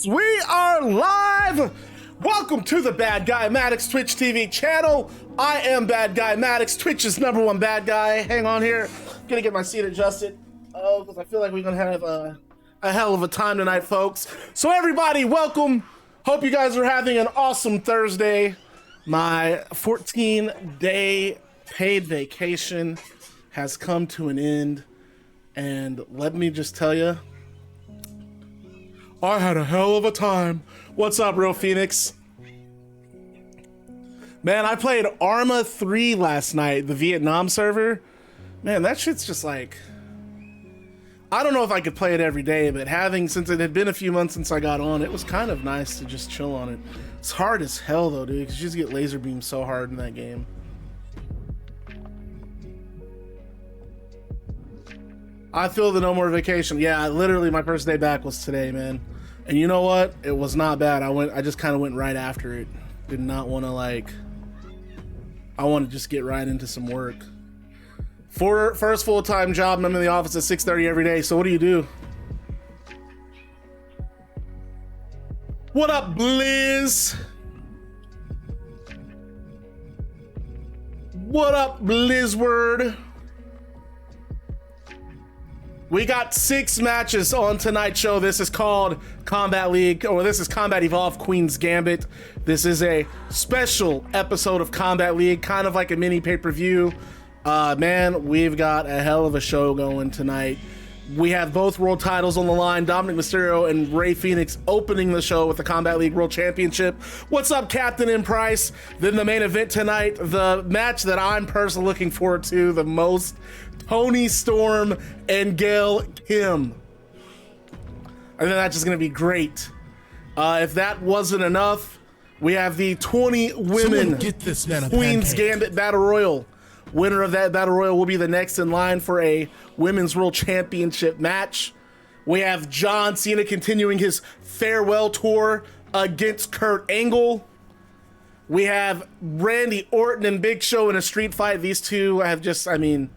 We are live. Welcome to the Bad Guy Maddox Twitch TV channel. I am Bad Guy Maddox, Twitch's #1 bad guy. Hang on here. Gonna get my seat adjusted. Oh, because I feel like we're gonna have a hell of a time tonight, folks. So everybody, welcome. Hope you guys are having an awesome Thursday. My 14-day paid vacation has come to an end. And let me just tell you, I had a hell of a time. What's up, real Fenix? Man, I played Arma 3 last night, the Vietnam server. Man, that shit's just like, I don't know if I could play it every day, but since it had been a few months since I got on, it was kind of nice to just chill on it. It's hard as hell though, dude, because you just get laser beamed so hard in that game. I feel the no more vacation. Yeah, literally my first day back was today, man. And you know what? It was not bad. I just kind of went right after it. Did not want to I want to just get right into some work. First full-time job, and I'm in the office at 6:30 every day. So what do you do? What up, Blizz? What up, Blizzword? We got 6 matches on tonight's show. This is called Combat League, or this is Combat Evolve Queen's Gambit. This is a special episode of Combat League, kind of like a mini pay-per-view. Man, we've got a hell of a show going tonight. We have both world titles on the line. Dominik Mysterio and Rey Fenix opening the show with the Combat League World Championship. What's up, Captain in Price? Then the main event tonight, the match that I'm personally looking forward to the most, Toni Storm and Gail Kim. I think that's just going to be great. If that wasn't enough, we have the 20 women Queen's Gambit Battle Royal. Winner of that Battle Royal will be the next in line for a Women's World Championship match. We have John Cena continuing his farewell tour against Kurt Angle. We have Randy Orton and Big Show in a street fight. These two have just, I mean,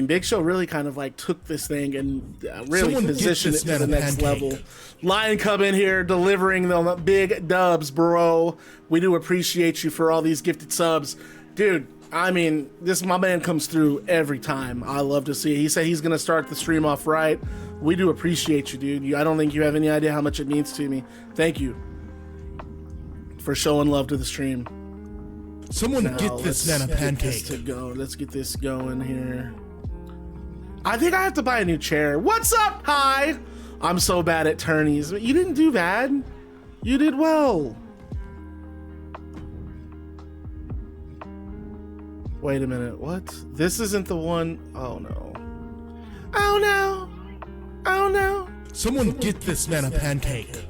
Big Show really kind of took this thing and really positioned it to the next level. Lion Cub in here delivering the big dubs, bro. We do appreciate you for all these gifted subs. Dude, my man comes through every time. I love to see it. He said he's going to start the stream off right. We do appreciate you, dude. I don't think you have any idea how much it means to me. Thank you for showing love to the stream. Someone get this man a pancake. Let's get this going here. I think I have to buy a new chair. What's up? Hi. I'm so bad at turnies. You didn't do bad. You did well. Wait a minute. What? This isn't the one. Oh no. Oh no. Oh no. Someone get this man a pancake.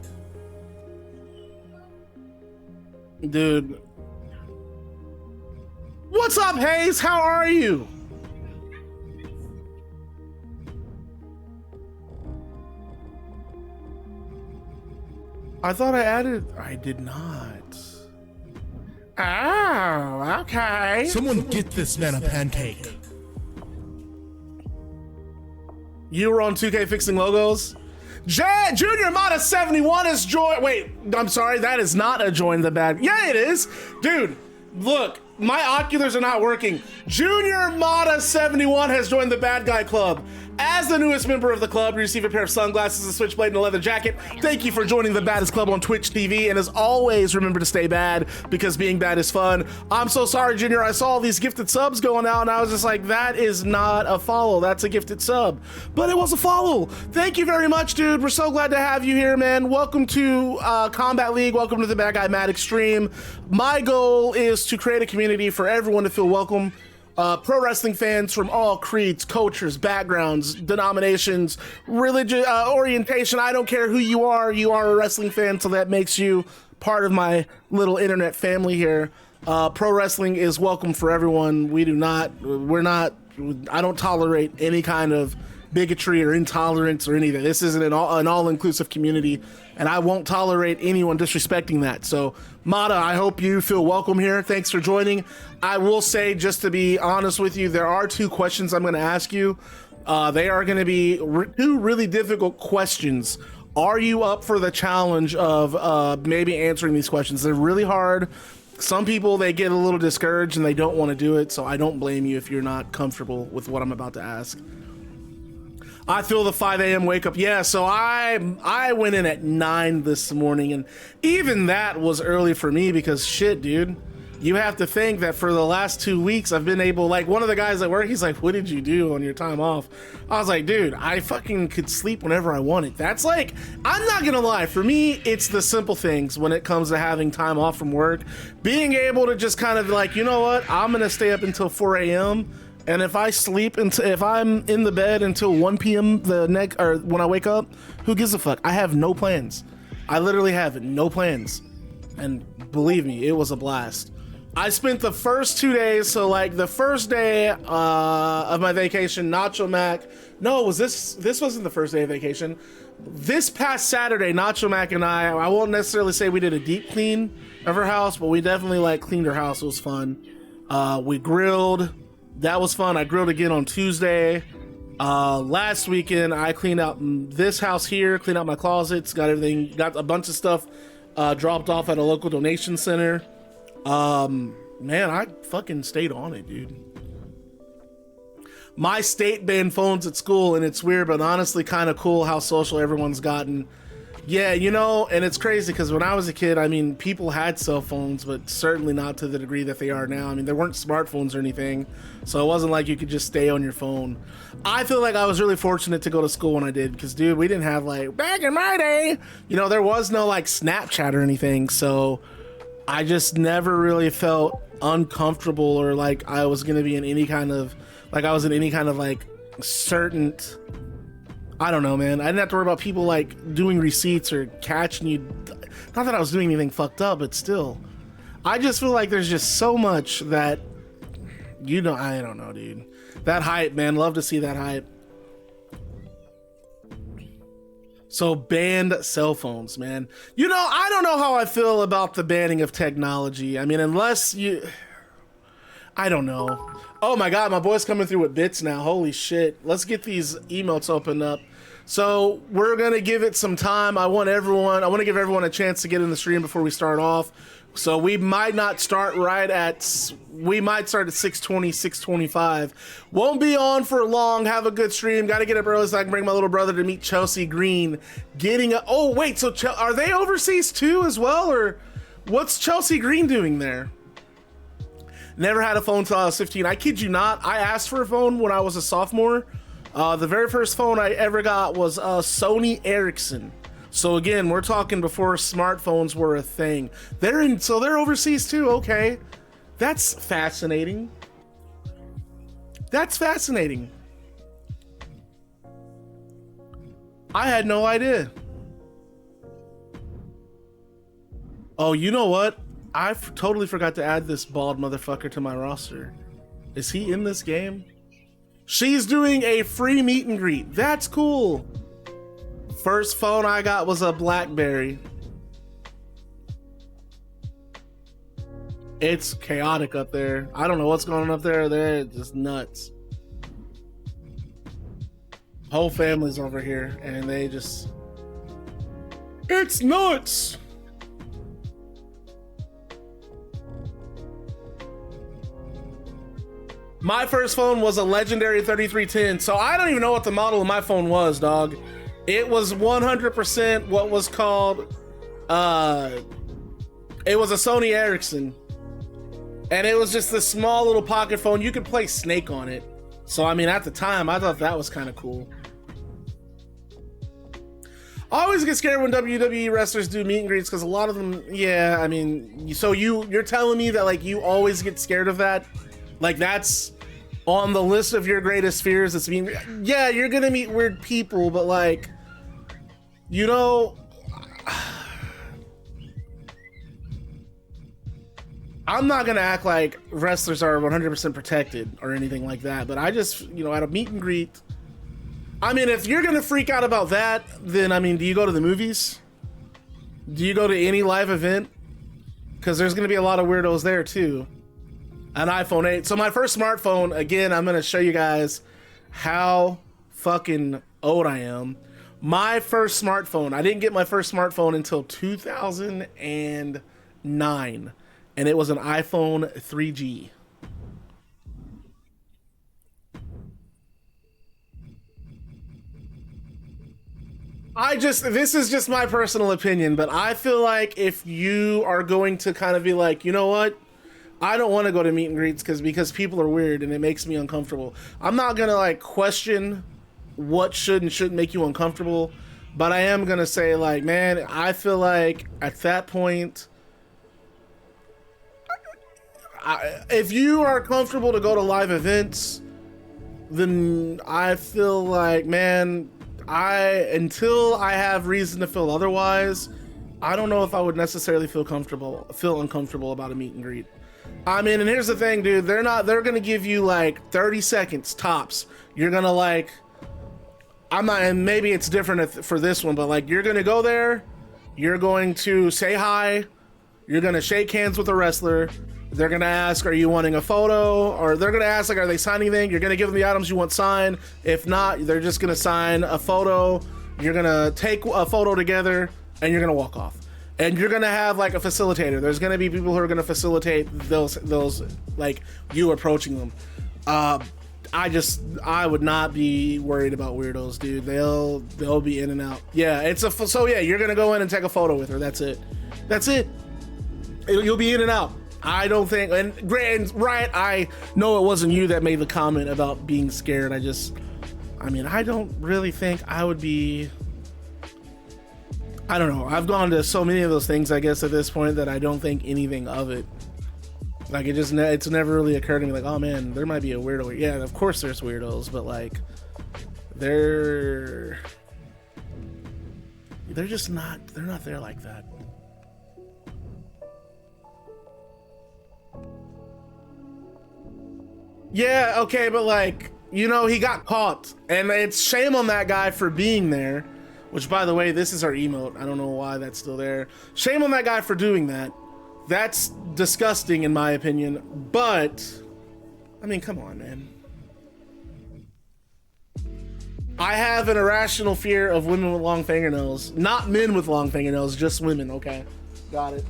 Dude. What's up, Hayes? How are you? I thought I did not. Oh, okay. Someone get this man a pancake. You were on 2K fixing logos? Junior Mata 71 has joined. Wait, I'm sorry, that is not a join the bad. Yeah, it is. Dude, look, my oculars are not working. Junior Mata 71 has joined the Bad Guy Club. As the newest member of the club, you receive a pair of sunglasses, a switchblade, and a leather jacket. Thank you for joining the Baddest Club on Twitch TV. And as always, remember to stay bad, because being bad is fun. I'm so sorry, Junior. I saw all these gifted subs going out, and I was just like, that is not a follow. That's a gifted sub. But it was a follow. Thank you very much, dude. We're so glad to have you here, man. Welcome to Combat League. Welcome to the Bad Guy Maddox stream. My goal is to create a community for everyone to feel welcome. Pro wrestling fans from all creeds, cultures, backgrounds, denominations, religion, orientation. I don't care who you are a wrestling fan, so that makes you part of my little internet family here. Pro wrestling is welcome for everyone. I don't tolerate any kind of bigotry or intolerance or anything. This isn't an all-inclusive community, and I won't tolerate anyone disrespecting that. So, Mata, I hope you feel welcome here. Thanks for joining. I will say, just to be honest with you, there are 2 questions I'm going to ask you. They are going to be 2 really difficult questions Are you up for the challenge of maybe answering these questions? They're really hard. Some people, they get a little discouraged and they don't want to do it, so I don't blame you if you're not comfortable with what I'm about to ask. I feel the 5 a.m. wake up. Yeah, so I went in at 9 this morning, and even that was early for me because shit, dude. You have to think that for the last 2 weeks, I've been able, like, one of the guys at work, he's like, what did you do on your time off? I was like, dude, I fucking could sleep whenever I wanted. That's like, I'm not gonna lie, for me, it's the simple things when it comes to having time off from work. Being able to just kind of like, you know what, I'm gonna stay up until 4 a.m. And if I sleep until, if I'm in the bed until 1 p.m. or when I wake up, who gives a fuck? I have no plans. I literally have no plans. And believe me, it was a blast. I spent the first 2 days, so like the first day of my vacation, Nacho Mac. No, this wasn't the first day of vacation. This past Saturday, Nacho Mac and I won't necessarily say we did a deep clean of her house, but we definitely like cleaned her house. It was fun. We grilled. That was fun. I grilled again on Tuesday. Last weekend, I cleaned out this house here, cleaned out my closets, got everything, got a bunch of stuff dropped off at a local donation center. Man, I fucking stayed on it, dude. My state banned phones at school, and it's weird, but honestly kind of cool how social everyone's gotten. Yeah, you know, and it's crazy because when I was a kid, I mean, people had cell phones, but certainly not to the degree that they are now. I mean, there weren't smartphones or anything, so it wasn't like you could just stay on your phone. I feel like I was really fortunate to go to school when I did, because, dude, we didn't have, like, back in my day, you know, there was no, like, Snapchat or anything, so I just never really felt uncomfortable or like I was going to be in any kind of, like, I was in any kind of, like, certain, I don't know, man. I didn't have to worry about people like doing receipts or catching you. Not that I was doing anything fucked up, but still. I just feel like there's just so much that, you know, I don't know, dude. That hype, man. Love to see that hype. So banned cell phones, man. You know, I don't know how I feel about the banning of technology. I mean, unless you, I don't know. Oh my God, my boy's coming through with bits now. Holy shit. Let's get these emotes opened up. So we're going to give it some time. I want to give everyone a chance to get in the stream before we start off. So we might not start we might start at 6:20, 6:25. Won't be on for long. Have a good stream. Got to get up early so I can bring my little brother to meet Chelsea Green. Oh, wait, so are they overseas too as well? Or what's Chelsea Green doing there? Never had a phone until I was 15. I kid you not. I asked for a phone when I was a sophomore. The very first phone I ever got was a Sony Ericsson. So again, we're talking before smartphones were a thing. So they're overseas too. Okay, that's fascinating. That's fascinating. I had no idea. Oh, you know what? I totally forgot to add this bald motherfucker to my roster. Is he in this game? She's doing a free meet and greet. That's cool. First phone I got was a BlackBerry. It's chaotic up there. I don't know what's going on up there. They're just nuts. Whole family's over here and they just... It's nuts! My first phone was a legendary 3310, so I don't even know what the model of my phone was, dog. It was 100% what was called, it was a Sony Ericsson. And it was just this small little pocket phone. You could play Snake on it. So, I mean, at the time, I thought that was kind of cool. I always get scared when WWE wrestlers do meet and greets because a lot of them, yeah, I mean, so you're telling me that, like, you always get scared of that? Like, that's on the list of your greatest fears. It's being, yeah, you're gonna meet weird people, but like, you know, I'm not gonna act like wrestlers are 100% protected or anything like that, but I just, you know, at a meet and greet, I mean, if you're gonna freak out about that, then, I mean, do you go to the movies? Do you go to any live event? Because there's gonna be a lot of weirdos there too. An iPhone 8. So my first smartphone, again, I'm going to show you guys how fucking old I am. My first smartphone, I didn't get my first smartphone until 2009, and it was an iPhone 3G. This is just my personal opinion, but I feel like if you are going to kind of be like, you know what? I don't want to go to meet and greets because people are weird and it makes me uncomfortable. I'm not going to like question what should and shouldn't make you uncomfortable, but I am going to say like, man, I feel like at that point, if you are comfortable to go to live events, then I feel like, man, until I have reason to feel otherwise, I don't know if I would necessarily feel uncomfortable about a meet and greet. I mean, and here's the thing, dude, they're gonna give you like 30 seconds tops. You're gonna like, and maybe it's different for this one, but like you're gonna go there, you're going to say hi, you're gonna shake hands with a wrestler. They're gonna ask, are you wanting a photo? Or they're gonna ask, like, are they signing anything? You're gonna give them the items you want signed. If not, they're just gonna sign a photo. You're gonna take a photo together and you're gonna walk off. And you're gonna have like a facilitator. There's gonna be people who are gonna facilitate those like you approaching them. I would not be worried about weirdos, dude. They'll be in and out. Yeah, so yeah, you're gonna go in and take a photo with her. That's it. You'll be in and out. I don't think, and Ryan, I know it wasn't you that made the comment about being scared. I don't really think I would be, I don't know. I've gone to so many of those things, I guess, at this point that I don't think anything of it. Like it's never really occurred to me like, oh man, there might be a weirdo. Yeah, of course there's weirdos, but like they're just not, they're not there like that. Yeah, okay, but like, you know, he got caught, and it's shame on that guy for being there, which, by the way, this is our emote. I don't know why that's still there. Shame on that guy for doing that. That's disgusting, in my opinion, but, I mean, come on, man. I have an irrational fear of women with long fingernails. Not men with long fingernails, just women, okay? Got it.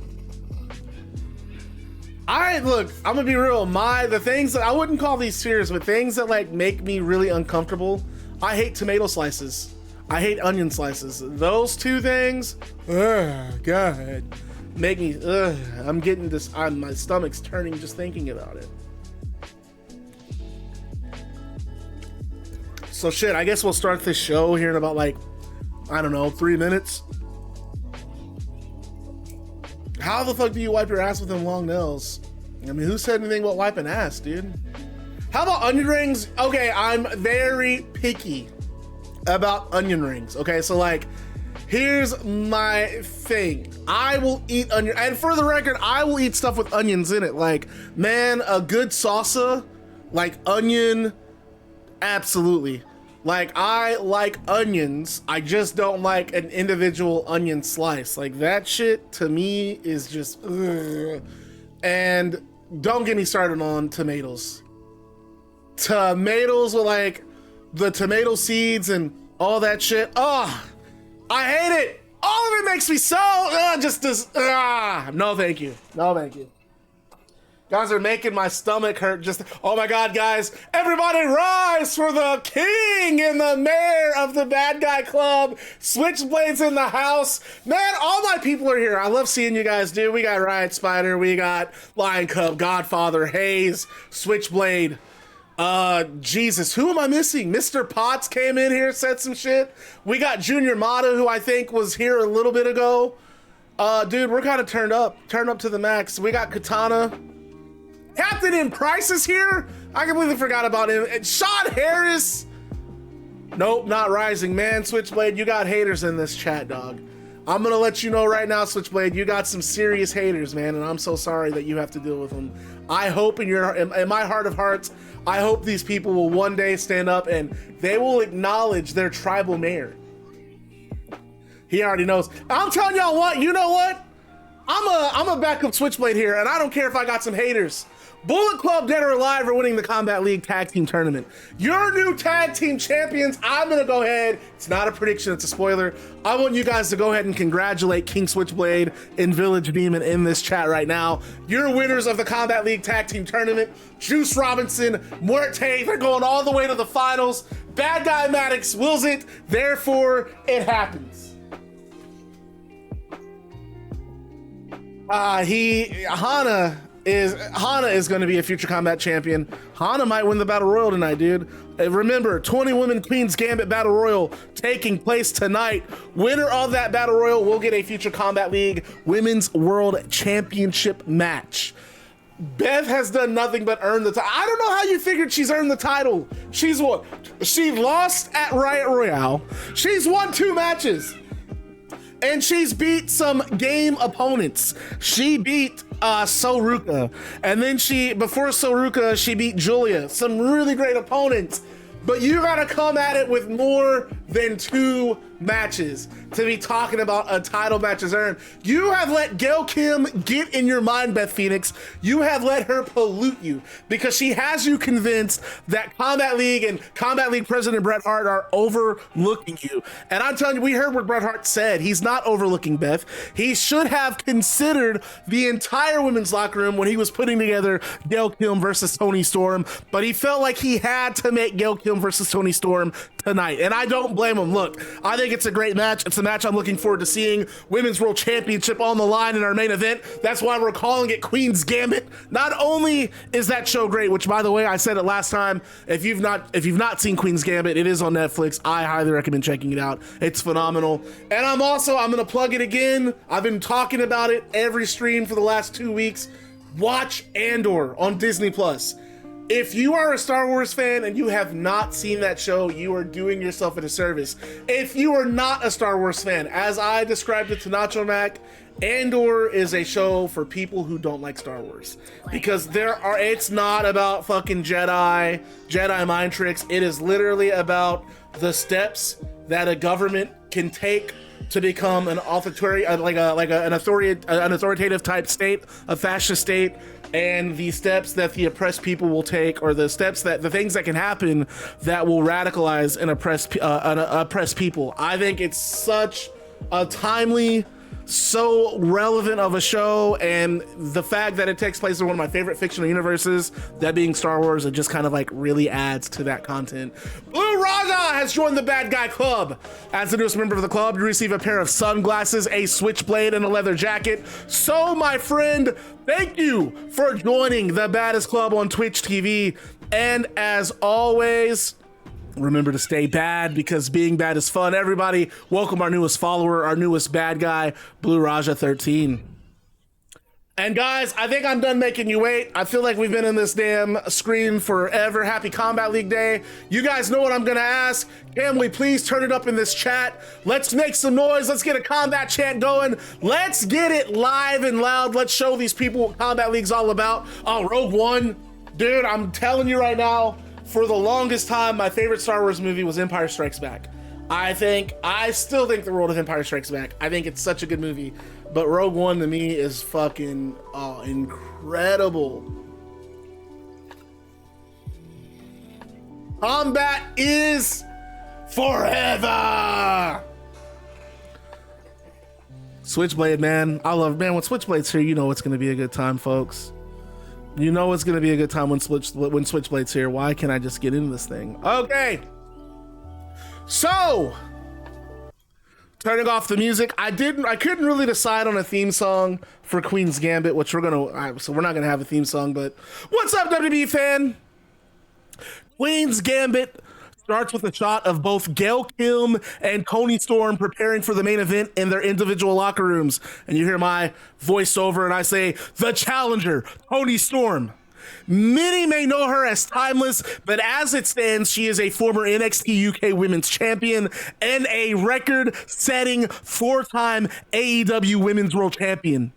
Look, I'm gonna be real. The things that I wouldn't call these fears, but things that like make me really uncomfortable. I hate tomato slices. I hate onion slices. Those two things, God, make me. I'm getting this. My stomach's turning just thinking about it. So shit. I guess we'll start this show here in about like, I don't know, 3 minutes. How the fuck do you wipe your ass with them long nails? I mean, who said anything about wiping ass, dude? How about onion rings? Okay, I'm very picky about onion rings. Okay, so like, here's my thing. I will eat onion, and for the record, I will eat stuff with onions in it. Like, man, a good salsa, like onion, absolutely. Like, I like onions, I just don't like an individual onion slice. Like, that shit, to me, is just, ugh. And don't get me started on tomatoes. Tomatoes with, like, the tomato seeds and all that shit. Oh, I hate it. All of it makes me so, no thank you. No thank you. Guys are making my stomach hurt. Oh my God, guys. Everybody rise for the king and the mayor of the bad guy club. Switchblade's in the house. Man, all my people are here. I love seeing you guys, dude. We got Riot Spider. We got Lion Cub, Godfather, Hayes, Switchblade. Jesus, who am I missing? Mr. Potts came in here, said some shit. We got Junior Mata, who I think was here a little bit ago. Dude, we're kind of turned up to the max. We got Katana. Captain in Price is here. I completely forgot about him. And Sean Harris. Nope, not rising. Man, Switchblade, you got haters in this chat, dog. I'm gonna let you know right now, Switchblade, you got some serious haters, man, and I'm so sorry that you have to deal with them. I hope in my heart of hearts, I hope these people will one day stand up and they will acknowledge their tribal mayor. He already knows. I'm telling y'all what, you know what? I'm a backup Switchblade here, and I don't care if I got some haters. Bullet Club, Dead or Alive, are winning the Combat League Tag Team Tournament. Your new tag team champions, I'm gonna go ahead, it's not a prediction, it's a spoiler. I want you guys to go ahead and congratulate King Switchblade and Village Demon in this chat right now. You're winners of the Combat League Tag Team Tournament. Juice Robinson, Muerte, they're going all the way to the finals. Bad Guy Maddox wills it, therefore it happens. Hana is going to be a future combat champion. Hana might win the Battle Royal tonight, dude. Remember, 20 Women Queens Gambit Battle Royal taking place tonight. Winner of that Battle Royal will get a future Combat League Women's World Championship match. Beth has done nothing but earn the title. I don't know how you figured she's earned the title. She lost at Riot Royale. She's won 2 matches. And she's beat some game opponents. She beat Soruka. And then before Soruka, she beat Julia. Some really great opponents. But you gotta come at it with more than 2 matches to be talking about a title match is earned. You have let Gail Kim get in your mind, Beth Phoenix. You have let her pollute you because she has you convinced that Combat League and Combat League President Bret Hart are overlooking you. And I'm telling you, we heard what Bret Hart said. He's not overlooking Beth. He should have considered the entire women's locker room when he was putting together Gail Kim versus Toni Storm, but he felt like he had to make Gail Kim versus Toni Storm tonight. And I don't blame him. Look, I think it's a great match. It's a match I'm looking forward to seeing. Women's World Championship on the line in our main event. That's why we're calling it Queen's Gambit. Not only is that show great, which by the way, I said it last time, if you've not seen Queen's Gambit, it is on Netflix. I highly recommend checking it out. It's phenomenal. And I'm gonna plug it again. I've been talking about it every stream for the last 2 weeks. Watch Andor on Disney Plus. If you are a Star Wars fan and you have not seen that show, you are doing yourself a disservice. If you are not a Star Wars fan, as I described it to Nacho Mac, Andor is a show for people who don't like Star Wars. Because it's not about fucking Jedi mind tricks. It is literally about the steps that a government can take to become an an authoritative type state, a fascist state, and the steps that the oppressed people will take, or the things that can happen that will radicalize and oppress people. I think it's such a timely, so relevant of a show, and the fact that it takes place in one of my favorite fictional universes, that being Star Wars, it just kind of like really adds to that content. Blue Raja has joined the Bad Guy Club. As the newest member of the club, you receive a pair of sunglasses, a switchblade, and a leather jacket. So my friend, thank you for joining the Baddest Club on Twitch TV. And as always, remember to stay bad, because being bad is fun. Everybody, welcome our newest follower, our newest bad guy, Blue Raja 13. And guys, I think I'm done making you wait. I feel like we've been in this damn screen forever. Happy Combat League Day. You guys know what I'm gonna ask. Can we please turn it up in this chat? Let's make some noise. Let's get a combat chant going. Let's get it live and loud. Let's show these people what Combat League's all about. Oh, Rogue One. Dude, I'm telling you right now, for the longest time, my favorite Star Wars movie was Empire Strikes Back. I still think The World of Empire Strikes Back. I think it's such a good movie. But Rogue One to me is fucking incredible. Combat is forever. Switchblade, man. When Switchblade's here, you know it's gonna be a good time, folks. You know it's gonna be a good time when Switchblade's here. Why can't I just get into this thing? Okay. So, turning off the music, I couldn't really decide on a theme song for Queen's Gambit, which we're not gonna have a theme song, but what's up, WWE fan? Queen's Gambit starts with a shot of both Gail Kim and Toni Storm preparing for the main event in their individual locker rooms. And you hear my voiceover and I say, the challenger, Toni Storm. Many may know her as Timeless, but as it stands, she is a former NXT UK Women's Champion and a record-setting 4-time AEW Women's World Champion.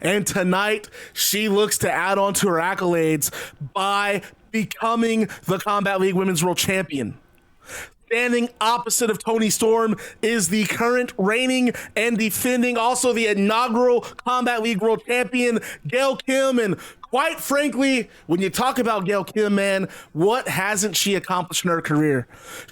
And tonight, she looks to add on to her accolades by becoming the Combat League Women's World Champion. Standing opposite of Toni Storm is the current reigning and defending, also the inaugural Combat League World Champion, Gail Kim. And quite frankly, when you talk about Gail Kim, man, what hasn't she accomplished in her career?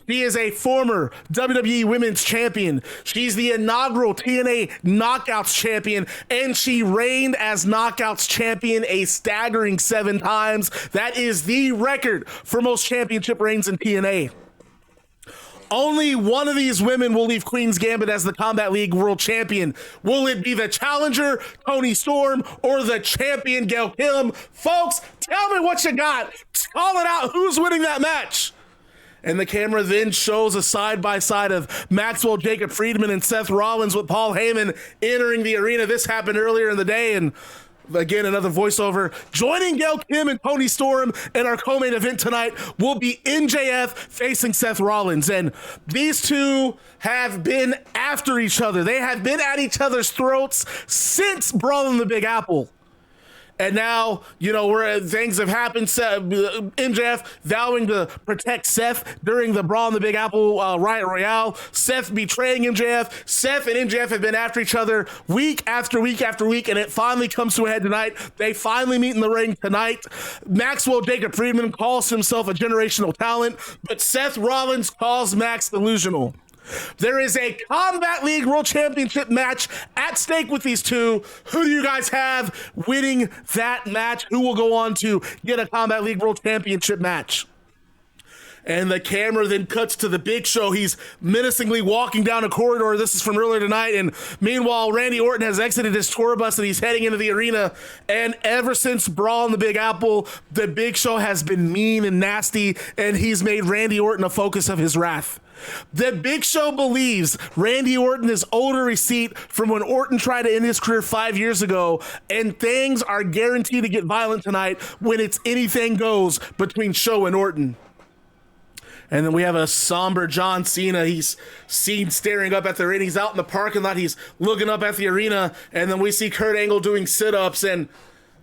She is a former WWE Women's Champion. She's the inaugural TNA Knockouts Champion, and she reigned as Knockouts Champion a staggering 7 times. That is the record for most championship reigns in TNA. Only one of these women will leave Queen's Gambit as the Combat League World Champion. Will it be the challenger, Toni Storm, or the champion, Gail Kim? Folks, tell me what you got. Call it out. Who's winning that match? And the camera then shows a side-by-side of Maxwell, Jacob Friedman, and Seth Rollins with Paul Heyman entering the arena. This happened earlier in the day, and again, another voiceover. Joining Gail Kim and Toni Storm in our co-main event tonight will be MJF facing Seth Rollins. And these two have been after each other. They have been at each other's throats since Brawl in the Big Apple. And now, you know, where things have happened, MJF vowing to protect Seth during the Brawl in the Big Apple Riot Royale, Seth betraying MJF. Seth and MJF have been after each other week after week after week, and it finally comes to a head tonight. They finally meet in the ring tonight. Maxwell Jacob Friedman calls himself a generational talent, but Seth Rollins calls Max delusional. There is a Combat League World Championship match at stake with these two. Who do you guys have winning that match? Who will go on to get a Combat League World Championship match? And the camera then cuts to the Big Show. He's menacingly walking down a corridor. This is from earlier tonight. And meanwhile, Randy Orton has exited his tour bus and he's heading into the arena. And ever since Brawl in the Big Apple, the Big Show has been mean and nasty, and he's made Randy Orton a focus of his wrath. The Big Show believes Randy Orton is owed a receipt from when Orton tried to end his career 5 years ago, and things are guaranteed to get violent tonight when it's anything goes between Show and Orton. And then we have a somber John Cena. He's seen staring up at the ring. He's out in the parking lot. He's looking up at the arena. And then we see Kurt Angle doing sit-ups. And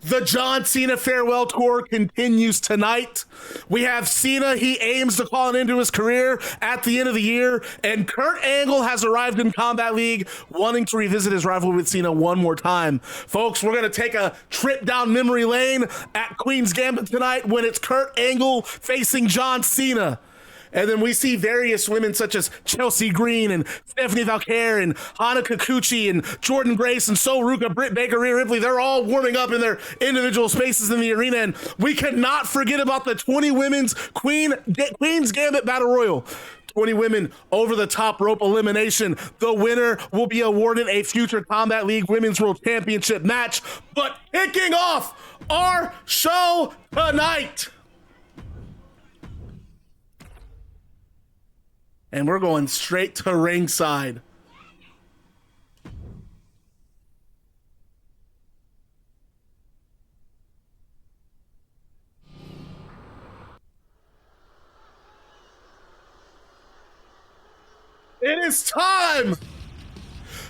the John Cena farewell tour continues tonight. We have Cena. He aims to call an end to his career at the end of the year. And Kurt Angle has arrived in Combat League, wanting to revisit his rivalry with Cena one more time. Folks, we're going to take a trip down memory lane at Queen's Gambit tonight when it's Kurt Angle facing John Cena. And then we see various women such as Chelsea Green and Stephanie Valkyrie and Hana Kikuchi and Jordan Grace and So Ruka, Britt Baker, Rhea Ripley. They're all warming up in their individual spaces in the arena. And we cannot forget about the 20 women's Queen's Gambit Battle Royal. 20 women over the top rope elimination. The winner will be awarded a future Combat League Women's World Championship match. But kicking off our show tonight, and we're going straight to ringside. It is time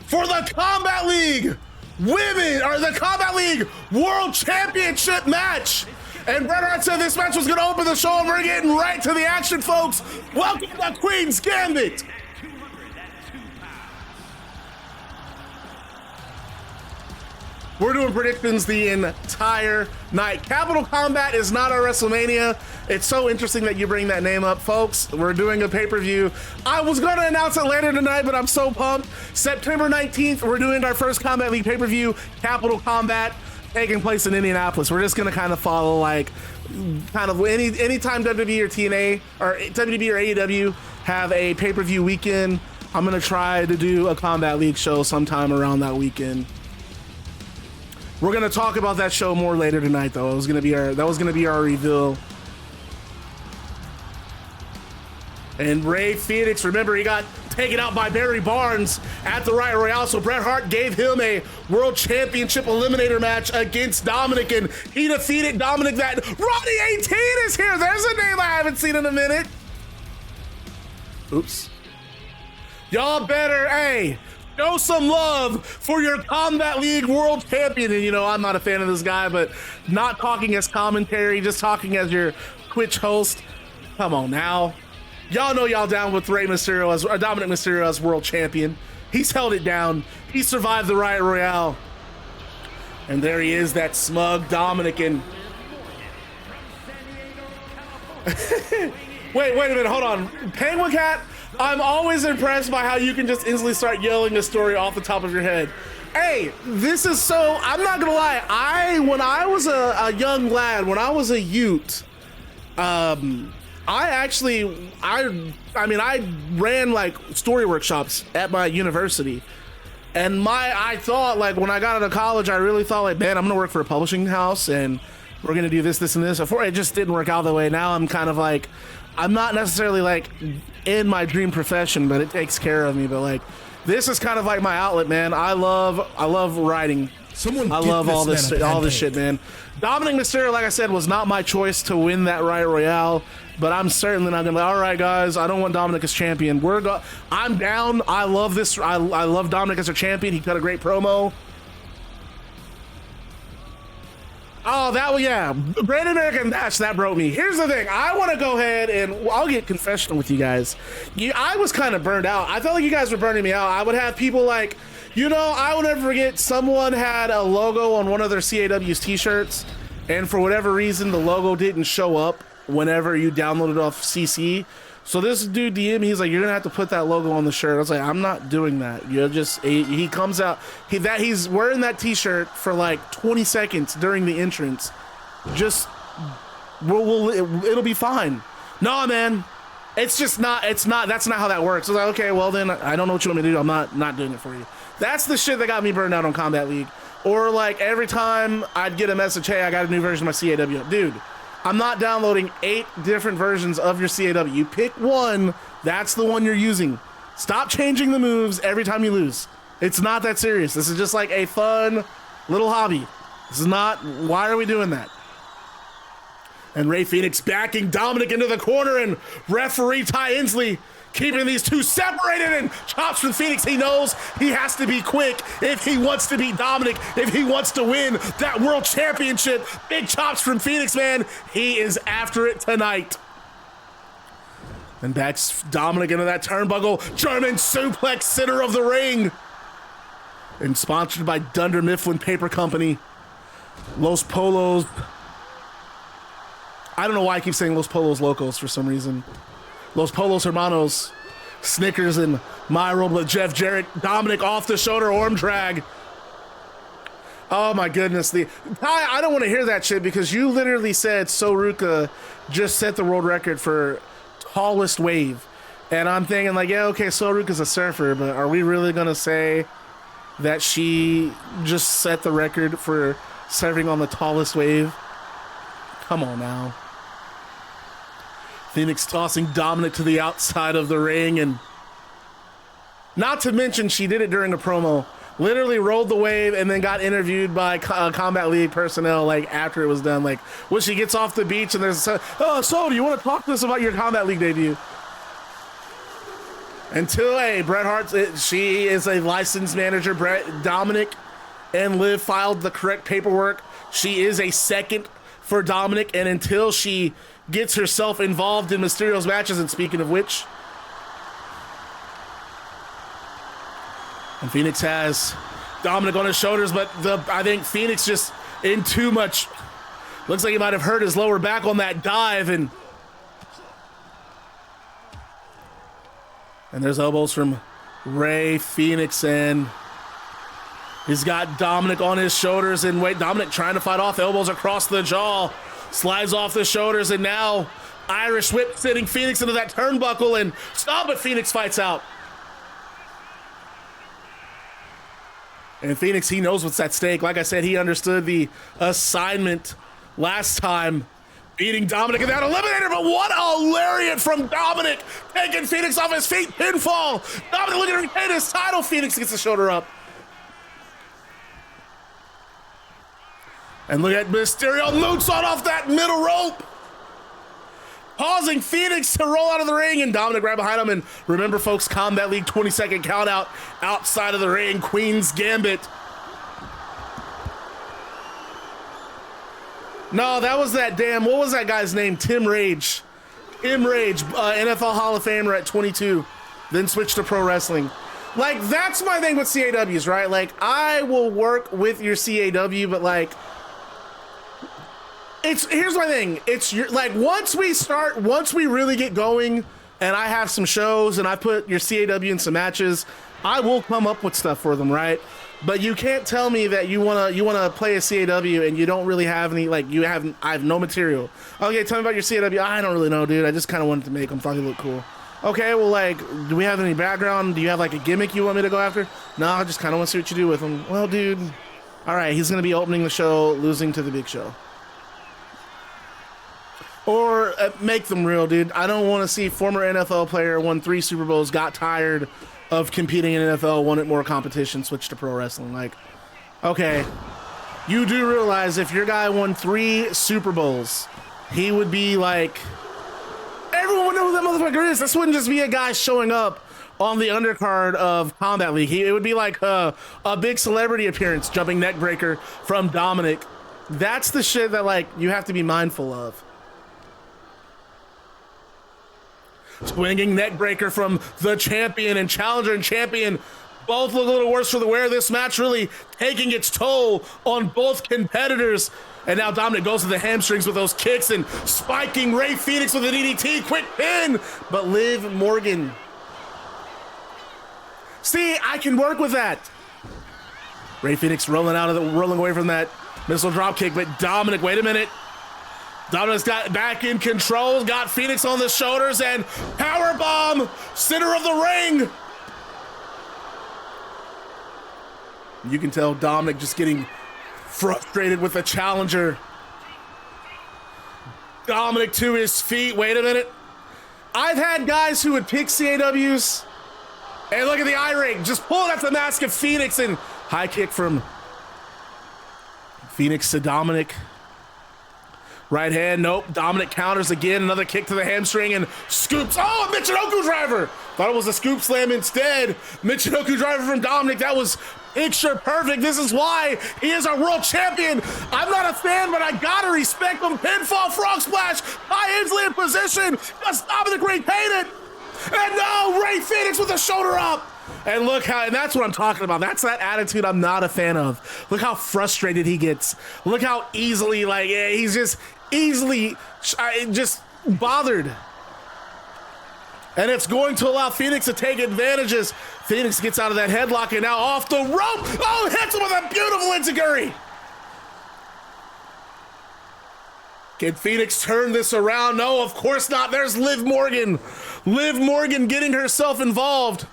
for the Combat League Women, or the Combat League World Championship match. And Bret Hart said this match was going to open the show, and we're getting right to the action, folks. Welcome to Queen's Gambit. We're doing predictions the entire night. Capital Combat is not our WrestleMania. It's so interesting that you bring that name up, folks. We're doing a pay-per-view. I was going to announce it later tonight, but I'm so pumped. September 19th, we're doing our first Combat League pay-per-view, Capital Combat, taking place in Indianapolis. We're just going to kind of follow, like, kind of anytime WWE or TNA or WWE or AEW have a pay-per-view weekend, I'm going to try to do a Combat League show sometime around that weekend. We're going to talk about that show more later tonight, though. That was going to be our reveal. And Fenix, remember, he got taken out by Barry Barnes at the Riot Royale, so Bret Hart gave him a World Championship Eliminator match against Dominik, and he defeated Dominik. That Ronnie 18 is here. There's a name I haven't seen in a minute. Oops. Y'all better, hey, show some love for your Combat League World Champion. And, you know, I'm not a fan of this guy, but not talking as commentary, just talking as your Twitch host. Come on now. Y'all know y'all down with Dominik Mysterio as world champion. He's held it down. He survived the Riot Royale. And there he is, that smug Dominik. And wait a minute, hold on. Penguin Cat, I'm always impressed by how you can just instantly start yelling a story off the top of your head. Hey, this is so, I'm not gonna lie, when I was a young lad, when I was a youth, I ran like story workshops at my university. And I thought, like, when I got out of college, I really thought, like, man, I'm gonna work for a publishing house and we're gonna do this, this, and this. Before, it just didn't work out that way. Now I'm kind of like, I'm not necessarily like in my dream profession, but it takes care of me. But like, this is kind of like my outlet, man. I love writing. I love all this shit, man. Dominik Mysterio, like I said, was not my choice to win that Riot Royale, but I'm certainly not gonna be, all right, guys, I don't want Dominik as champion. I'm down. I love this. I love Dominik as a champion. He cut a great promo. Oh, yeah. Great American Bash, that broke me. Here's the thing. I want to go ahead and I'll get confessional with you guys. I was kind of burned out. I felt like you guys were burning me out. I would have people like, I will never forget, someone had a logo on one of their CAW's t-shirts, and for whatever reason, the logo didn't show up whenever you downloaded off CC. So this dude DM me, he's like, you're gonna have to put that logo on the shirt. I was like, I'm not doing that. He comes out, he's wearing that t-shirt for like 20 seconds during the entrance. It'll be fine. No, man. That's not how that works. I was like, okay, well then, I don't know what you want me to do. I'm not doing it for you. That's the shit that got me burned out on Combat League. Or like every time I'd get a message, hey, I got a new version of my CAW. Dude, I'm not downloading 8 different versions of your CAW. You pick one, that's the one you're using. Stop changing the moves every time you lose. It's not that serious. This is just like a fun little hobby. This is not, why are we doing that? And Rey Fenix backing Dominik into the corner, and referee Ty Inslee keeping these two separated, and chops from Fenix. He knows he has to be quick if he wants to beat Dominik, if he wants to win that world championship. Big chops from Fenix, man. He is after it tonight. And backs Dominik into that turnbuckle. German suplex, center of the ring. And sponsored by Dunder Mifflin Paper Company. Los Polos. I don't know why I keep saying Los Polos Locos for some reason. Los Polos Hermanos, Snickers, and My World with Jeff Jarrett. Dominik off the shoulder arm drag. Oh my goodness. I don't want to hear that shit, because you literally said Soruka just set the world record for tallest wave. And I'm thinking like, yeah, okay, Soruka's a surfer, but are we really going to say that she just set the record for serving on the tallest wave? Come on now. Fenix tossing Dominik to the outside of the ring, and not to mention she did it during a promo. Literally rolled the wave and then got interviewed by Combat League personnel like after it was done. Like when she gets off the beach and there's so do you want to talk to us about your Combat League debut? Until Bret Hart, she is a licensed manager. Dominik and Liv filed the correct paperwork. She is a second for Dominik, and until she gets herself involved in Mysterio's matches, and speaking of which, and Fenix has Dominik on his shoulders, but I think Fenix just in too much. Looks like he might have hurt his lower back on that dive, and there's elbows from Rey Fenix, and he's got Dominik on his shoulders, and Dominik trying to fight off, elbows across the jaw, slides off the shoulders, and now Irish whip sending Fenix into that turnbuckle, and stop it, Fenix fights out. And Fenix, he knows what's at stake. Like I said, he understood the assignment last time, beating Dominik in that eliminator, but what a lariat from Dominik, taking Fenix off his feet, pinfall. Dominik looking to retain his title. Fenix gets the shoulder up. And look at Mysterio moonsault off that middle rope, causing Fenix to roll out of the ring, and Dominik right behind him. And remember, folks, Combat League 20-second count out outside of the ring. Queen's Gambit. No, that was that damn, what was that guy's name? Tim Rage, NFL Hall of Famer at 22, then switched to pro wrestling. Like, that's my thing with CAWs, right? Like, I will work with your CAW, but like, here's my thing. It's like, once we really get going and I have some shows and I put your CAW in some matches, I will come up with stuff for them, right? But you can't tell me that you wanna play a CAW and you don't really have any, like, I have no material. Okay, tell me about your CAW. I don't really know, dude. I just kind of wanted to make them, thought they look cool. Okay, well, like, do we have any background? Do you have, like, a gimmick you want me to go after? No, I just kind of want to see what you do with him. Well, dude, all right, he's going to be opening the show, losing to the Big Show. Or make them real, dude. I don't want to see former NFL player, won 3 Super Bowls, got tired of competing in NFL, wanted more competition, switched to pro wrestling. Like, okay, you do realize if your guy won 3 Super Bowls, he would be, like... Everyone would know who that motherfucker is. This wouldn't just be a guy showing up on the undercard of Combat League. It would be like a big celebrity appearance, jumping neckbreaker from Dominik. That's the shit that, like, you have to be mindful of. Swinging neckbreaker from the champion and challenger and champion. Both look a little worse for the wear. This match really taking its toll on both competitors. And now Dominik goes to the hamstrings with those kicks and spiking Rey Fenix with an DDT. Quick pin. But Liv Morgan. See, I can work with that. Rey Fenix rolling away from that missile drop kick. But Dominik, wait a minute. Dominik's got back in control. Got Fenix on the shoulders and powerbomb. Center of the ring. You can tell Dominik just getting frustrated with the challenger. Dominik to his feet. Wait a minute. I've had guys who would pick CAWs and look at the eye ring, just pulling out the mask of Fenix and high kick from Fenix to Dominik. Right hand, nope. Dominik counters again. Another kick to the hamstring and scoops. Oh, a Michinoku driver. Thought it was a scoop slam instead. Michinoku driver from Dominik. That was picture perfect. This is why he is our world champion. I'm not a fan, but I gotta respect him. Pinfall frog splash. High Inslee in position. Does Dominik retain it? And no, Rey Fenix with the shoulder up. And look how, and that's what I'm talking about. That's that attitude I'm not a fan of. Look how frustrated he gets. Look how easily, like, yeah, he's just easily just bothered. And it's going to allow Fenix to take advantages. Fenix gets out of that headlock and now off the rope. Oh, hits him with a beautiful enziguri. Can Fenix turn this around? No, of course not. There's Liv Morgan. Liv Morgan getting herself involved.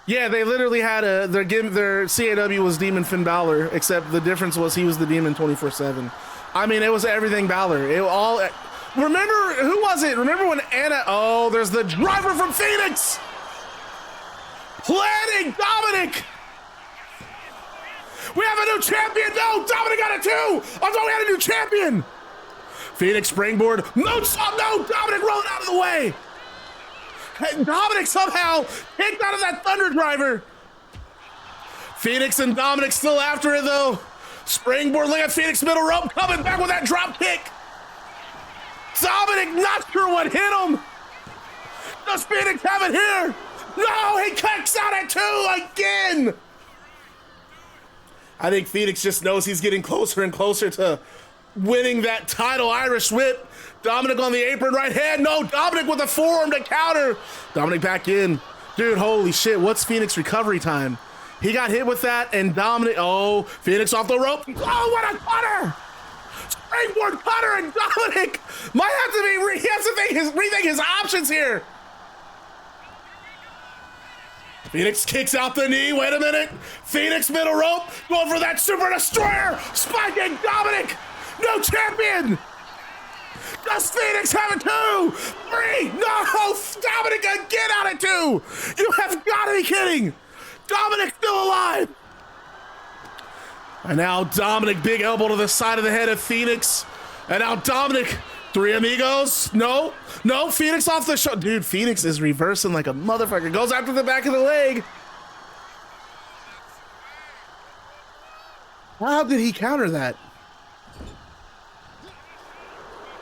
Yeah, they literally had their CAW was Demon Finn Balor, except the difference was he was the Demon 24/7. I mean, it was everything Balor. Remember, who was it? Remember when Anna, oh, there's the driver from Fenix. Planning Dominik. We have a new champion. No, Dominik got it too. I thought we had a new champion. Fenix springboard. No, Dominik rolling out of the way. And Dominik somehow kicked out of that Thunder Driver. Phoenix and Dominik still after it though. Springboard, look at Phoenix middle rope, coming back with that drop kick. Dominik not sure what hit him. Does Phoenix have it here? No, he kicks out at 2 again. I think Phoenix just knows he's getting closer and closer to winning that title. Irish whip. Dominik on the apron, right hand. No, Dominik with a forearm to counter. Dominik back in. Dude, holy shit, what's Phoenix recovery time? He got hit with that, and Dominik, oh, Phoenix off the rope. Oh, what a cutter! Springboard cutter, and Dominik might have to be, he has to rethink his options here. Phoenix kicks out the knee, wait a minute. Phoenix middle rope, going for that super destroyer. Spiking Dominik, no champion. Does Phoenix have it 2? 3, no, Dominik again out at 2. You have got to be kidding. Dominik still alive. And now Dominik, big elbow to the side of the head of Phoenix. And now Dominik, 3 amigos. No, Phoenix off the show. Dude, Phoenix is reversing like a motherfucker. Goes after the back of the leg. How did he counter that?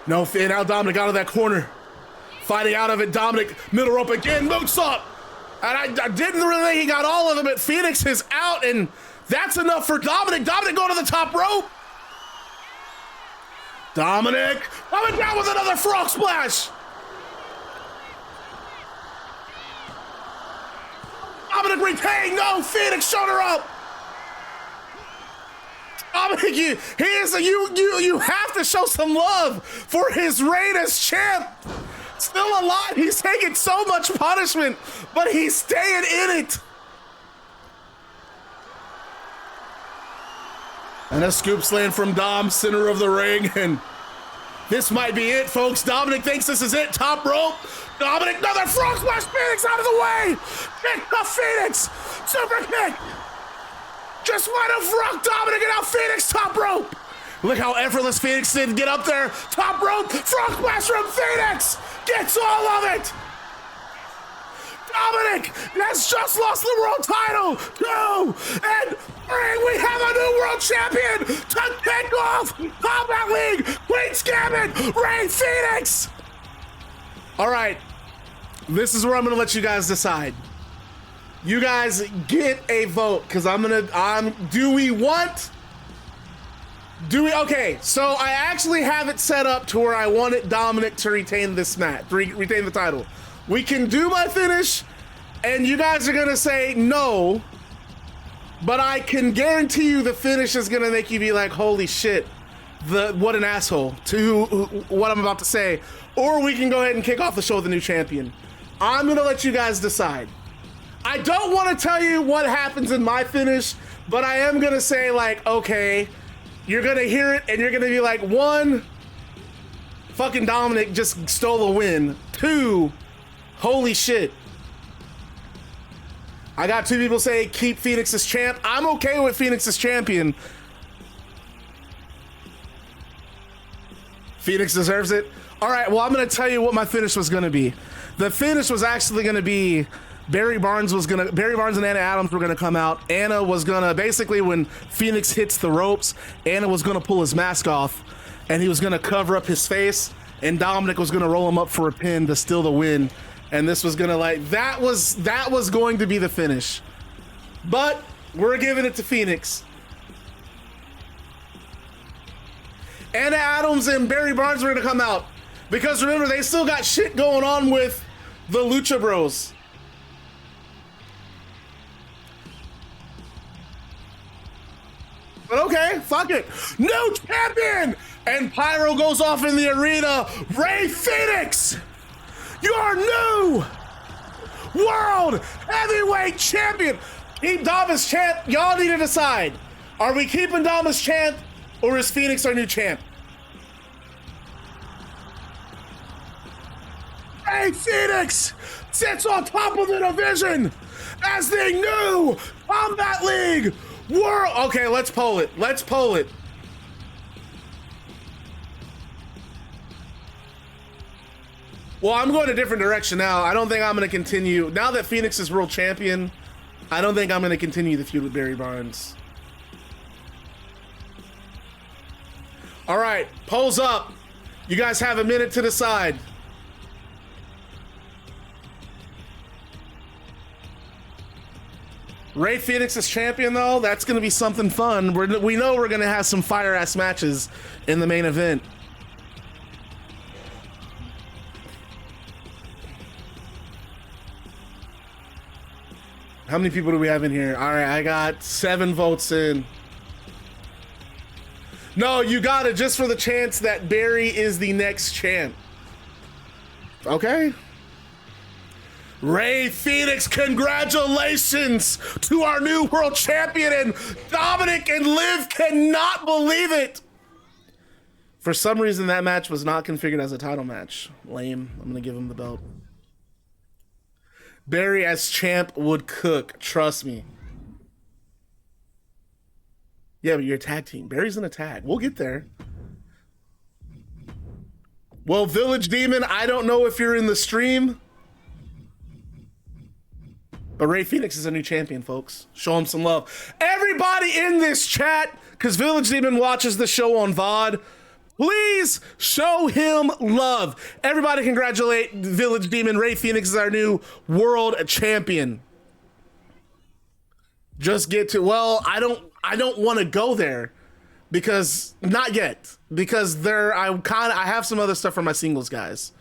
No, and now Dominik out of that corner. Fighting out of it, Dominik, middle rope again, moonsault. And I didn't really think he got all of them, but Fenix is out, and that's enough for Dominik. Dominik going to the top rope. Dominik coming down with another frog splash. Dominik retained. No, Fenix showed her up. Dominik, you have to show some love for his reign as champ. Still alive. He's taking so much punishment, but he's staying in it. And a scoop slam from Dom, center of the ring, and this might be it, folks. Dominik thinks this is it. Top rope. Dominik, another frog splash. Fenix out of the way. Kick to Fenix. Super kick. Just might have rocked Dominik, and now Fenix top rope. Look how effortless Fenix did get up there. Top rope. Frog splash from Fenix. Gets all of it. Dominik has just lost the world title. 2 and 3. We have a new world champion to kick off Combat League. Queen's Gambit, Rey Fenix. All right, this is where I'm gonna let you guys decide. You guys get a vote, because okay, so I actually have it set up to where I wanted Dominik to retain this match, retain the title. We can do my finish, and you guys are gonna say no, but I can guarantee you the finish is gonna make you be like, holy shit, what an asshole to what I'm about to say. Or we can go ahead and kick off the show with a new champion. I'm gonna let you guys decide. I don't want to tell you what happens in my finish, but I am gonna say, like, okay, you're gonna hear it and you're gonna be like, 1, fucking Dominik just stole a win. 2, holy shit. I got 2 people say keep Fenix as champ. I'm okay with Fenix as champion. Fenix deserves it. All right, well, I'm gonna tell you what my finish was gonna be. The finish was actually gonna be Barry Barnes and Anna Adams were gonna come out. Anna was gonna, basically when Fenix hits the ropes, Anna was gonna pull his mask off and he was gonna cover up his face, and Dominik was gonna roll him up for a pin to steal the win. And this was gonna, like, that was going to be the finish. But we're giving it to Fenix. Anna Adams and Barry Barnes were gonna come out, because remember, they still got shit going on with the Lucha Bros. But okay, fuck it. New champion! And Pyro goes off in the arena. Rey Fenix, your new world heavyweight champion. Keep Dom as champ. Y'all need to decide. Are we keeping Dom as champ, or is Fenix our new champ? Rey Fenix sits on top of the division as the new Combat League world. Okay, let's poll it. Let's poll it. Well, I'm going a different direction now. I don't think I'm going to continue. Now that Fenix is world champion, I don't think I'm going to continue the feud with Barry Barnes. All right, polls up. You guys have a minute to decide. Rey Fenix is champion, though. That's going to be something fun. We know we're going to have some fire-ass matches in the main event. How many people do we have in here? All right, I got 7 votes in. No, you got it just for the chance that Barry is the next champ. Okay. Rey Fenix, congratulations to our new world champion, and Dominik and Liv cannot believe it. For some reason, that match was not configured as a title match. Lame. I'm going to give him the belt. Barry as champ would cook. Trust me. Yeah, but you're a tag team. Barry's in a tag. We'll get there. Well, Village Demon, I don't know if you're in the stream, but Rey Fenix is a new champion, folks. Show him some love. Everybody in this chat, because Village Demon watches the show on VOD, Please show him love. Everybody congratulate Village Demon. Rey Fenix is our new world champion. Just get to, well, I don't want to go there because not yet, because I have some other stuff for my singles guys.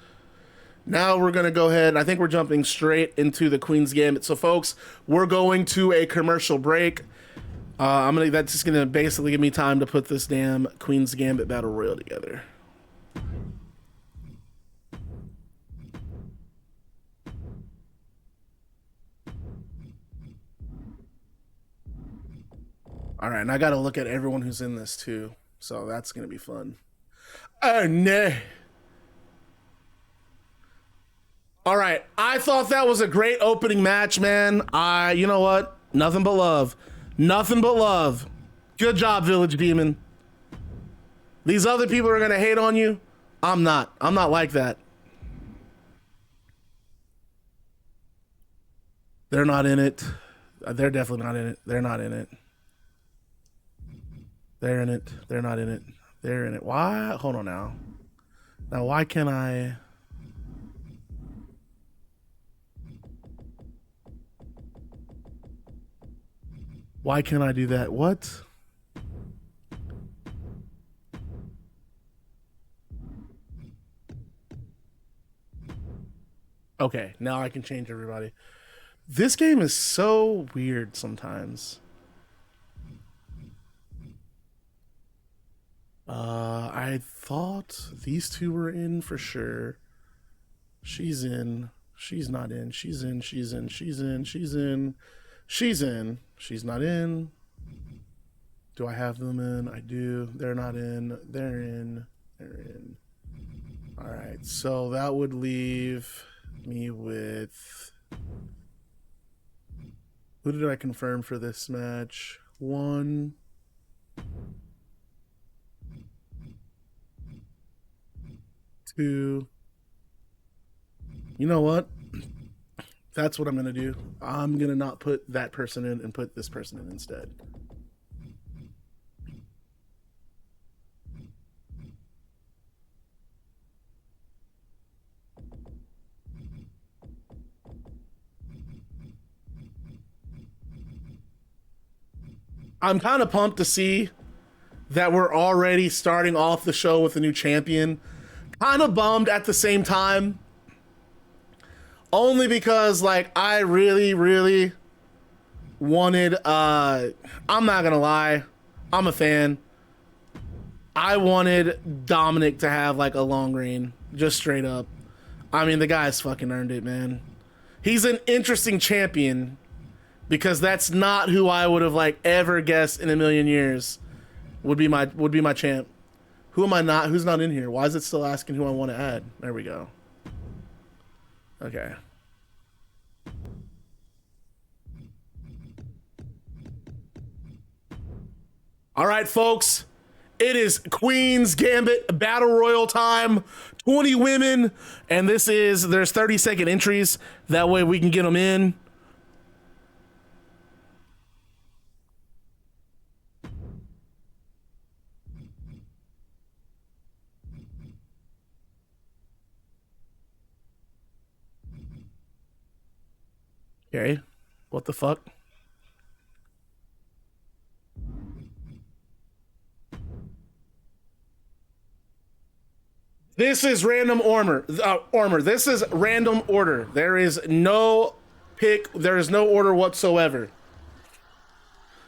Now we're going to go ahead. I think we're jumping straight into the Queen's Gambit. So folks, we're going to a commercial break. That's just going to basically give me time to put this damn Queen's Gambit Battle Royal together. All right, and I got to look at everyone who's in this too. So that's going to be fun. Oh, no. All right, I thought that was a great opening match, man. You know what? Nothing but love. Nothing but love. Good job, Village Demon. These other people are gonna hate on you. I'm not like that. They're not in it. They're definitely not in it. They're not in it. They're in it. They're not in it. They're in it. Why? Hold on now. Now, why can't I... Why can't I do that? What? Okay, now I can change everybody. This game is so weird sometimes. I thought these two were in for sure. She's in. She's not in. She's in. She's in. She's in. She's in. She's in. She's not in. Do I have them in? I do. They're not in. They're in. They're in. All right. So that would leave me with... Who did I confirm for this match? 1, 2. You know what? That's what I'm going to do. I'm going to not put that person in and put this person in instead. I'm kind of pumped to see that we're already starting off the show with a new champion. Kind of bummed at the same time. Only because, like, I really, really wanted, I'm not gonna lie, I'm a fan. I wanted Dominik to have, like, a long reign, just straight up. I mean, the guy's fucking earned it, man. He's an interesting champion, because that's not who I would have, like, ever guessed in a million years would be my champ. Who am I not? Who's not in here? Why is it still asking who I want to add? There we go. Okay. All right, folks. It is Queen's Gambit Battle Royal time. 20 women. And there's 30-second entries. That way we can get them in. Okay, what the fuck? This is random order. This is random order. There is no pick. There is no order whatsoever.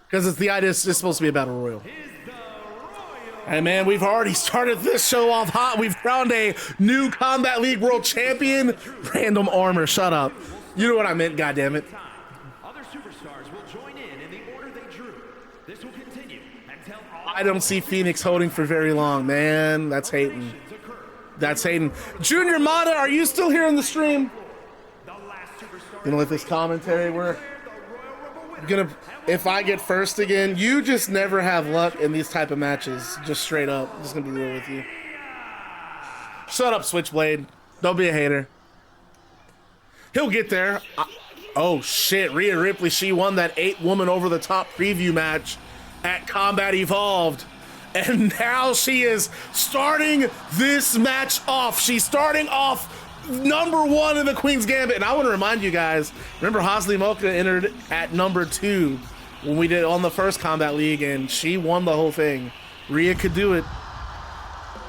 Because it's the idea. It's supposed to be a battle royal. Hey man, we've already started this show off hot. We've crowned a new Combat League World Champion. Random armor. Shut up. You know what I meant, goddammit. Other superstars will join in the order they drew. This will continue until I don't see Fenix holding for very long, man. That's hating. That's hating. Junior Mata, are you still here in the stream? Gonna let this commentary work. If I get first again, you just never have luck in these type of matches. Just straight up. Just gonna be real with you. Shut up, Switchblade. Don't be a hater. He'll get there. Oh shit, Rhea Ripley, she won that 8-woman over the top preview match at Combat Evolved. And now she is starting this match off. She's starting off #1 in the Queen's Gambit. And I want to remind you guys, remember Hasli Mocha entered at #2 when we did on the first Combat League, and she won the whole thing. Rhea could do it.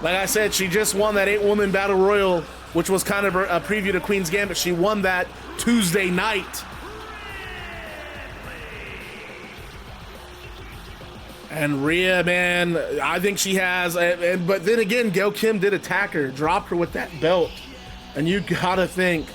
Like I said, she just won that 8-woman Battle Royal, which was kind of a preview to Queen's Gambit. She won that Tuesday night. And Rhea, man, I think she has, but then again, Gail Kim did attack her, dropped her with that belt. And you gotta think,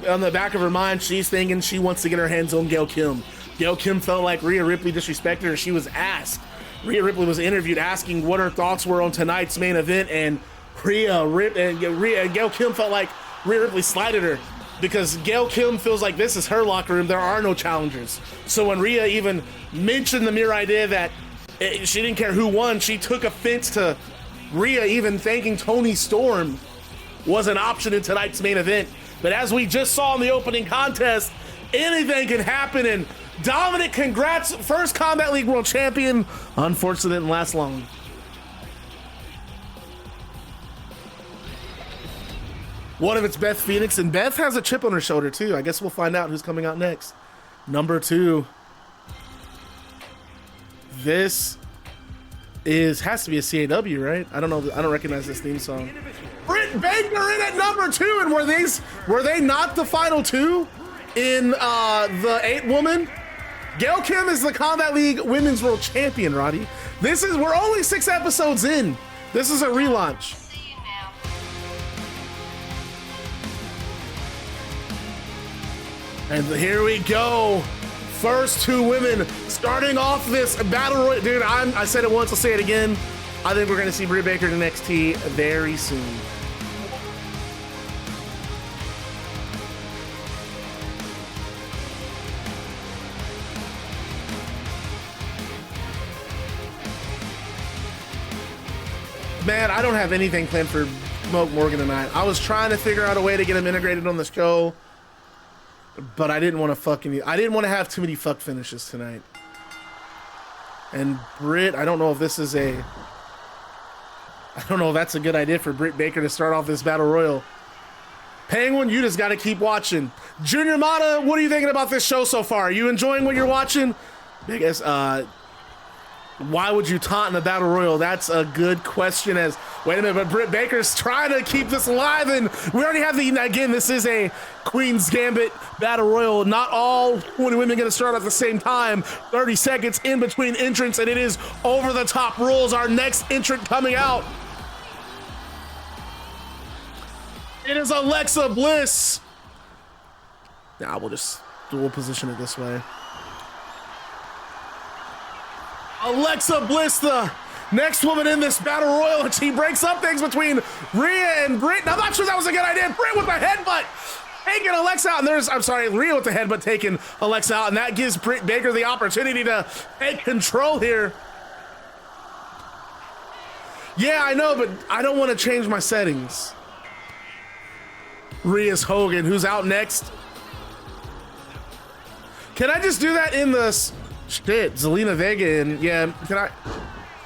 on the back of her mind, she's thinking she wants to get her hands on Gail Kim. Gail Kim felt like Rhea Ripley disrespected her. She was asked, Rhea Ripley was interviewed asking what her thoughts were on tonight's main event, and Gail Kim felt like Rhea Ripley slighted her, because Gail Kim feels like this is her locker room. There are no challengers. So when Rhea even mentioned the mere idea that she didn't care who won, she took offense to Rhea even thinking Toni Storm was an option in tonight's main event. But as we just saw in the opening contest, anything can happen. And Dominik, congrats, first Combat League World Champion. Unfortunately, it didn't last long. What if it's Beth Phoenix? And Beth has a chip on her shoulder too. I guess we'll find out who's coming out next. #2. This has to be a CAW, right? I don't know. I don't recognize this theme song. Britt Baker in at #2, and were they not the final two in the 8-woman? Gail Kim is the Combat League Women's World Champion, Roddy. We're only 6 episodes in. This is a relaunch. And here we go. First 2 women starting off this battle royal. Dude, I said it once, I'll say it again. I think we're gonna see Britt Baker in NXT very soon. Man, I don't have anything planned for Smoke Morgan tonight. I was trying to figure out a way to get him integrated on the show, but I didn't want to have too many fuck finishes tonight. And Britt, I don't know if that's a good idea for Britt Baker to start off this battle royal. Penguin, you just got to keep watching. Junior Mata, what are you thinking about this show so far? Are you enjoying what you're watching? I guess, why would you taunt in the battle royal? That's a good question. Wait a minute, but Britt Baker's trying to keep this alive, and we already have again, this is a Queen's Gambit Battle Royal. Not all 20 women going to start at the same time. 30 seconds in between entrants, and it is over the top rules. Our next entrant coming out. It is Alexa Bliss. Now we'll just dual position it this way. Alexa Bliss, the next woman in this battle royal, and she breaks up things between Rhea and Britt. I'm not sure that was a good idea. Britt with the headbutt taking Alexa out, and Rhea with the headbutt taking Alexa out, and that gives Britt Baker the opportunity to take control here. Yeah, I know, but I don't want to change my settings. Rhea's Hogan, who's out next. Can I just do that in the... Shit, Zelina Vega, and yeah,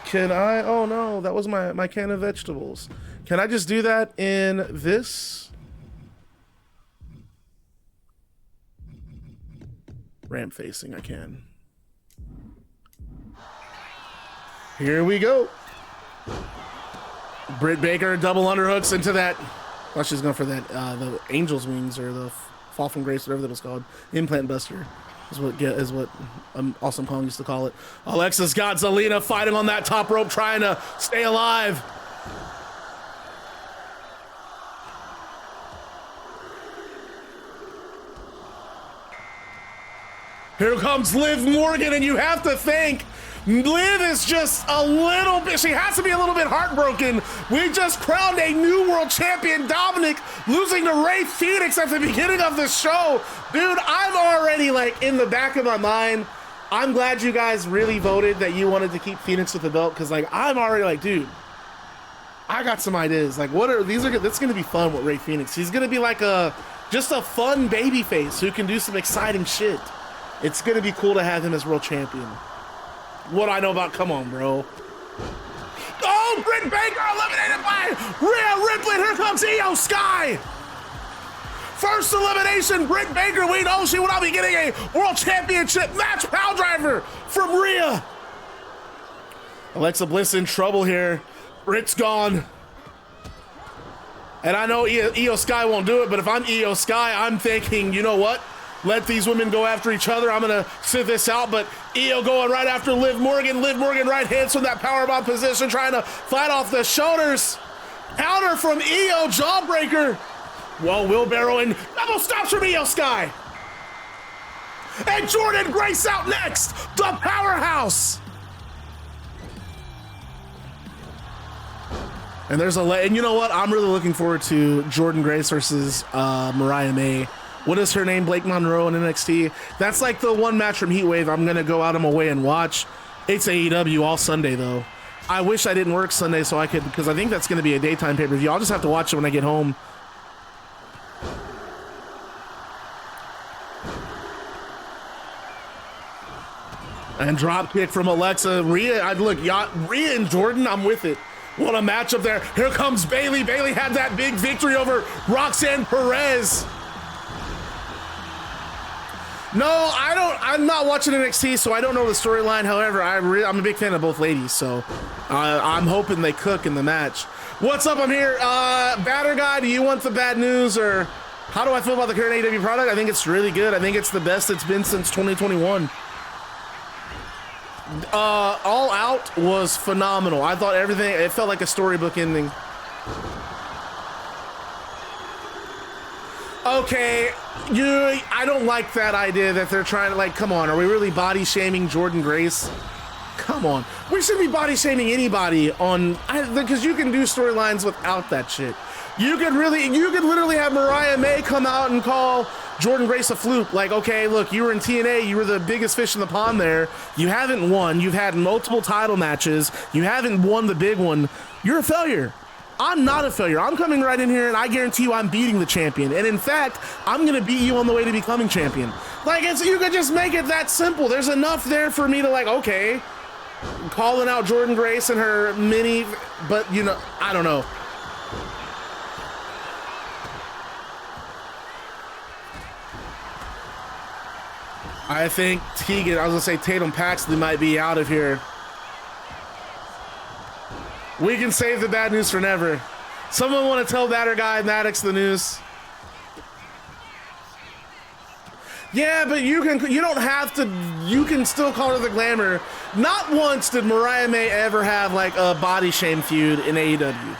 can I, oh no, that was my can of vegetables. Can I just do that in this? Ramp facing, I can. Here we go. Britt Baker double underhooks into that. Oh, she's going for that, the Angel's Wings, or the Fall from Grace, whatever that was called. Implant Buster. Is what Awesome Kong used to call it. Alexa's got Zelina fighting on that top rope, trying to stay alive. Here comes Liv Morgan, and you have to think Liv is just a little bit, she has to be a little bit heartbroken. We just crowned a new world champion, Dominik, losing to Ray Fenix at the beginning of the show. Dude, I'm already like in the back of my mind. I'm glad you guys really voted that you wanted to keep Fenix with the belt, because like I'm already like, dude, I got some ideas. Like, that's gonna be fun with Ray Fenix. He's gonna be like just a fun baby face who can do some exciting shit. It's gonna be cool to have him as world champion. What I know about, come on, bro. Oh, Britt Baker eliminated by Rhea Ripley. Here comes Io Sky. First elimination, Britt Baker. We know she will not be getting a world championship match. Power driver from Rhea. Alexa Bliss in trouble here. Britt's gone. And I know Io Sky won't do it, but if I'm Io Sky, I'm thinking, you know what? Let these women go after each other. I'm gonna sit this out, but Io going right after Liv Morgan. Liv Morgan right hands from that powerbomb position, trying to fight off the shoulders. Counter from Io, jawbreaker. Well, wheelbarrow and double stops from Io Sky. And Jordynne Grace out next, the powerhouse. And there's and you know what? I'm really looking forward to Jordynne Grace versus Mariah May. What is her name? Blake Monroe in NXT. That's like the one match from Heatwave I'm gonna go out of my way and watch. It's AEW all Sunday though. I wish I didn't work Sunday so I could, because I think that's gonna be a daytime pay-per-view. I'll just have to watch it when I get home. And drop kick from Alexa. Rhea, Rhea and Jordynne, I'm with it. What a matchup there. Here comes Bayley. Bayley had that big victory over Roxanne Perez. No, I'm not watching NXT, so I don't know the storyline. However, I'm a big fan of both ladies, so I'm hoping they cook in the match. What's up? I'm here. Batter Guy, do you want the bad news, or how do I feel about the current AEW product? I think it's really good. I think it's the best it's been since 2021. All Out was phenomenal. I thought everything, it felt like a storybook ending. Okay, I don't like that idea that they're trying to, like, come on, are we really body shaming Jordynne Grace? Come on, we shouldn't be body shaming anybody because you can do storylines without that shit. You could literally have Mariah May come out and call Jordynne Grace a fluke. Like, okay, look, you were in TNA, you were the biggest fish in the pond there. You haven't won, you've had multiple title matches, you haven't won the big one. You're a failure. I'm not a failure. I'm coming right in here and I guarantee you I'm beating the champion. And in fact, I'm gonna beat you on the way to becoming champion. Like, you could just make it that simple. There's enough there for me to, like, okay, calling out Jordynne Grace and her mini, but you know, I don't know. I think Tatum Paxley might be out of here. We can save the bad news for never. Someone want to tell Batter Guy Maddox the news? Yeah, but you don't have to, you can still call her the Glamour. Not once did Mariah May ever have like a body shame feud in AEW.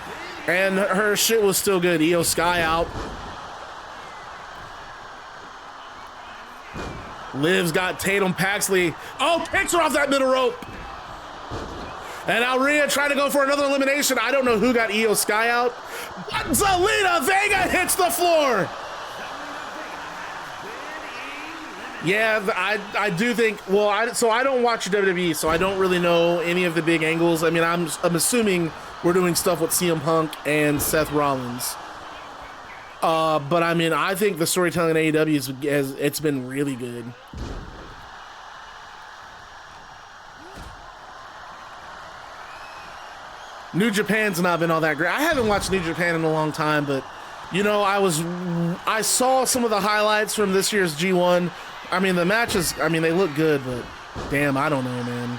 And her shit was still good. Io Sky out. Liv's got Tatum Paxley. Oh, picks her off that middle rope. And now Rhea trying to go for another elimination. I don't know who got Io Sky out. But Zelina Vega hits the floor. Yeah, I do think, well, I don't watch WWE, so I don't really know any of the big angles. I mean, I'm assuming we're doing stuff with CM Punk and Seth Rollins. But I mean, I think the storytelling in AEW it's been really good. New Japan's not been all that great. I haven't watched New Japan in a long time, but you know, I saw some of the highlights from this year's G1. I mean, the matches, I mean, they look good, but damn, I don't know, man.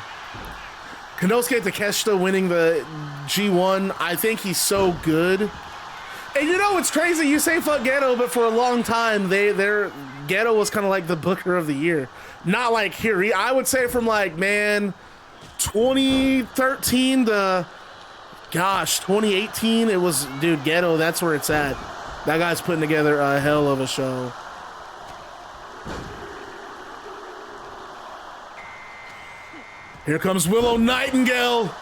Konosuke Takeshita winning the G1, I think he's so good. And you know what's crazy? You say fuck Geto, but for a long time, Geto was kind of like the Booker of the Year. Not like here. I would say from like, man, 2013 to, gosh, 2018, it was, dude, Geto, that's where it's at. That guy's putting together a hell of a show. Here comes Willow Nightingale.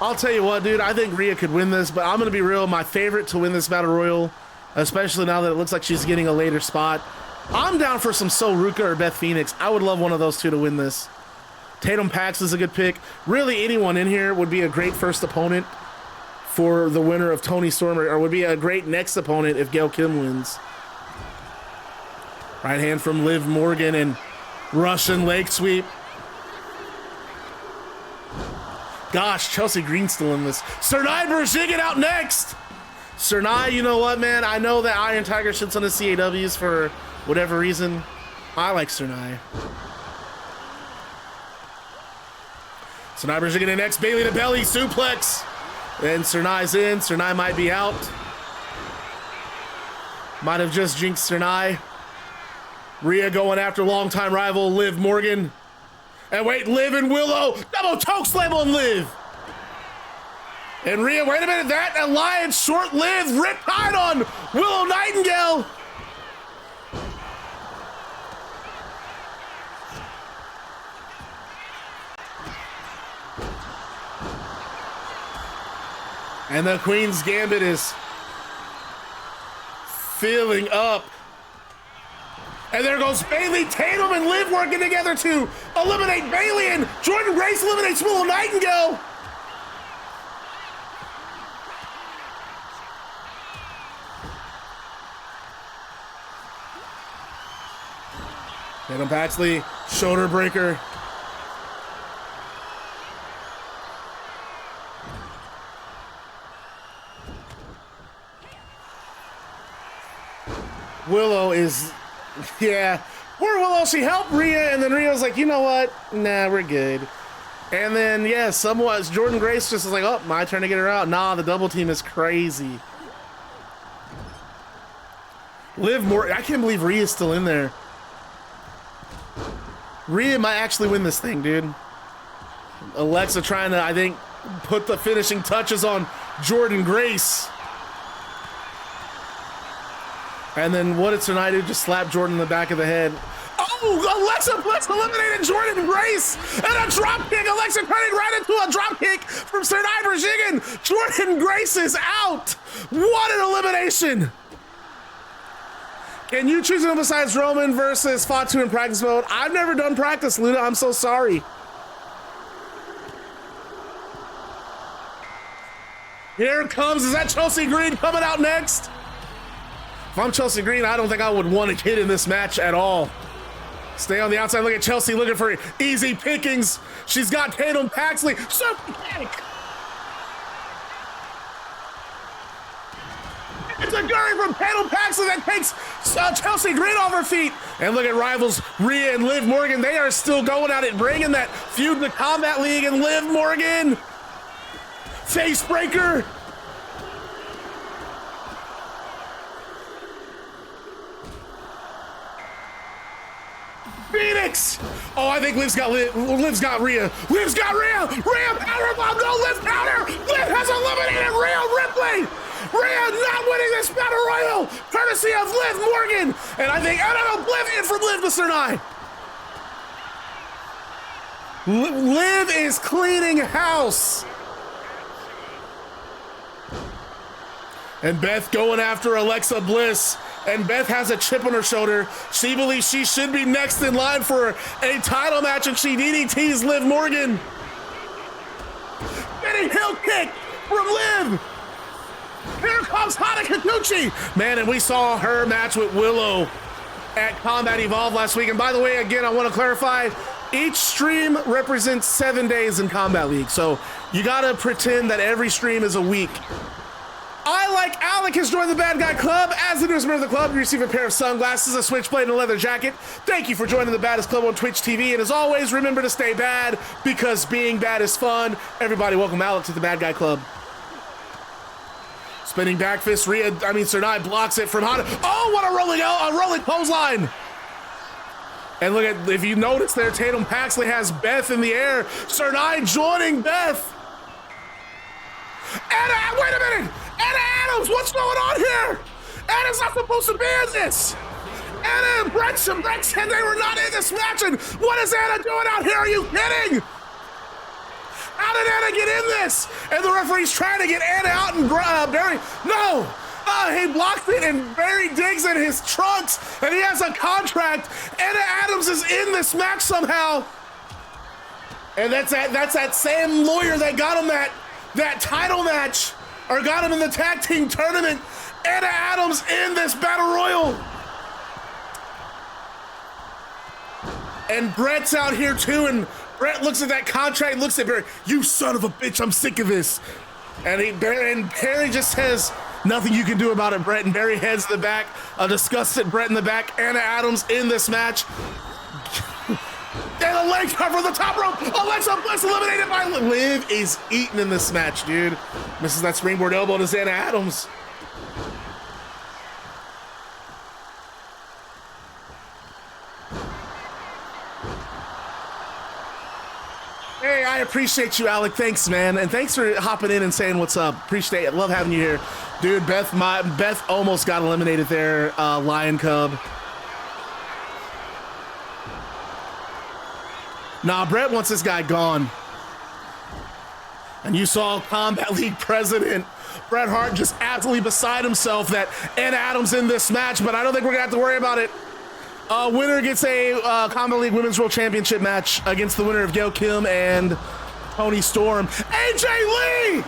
I'll tell you what, dude, I think Rhea could win this, but I'm going to be real. My favorite to win this Battle Royal, especially now that it looks like she's getting a later spot, I'm down for some Sol Ruka or Beth Phoenix. I would love one of those two to win this. Tatum Pax is a good pick. Really, anyone in here would be a great first opponent for the winner of Toni Storm, or would be a great next opponent if Gail Kim wins. Right hand from Liv Morgan and Russian leg sweep. Gosh, Chelsea Green's still in this. Sernai Bergingen out next. Sernai, you know what, man? I know that Iron Tiger shits on the CAWs for whatever reason. I like Sernai. Sernai Bergingen in next. Bailey to belly suplex. And Sernai's in. Sernai might be out. Might have just jinxed Sernai. Rhea going after longtime rival Liv Morgan. And wait, Liv and Willow. Double choke slam on Liv. And Rhea, wait a minute, that alliance short-lived, riptide on Willow Nightingale. And the Queen's Gambit is filling up. And there goes Bailey, Tatum, and Liv working together to eliminate Bailey, and Jordynne Grace eliminates Willow Nightingale. Tatum Paxley, shoulder breaker. Willow is, yeah, poor Willow. She helped Rhea, and then Rhea was like, you know what? Nah, we're good. And then, yeah, somewhat, Jordynne Grace just was like, oh, my turn to get her out. Nah, the double team is crazy. Liv Morgan, I can't believe Rhea's still in there. Rhea might actually win this thing, dude. Alexa trying to, I think, put the finishing touches on Jordynne Grace. And then what did Tonight do? Just slap Jordan in the back of the head. Oh, Alexa Bliss eliminated Jordynne Grace. And a drop kick. Alexa turning right into a drop kick from Sernai Bergingen. Jordynne Grace is out. What an elimination. Can you choose one besides Roman versus Fatu in practice mode? I've never done practice, Luna. I'm so sorry. Here comes, is that Chelsea Green coming out next? If I'm Chelsea Green, I don't think I would want to get in this match at all. Stay on the outside. Look at Chelsea looking for easy pickings. She's got Tatum Paxley. Super kick. It's a Gurry from Tatum Paxley that takes Chelsea Green off her feet. And look at rivals Rhea and Liv Morgan. They are still going at it, bringing that feud to Combat League. And Liv Morgan, face breaker. Fenix. Oh, I think Liv's got Rhea. Liv's got Rhea. Rhea powerbomb. No, Liv counter. Liv has eliminated Rhea Ripley. Rhea not winning this battle royal, courtesy of Liv Morgan. And I think out of oblivion from Liv to Sernai. Liv is cleaning house. And Beth going after Alexa Bliss. And Beth has a chip on her shoulder. She believes she should be next in line for a title match, and she DDTs Liv Morgan. Getting heel kick from Liv. Here comes Hana Kikuchi. Man, and we saw her match with Willow at Combat Evolve last week. And by the way, again, I want to clarify, each stream represents 7 days in Combat League. So you got to pretend that every stream is a week. I Like Alec has joined the Bad Guy Club. As the newest member of the club, you receive a pair of sunglasses, a switchblade, and a leather jacket. Thank you for joining the Baddest Club on Twitch TV. And as always, remember to stay bad, because being bad is fun. Everybody, welcome Alec to the Bad Guy Club. Spinning back fist, Sernai blocks it from Hana. Oh, what a rolling clothesline. And look at, if you notice there, Tatum Paxley has Beth in the air. Sernai joining Beth. Anna, wait a minute! Anna Adams, what's going on here? Anna's not supposed to be in this. Anna and Brett said they were not in this match, and what is Anna doing out here? Are you kidding? How did Anna get in this? And the referee's trying to get Anna out, and Barry, no! He blocked it, and Barry digs in his trunks, and he has a contract. Anna Adams is in this match somehow. And that's that same lawyer that got him that title match, or got him in the tag team tournament. Anna Adams in this battle royal. And Bret's out here too, and Bret looks at that contract, looks at Barry, you son of a bitch, I'm sick of this. And Barry just says, nothing you can do about it, Bret. And Barry heads to the back, a disgusted Bret in the back, Anna Adams in this match. And a leg cover on the top rope. Alexa Bliss eliminated by Liv is eating in this match, dude. Misses that springboard elbow to Anna Adams. Hey, I appreciate you, Alec. Thanks, man. And thanks for hopping in and saying what's up. Appreciate it. Love having you here. Dude, Beth almost got eliminated there, Lion Cub. Nah, Bret wants this guy gone. And you saw Combat League president Bret Hart just absolutely beside himself that Anna Adams in this match, but I don't think we're gonna have to worry about it. Winner gets a Combat League Women's World Championship match against the winner of Gail Kim and Toni Storm. AJ Lee!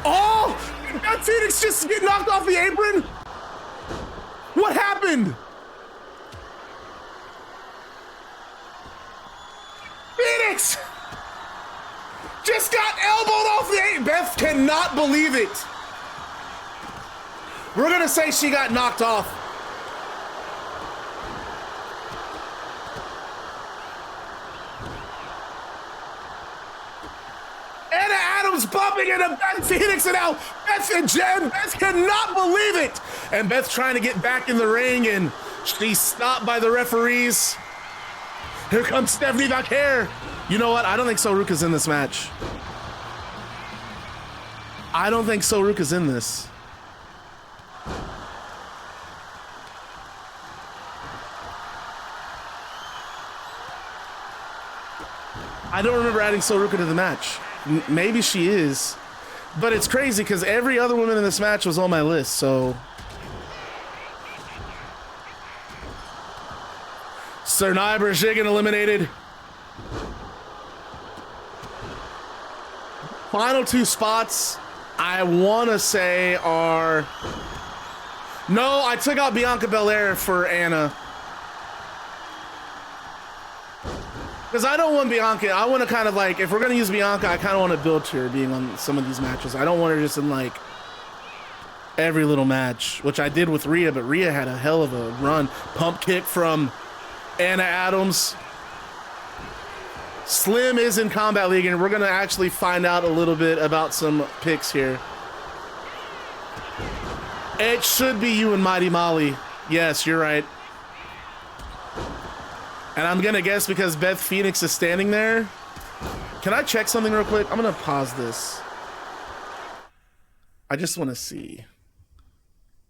Oh, did Fenix just get knocked off the apron? What happened? Fenix just got elbowed off the apron. Beth cannot believe it. We're gonna say she got knocked off. Anna Adams bumping into Beth Phoenix, and now Beth and Jen. Beth cannot believe it. And Beth's trying to get back in the ring, and she's stopped by the referees. Here comes Stephanie Vaquer. You know what? I don't think Soruka's in this match. I don't think Soruka's in this. I don't remember adding Soruka to the match. Maybe she is, but it's crazy because every other woman in this match was on my list, so. Sernai Berghagen eliminated. Final two spots, I want to say are. No, I took out Bianca Belair for Anna. Because I don't want Bianca. I want to kind of like, if we're going to use Bianca, I kind of want to build to her being on some of these matches. I don't want her just in like every little match, which I did with Rhea, but Rhea had a hell of a run. Pump kick from Anna Adams. Slim is in Combat League, and we're going to actually find out a little bit about some picks here. It should be you and Mighty Molly. Yes, you're right. And I'm gonna guess because Beth Phoenix is standing there. Can I check something real quick? I'm gonna pause this. I just wanna see.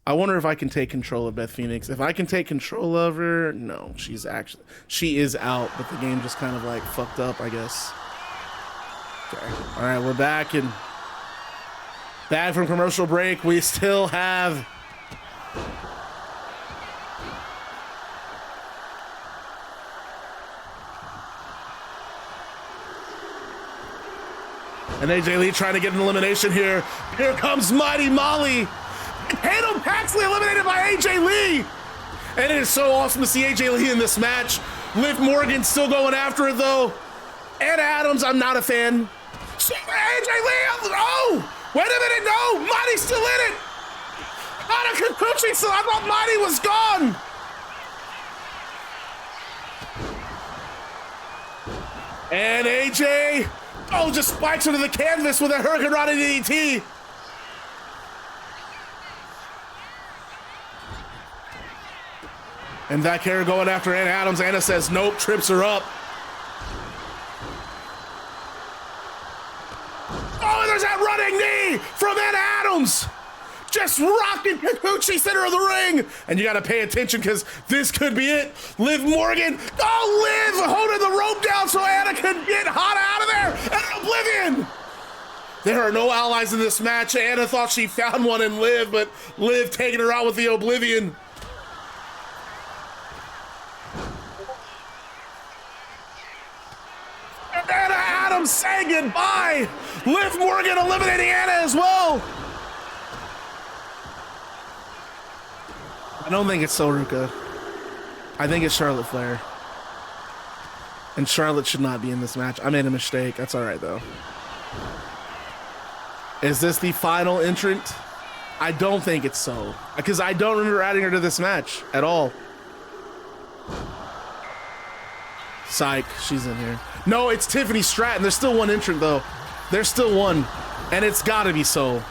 I wonder if I can take control of Beth Phoenix. If I can take control of her, no, she is out, but the game just kind of like fucked up, I guess. Okay, all right, we're back and back from commercial break. We still have and AJ Lee trying to get an elimination here. Here comes Mighty Molly. Tatum Paxley eliminated by AJ Lee. And it is so awesome to see AJ Lee in this match. Liv Morgan still going after it though. Anna Adams, I'm not a fan. AJ Lee, oh, wait a minute, no, Mighty's still in it. Anna Kikuchi, so I thought Mighty was gone. And AJ, oh, just spikes into the canvas with a Hurricane Rana DDT. And Vaquer going after Anna Adams. Anna says nope, trips her up. Oh, and there's that running knee from Anna Adams. Just rocking Kikuchi center of the ring. And you got to pay attention because this could be it. Liv Morgan. Oh, Liv holding the rope down so Anna can get hot out of there. And Oblivion. There are no allies in this match. Anna thought she found one in Liv, but Liv taking her out with the Oblivion. And Anna Adams saying goodbye. Liv Morgan eliminating Anna as well. I don't think it's Soruka. I think it's Charlotte Flair. And Charlotte should not be in this match. I made a mistake. That's all right, though. Is this the final entrant? I don't think it's so. Because I don't remember adding her to this match at all. Psych, she's in here. No, it's Tiffany Stratton. There's still one entrant, though. There's still one. And it's gotta be so.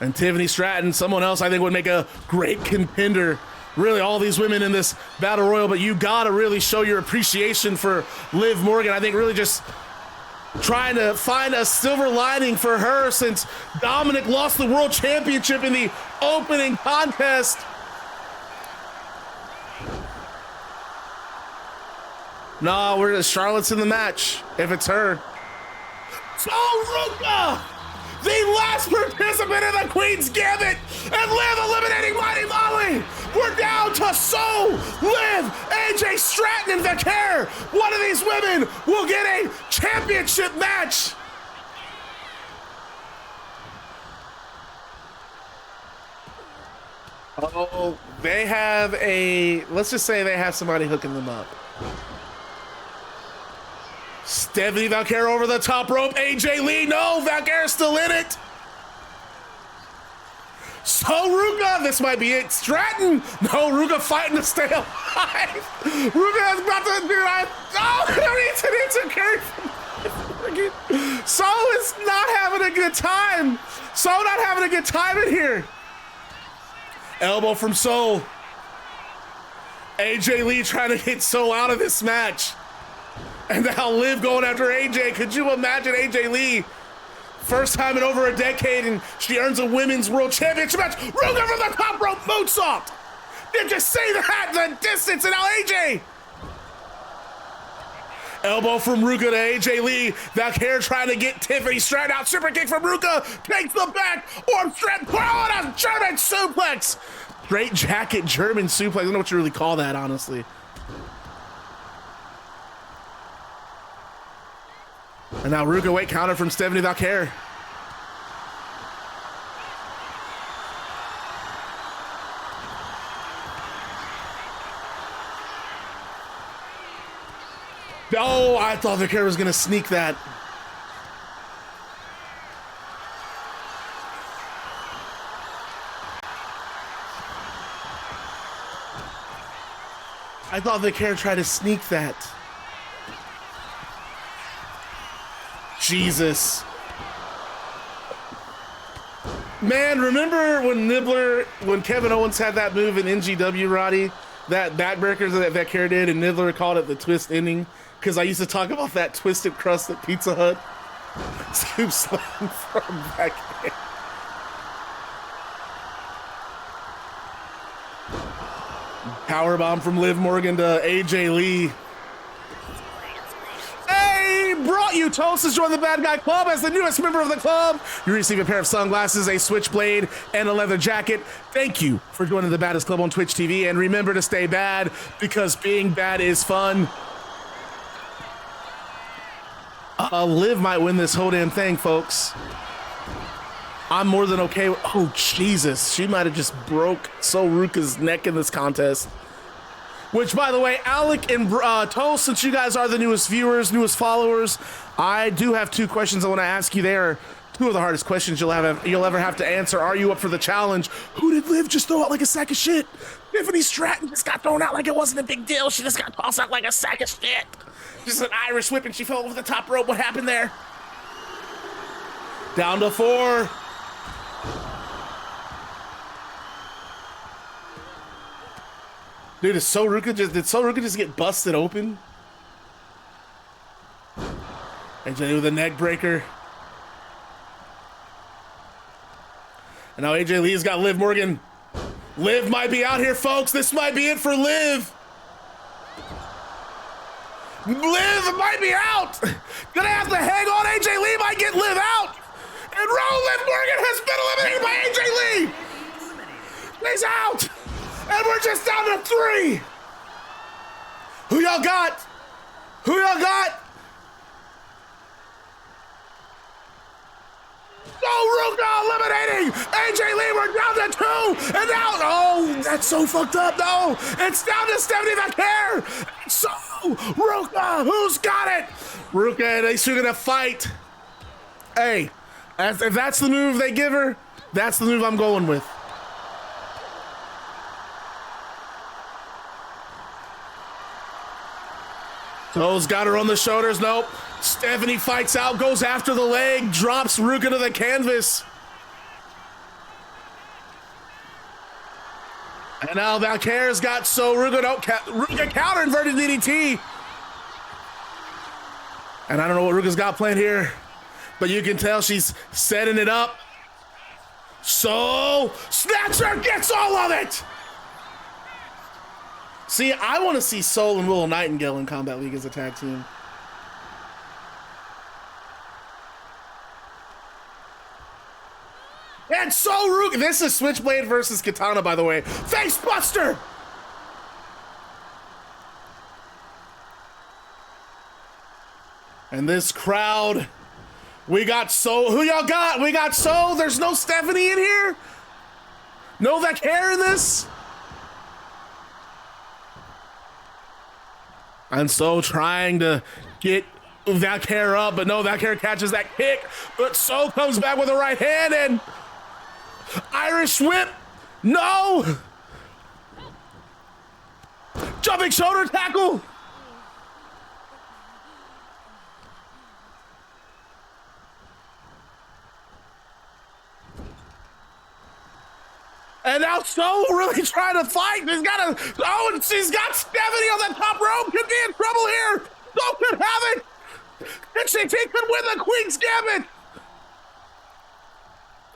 And Tiffany Stratton, someone else I think would make a great contender. Really, all these women in this Battle Royal, but you gotta really show your appreciation for Liv Morgan. I think really just trying to find a silver lining for her since Dominik lost the World Championship in the opening contest. No, Charlotte's in the match, if it's her. Ruka! The last participant in the Queen's Gambit, and Liv eliminating Mighty Molly. We're down to So, Liv, AJ Stratton, and Vaquer. One of these women will get a championship match. Oh, they have let's just say they have somebody hooking them up. Stephanie Vaquer over the top rope. AJ Lee, no, Vaquer's still in it. So Ruka, this might be it. Stratton, no, Ruka fighting to stay alive. Ruka is about to do that. Oh, So is not having a good time. So not having a good time in here. Elbow from So. AJ Lee trying to get So out of this match. And now Liv going after AJ. Could you imagine AJ Lee? First time in over a decade, and she earns a women's world championship match. Ruka from the top rope moonsault. Did you see that? The distance, and now AJ. Elbow from Ruka to AJ Lee. Vaquer trying to get Tiffany Stratton out. Super kick from Ruka. Takes the back. Or Stratton. Oh, and a German suplex. Straight jacket German suplex. I don't know what you really call that, honestly. And now Ruka weight counter from Stephanie Vaquer. Oh, I thought Vaquer was going to sneak that. I thought Vaquer tried to sneak that. Jesus. Man, remember when Kevin Owens had that move in NGW, Roddy? That backbreaker that Vaquer did, and Nibbler called it the twist ending? Because I used to talk about that twisted crust at Pizza Hut. Scoop slam from Vaquer. Powerbomb from Liv Morgan to AJ Lee. Brought you Toast has joined the Bad Guy Club as the newest member of the club. You receive a pair of sunglasses, a switchblade, and a leather jacket. Thank you for joining the Baddest Club on Twitch TV, and remember to stay bad because being bad is fun. Liv might win this whole damn thing, folks. I'm more than okay with, oh Jesus, she might have just broke So Ruka's neck in this contest. Which, by the way, Alec and Toast, since you guys are the newest viewers, newest followers, I do have two questions I want to ask you. They are two of the hardest questions you'll ever have to answer. Are you up for the challenge? Who did Liv just throw out like a sack of shit? Tiffany Stratton just got thrown out like it wasn't a big deal. She just got tossed out like a sack of shit. Just an Irish whip and she fell over the top rope. What happened there? Down to 4. Dude, did So Ruka just get busted open? AJ with a neck breaker. And now AJ Lee's got Liv Morgan. Liv might be out here, folks. This might be it for Liv. Liv might be out. Gonna have to hang on. AJ Lee might get Liv out. And Liv Morgan has been eliminated by AJ Lee. He's out. And we're just down to 3. Who y'all got? Who y'all got? So Ruka eliminating AJ Lee. We're down to 2. And now, oh, that's so fucked up. No, it's down to Stephanie McCare. So Ruka, who's got it? Ruka and Ace are gonna fight. Hey, if that's the move they give her, that's the move I'm going with. So's got her on the shoulders. Nope. Stephanie fights out, goes after the leg, drops Ruka to the canvas. And now Valkyra's got So Ruka. No, Ruka counter inverted DDT. And I don't know what Ruka's got planned here, but you can tell she's setting it up. So Snatcher gets all of it. See, I want to see Soul and Willow Nightingale in Combat League as a tag team. And So Ruka, this is Switchblade versus Katana, by the way. Face Buster! And this crowd, we got So, who y'all got? We got So, there's no Stephanie in here? No Valkyria in this? And So trying to get Valkyria up, but no, Valkyria catches that kick, but So comes back with a right hand and Irish whip. No! Jumping shoulder tackle. And now So really trying to fight. He's got a, oh, and she's got Stephanie on the top rope. Could be in trouble here. So could have it. And she could win the Queen's Gambit.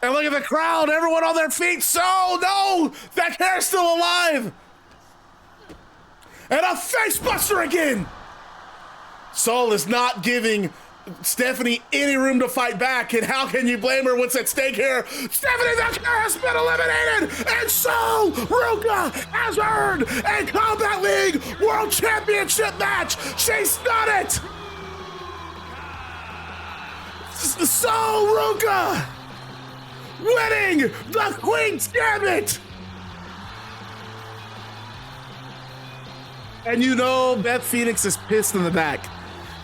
And look at the crowd, everyone on their feet. So, no, that hair's still alive. And a face buster again. Soul is not giving Stephanie any room to fight back, and how can you blame her? What's at stake here? Stephanie Valkyria has been eliminated, and so Ruka has earned a Combat League World Championship match. She's done it. So Ruka winning the Queen's Gambit. And you know Beth Phoenix is pissed in the back.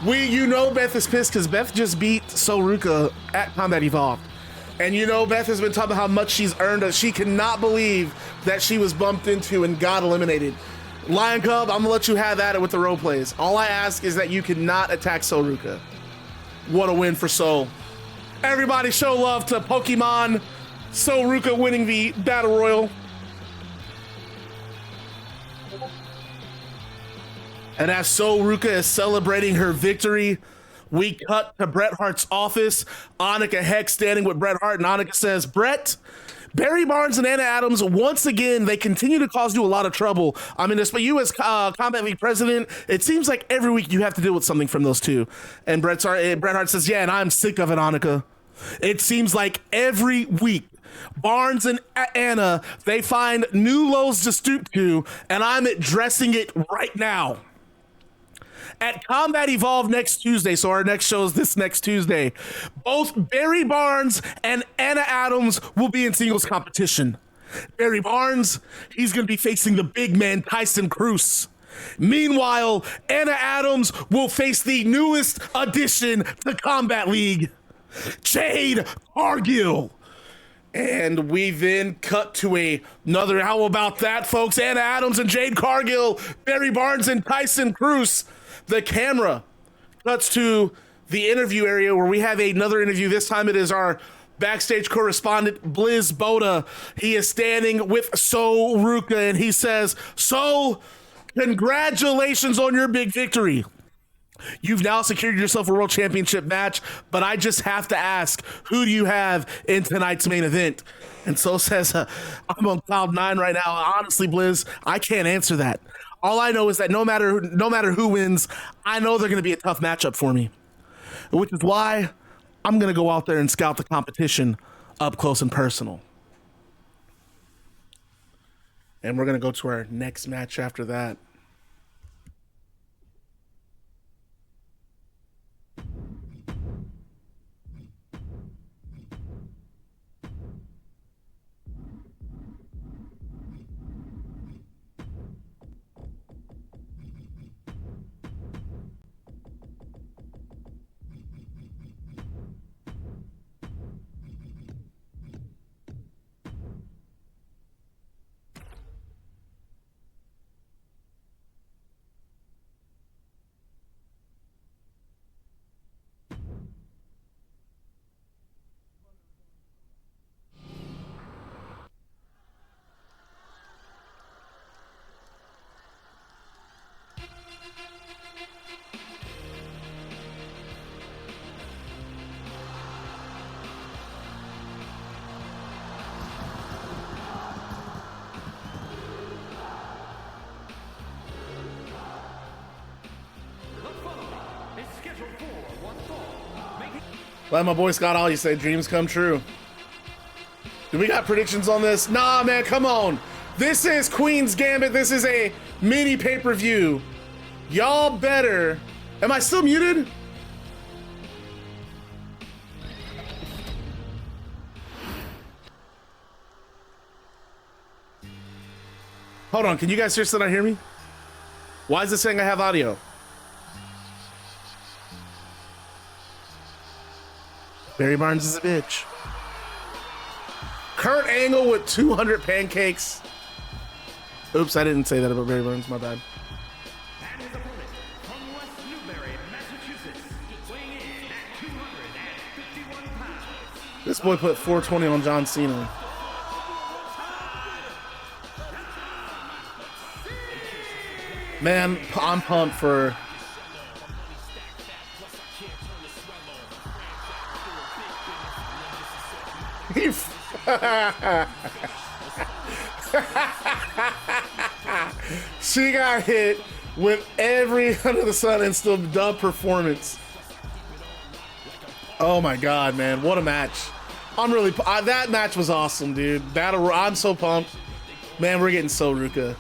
You know Beth is pissed because Beth just beat So Ruka at Combat Evolved. And you know Beth has been talking about how much she's earned. She cannot believe that she was bumped into and got eliminated. Lion Cub, I'm gonna let you have at it with the role plays. All I ask is that you cannot attack So Ruka. What a win for Soul. Everybody show love to Pokemon. So Ruka winning the Battle Royal. And as So Ruka is celebrating her victory, we cut to Bret Hart's office. Annika Heck standing with Bret Hart, and Annika says, Bret, Barry Barnes and Anna Adams, once again, they continue to cause you a lot of trouble. I mean, but you as Combat League president, it seems like every week you have to deal with something from those two. And Bret Hart says, yeah, and I'm sick of it, Annika. It seems like every week, Barnes and Anna, they find new lows to stoop to, and I'm addressing it right now. At Combat Evolve next Tuesday, so our next show is this next Tuesday, both Barry Barnes and Anna Adams will be in singles competition. Barry Barnes, he's going to be facing the big man Tyson Cruz. Meanwhile, Anna Adams will face the newest addition to Combat League, Jade Cargill. And we then cut to another, how about that, folks? Anna Adams and Jade Cargill, Barry Barnes and Tyson Cruz. The camera cuts to the interview area where we have another interview. This time it is our backstage correspondent, Blizz Boda. He is standing with So Ruka, and he says, So, congratulations on your big victory. You've now secured yourself a world championship match, but I just have to ask, who do you have in tonight's main event? And So says, I'm on cloud 9 right now. Honestly, Blizz, I can't answer that. All I know is that no matter who wins, I know they're going to be a tough matchup for me, which is why I'm going to go out there and scout the competition up close and personal. And we're going to go to our next match after that. Like my boy Scott Hall, you say dreams come true. Do we got predictions on this? Nah, man, come on. This is Queen's Gambit. This is a mini pay-per-view. Y'all better. Am I still muted? Hold on, can you guys seriously not hear me? Why is it saying I have audio? Barry Barnes is a bitch. Kurt Angle with 200 pancakes. Oops, I didn't say that about Barry Barnes, my bad. And his opponent from West Newbury, Massachusetts, weighing in at 251 pounds. This boy put 420 on John Cena. Man, I'm pumped for... She got hit with every under the sun and still dub performance. Oh my God, man, what a match. I'm really, that match was awesome, dude. I'm so pumped. Man, we're getting so Ruka.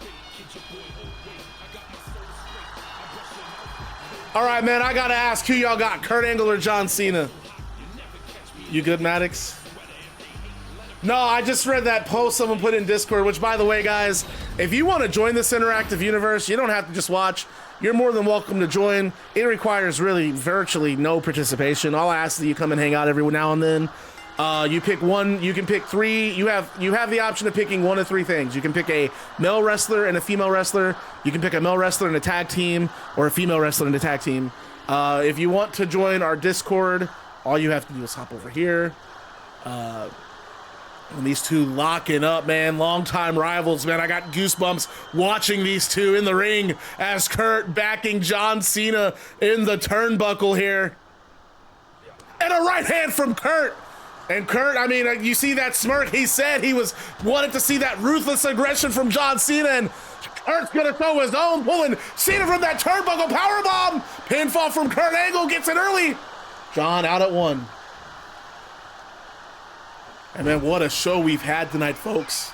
All right, man, I gotta ask who y'all got, Kurt Angle or John Cena? You good, Maddox? No, I just read that post someone put in Discord, which, by the way, guys, if you want to join this interactive universe, you don't have to just watch. You're more than welcome to join. It requires really virtually no participation. All I ask is that you come and hang out every now and then. You pick one, you can pick three. You have the option of picking one of three things. You can pick a male wrestler and a female wrestler. You can pick a male wrestler and a tag team, or a female wrestler and a tag team. If you want to join our Discord, all you have to do is hop over here. And these two locking up, man. Longtime rivals, man. I got goosebumps watching these two in the ring as Kurt backing John Cena in the turnbuckle here. And a right hand from Kurt. And Kurt, I mean, you see that smirk. He said he wanted to see that ruthless aggression from John Cena, and Kurt's gonna throw his own, pulling Cena from that turnbuckle powerbomb. Pinfall from Kurt Angle, gets it early. John out at one. And man, what a show we've had tonight, folks.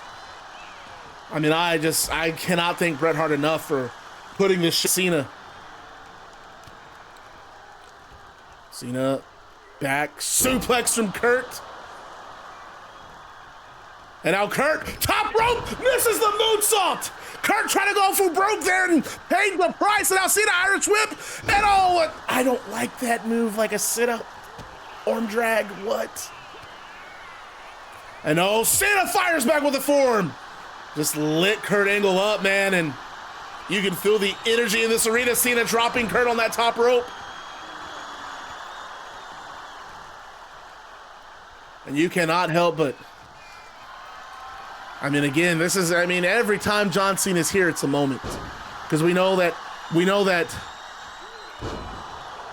I mean, I cannot thank Bret Hart enough for putting this Cena. Cena back, suplex from Kurt. And now Kurt, top rope, misses the moonsault. Kurt trying to go for broke there and paid the price. And now Cena Irish whip. And oh, I don't like that move, like a sit-up, arm drag, what? And oh, Cena fires back with a forearm. Just lit Kurt Angle up, man. And you can feel the energy in this arena. Cena dropping Kurt on that top rope. And you cannot help but, I mean, again, this is, I mean, every time John Cena's here, it's a moment. Because we know that,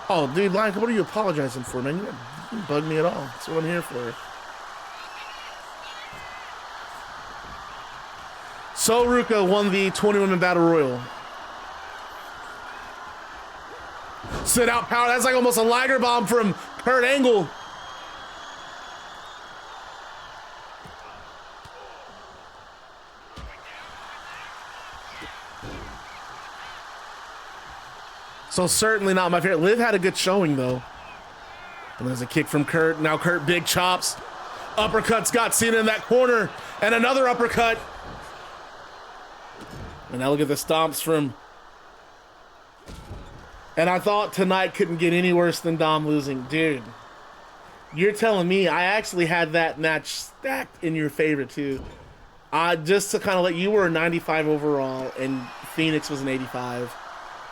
oh, dude, Lion, what are you apologizing for, man? You didn't bug me at all. That's what I'm here for. So Ruka won the 20-woman Battle Royal. Sit out power. That's like almost a Liger bomb from Kurt Angle. So certainly not my favorite. Liv had a good showing though. And there's a kick from Kurt. Now Kurt big chops. Uppercuts got Cena in that corner. And another uppercut. And now look at the stomps from... And I thought tonight couldn't get any worse than Dom losing. Dude, you're telling me I actually had that match stacked in your favor too. Just to kind of let you were a 95 overall and Fenix was an 85.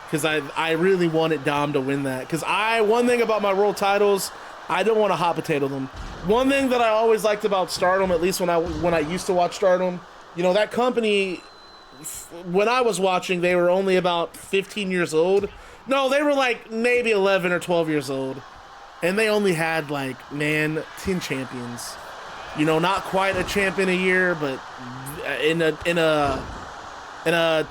Because I really wanted Dom to win that. Because one thing about my world titles, I don't want to hot potato them. One thing that I always liked about Stardom, at least when I used to watch Stardom, you know, that company... When I was watching, they were only about 15 years old. No, they were like maybe 11 or 12 years old. And they only had like, man, 10 champions. You know, not quite a champion a year, but in a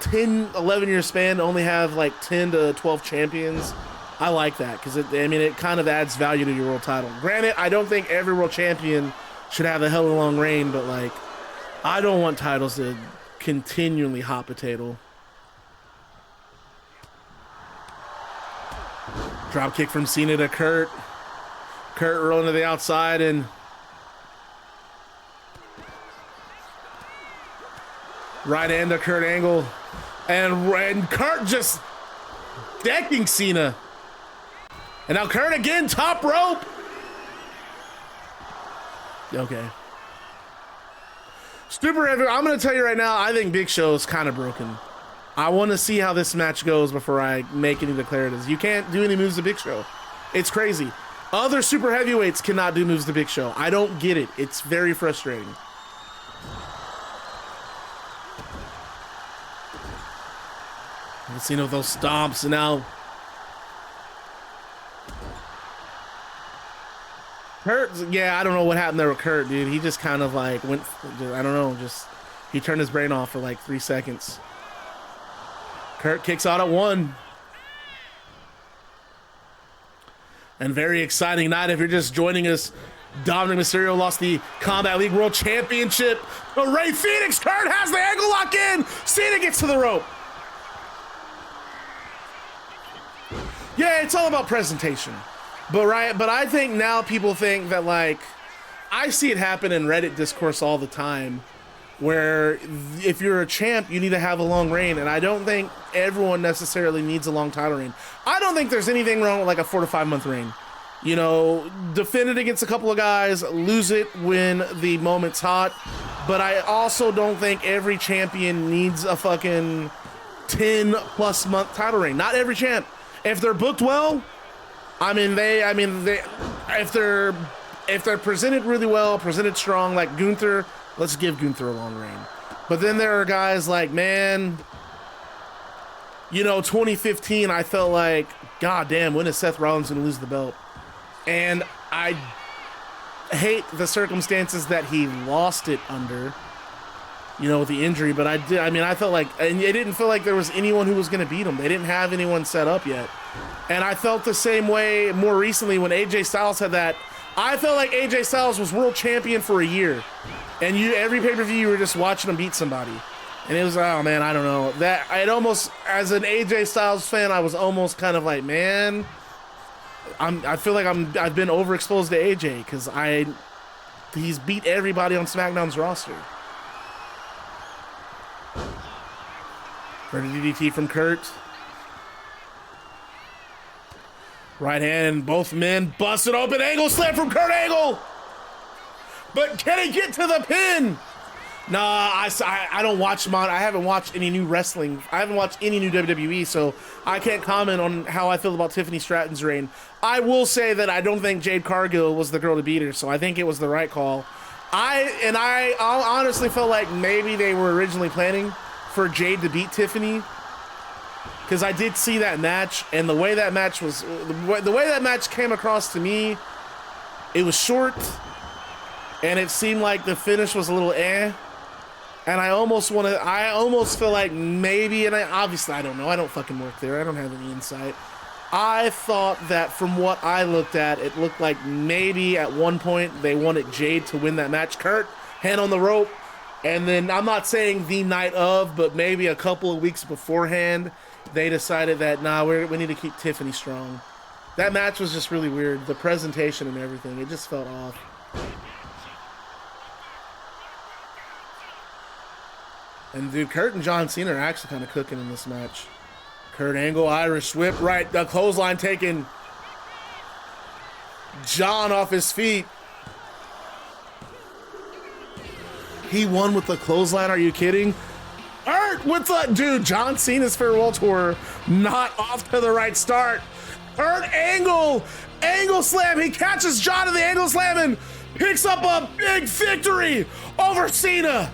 10, 11 year span, only have like 10 to 12 champions. I like that because it kind of adds value to your world title. Granted, I don't think every world champion should have a hell of a long reign, but like, I don't want titles to continually hot potato. Drop kick from Cena to Kurt. Kurt rolling to the outside and right hand to Kurt Angle. And Kurt just decking Cena. And now Kurt again, top rope. Okay. Super heavy. I'm going to tell you right now, I think Big Show is kind of broken. I want to see how this match goes before I make any declaratives. You can't do any moves to Big Show. It's crazy. Other super heavyweights cannot do moves to Big Show. I don't get it. It's very frustrating. Cena with those stomps, and now Kurt, yeah, I don't know what happened there with Kurt, dude. He just kind of like went, I don't know, just he turned his brain off for like 3 seconds. Kurt kicks out at 1. And very exciting night if you're just joining us. Dominik Mysterio lost the Combat League World Championship. But Ray Fenix, Kurt has the ankle lock in. Cena gets to the rope. Yeah, it's all about presentation. But I think now people think that, like, I see it happen in Reddit discourse all the time, where if you're a champ, you need to have a long reign, and I don't think everyone necessarily needs a long title reign. I don't think there's anything wrong with like a 4 to 5 month reign. You know, defend it against a couple of guys, lose it when the moment's hot. But I also don't think every champion needs a fucking 10+ month title reign. Not every champ. If they're booked well, if they're presented really well, presented strong, like Gunther, let's give Gunther a long reign. But then there are guys like, man, you know, 2015, I felt like, God damn, when is Seth Rollins going to lose the belt? And I hate the circumstances that he lost it under, you know, with the injury. But I felt like, and it didn't feel like there was anyone who was going to beat him. They didn't have anyone set up yet. And I felt the same way more recently when AJ Styles had that. I felt like AJ Styles was world champion for a year. And every pay-per-view, you were just watching him beat somebody. And it was, oh man, I don't know. That I'd almost, as an AJ Styles fan, I was almost kind of like, man, I feel like I've been overexposed to AJ because he's beat everybody on SmackDown's roster. For the DDT from Kurt. Right hand, both men busted open. Angle slam from Kurt Angle. But can he get to the pin? Nah, I don't watch I haven't watched any new wrestling. I haven't watched any new WWE, so I can't comment on how I feel about Tiffany Stratton's reign. I will say that I don't think Jade Cargill was the girl to beat her, so I think it was the right call. I honestly felt like maybe they were originally planning for Jade to beat Tiffany, because I did see that match, and the way that match came across to me, it was short, and it seemed like the finish was a little eh. And I almost feel like maybe, and obviously I don't know, I don't fucking work there, I don't have any insight. I thought that from what I looked at, it looked like maybe at one point they wanted Jade to win that match. Kurt, hand on the rope, and then I'm not saying the night of, but maybe a couple of weeks beforehand, they decided that, nah, we need to keep Tiffany strong. That match was just really weird. The presentation and everything, it just felt off. And dude, Kurt and John Cena are actually kind of cooking in this match. Kurt Angle, Irish whip, right, the clothesline taking John off his feet. He won with the clothesline, are you kidding? Kurt with the, dude, John Cena's farewell tour, not off to the right start. Kurt Angle, angle slam, he catches John in the angle slam and picks up a big victory over Cena.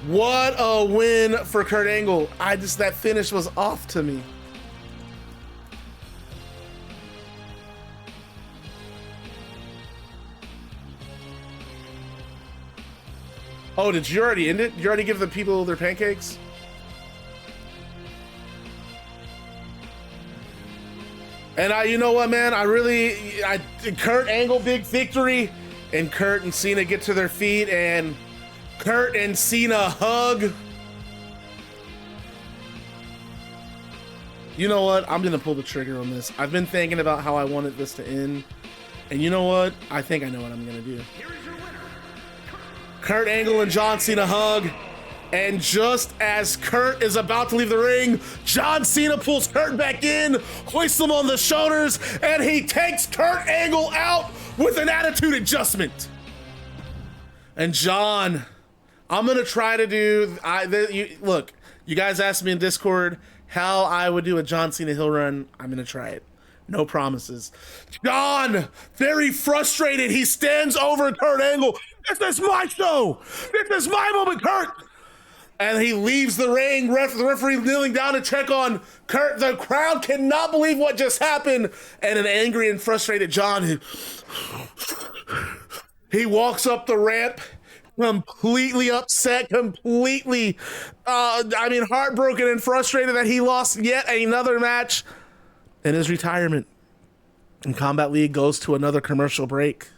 What a win for Kurt Angle. That finish was off to me. Oh, did you already end it? You already give the people their pancakes? And you know what, man? Kurt Angle, big victory. And Kurt and Cena get to their feet, and Kurt and Cena hug. You know what? I'm gonna pull the trigger on this. I've been thinking about how I wanted this to end. And you know what? I think I know what I'm gonna do. Kurt Angle and John Cena hug. And just as Kurt is about to leave the ring, John Cena pulls Kurt back in, hoists him on the shoulders, and he takes Kurt Angle out with an attitude adjustment. And John, I'm gonna try to do, look, you guys asked me in Discord how I would do a John Cena heel run. I'm gonna try it. No promises. John, very frustrated, he stands over Kurt Angle. This is my show. This is my moment, Kurt. And he leaves the ring, the referee kneeling down to check on Kurt. The crowd cannot believe what just happened. And an angry and frustrated John, he walks up the ramp, completely upset, completely, heartbroken and frustrated that he lost yet another match in his retirement. And Combat League goes to another commercial break.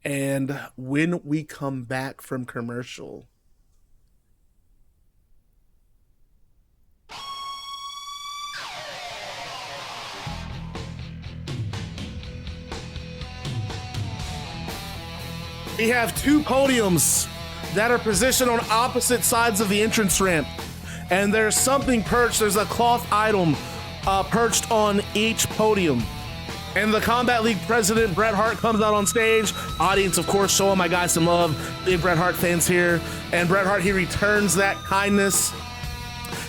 And when we come back from commercial, we have two podiums that are positioned on opposite sides of the entrance ramp. And there's something perched, there's a cloth item perched on each podium. And the Combat League president, Bret Hart, comes out on stage. Audience, of course, showing my guys some love. Big Bret Hart fans here. And Bret Hart, he returns that kindness.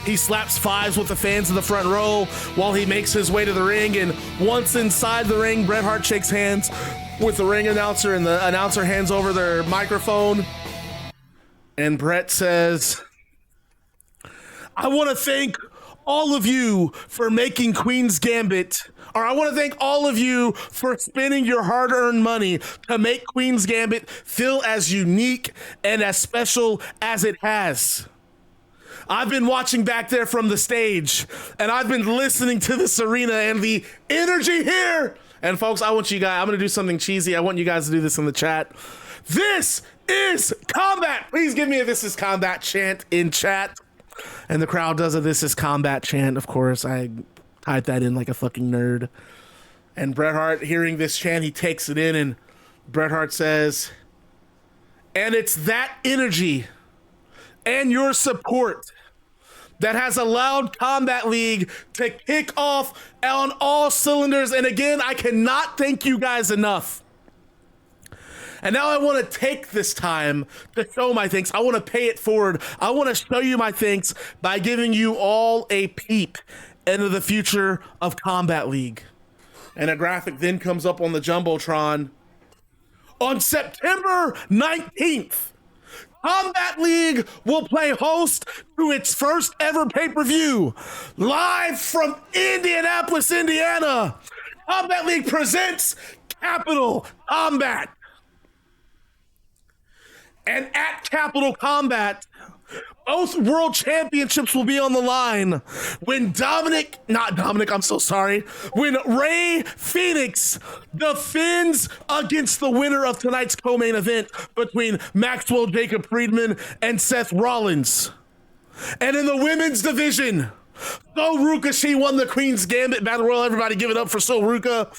He slaps fives with the fans in the front row while he makes his way to the ring. And once inside the ring, Bret Hart shakes hands with the ring announcer, and the announcer hands over their microphone. And Bret says, I want to thank all of you for making Queen's Gambit, or I want to thank all of you for spending your hard-earned money to make Queen's Gambit feel as unique and as special as it has. I've been watching back there from the stage, and I've been listening to this arena and the energy here. And folks, I want you guys, I'm going to do something cheesy. I want you guys to do this in the chat. This is combat. Please give me a "This is combat" chant in chat. And the crowd does a "This is combat" chant. Of course, I typed that in like a fucking nerd. And Bret Hart, hearing this chant, he takes it in, and Bret Hart says, and it's that energy and your support that has allowed Combat League to kick off on all cylinders. And again, I cannot thank you guys enough. And now I want to take this time to show my thanks. I want to pay it forward. I want to show you my thanks by giving you all a peep into the future of Combat League. And a graphic then comes up on the Jumbotron. On September 19th, Combat League will play host to its first ever pay-per-view. Live from Indianapolis, Indiana, Combat League presents Capital Combat. And at Capital Combat, both world championships will be on the line when when Rey Fenix defends against the winner of tonight's co-main event between Maxwell, Jacob Friedman, and Seth Rollins. And in the women's division, Ruka, she won the Queen's Gambit Battle Royal. Everybody give it up for Ruka.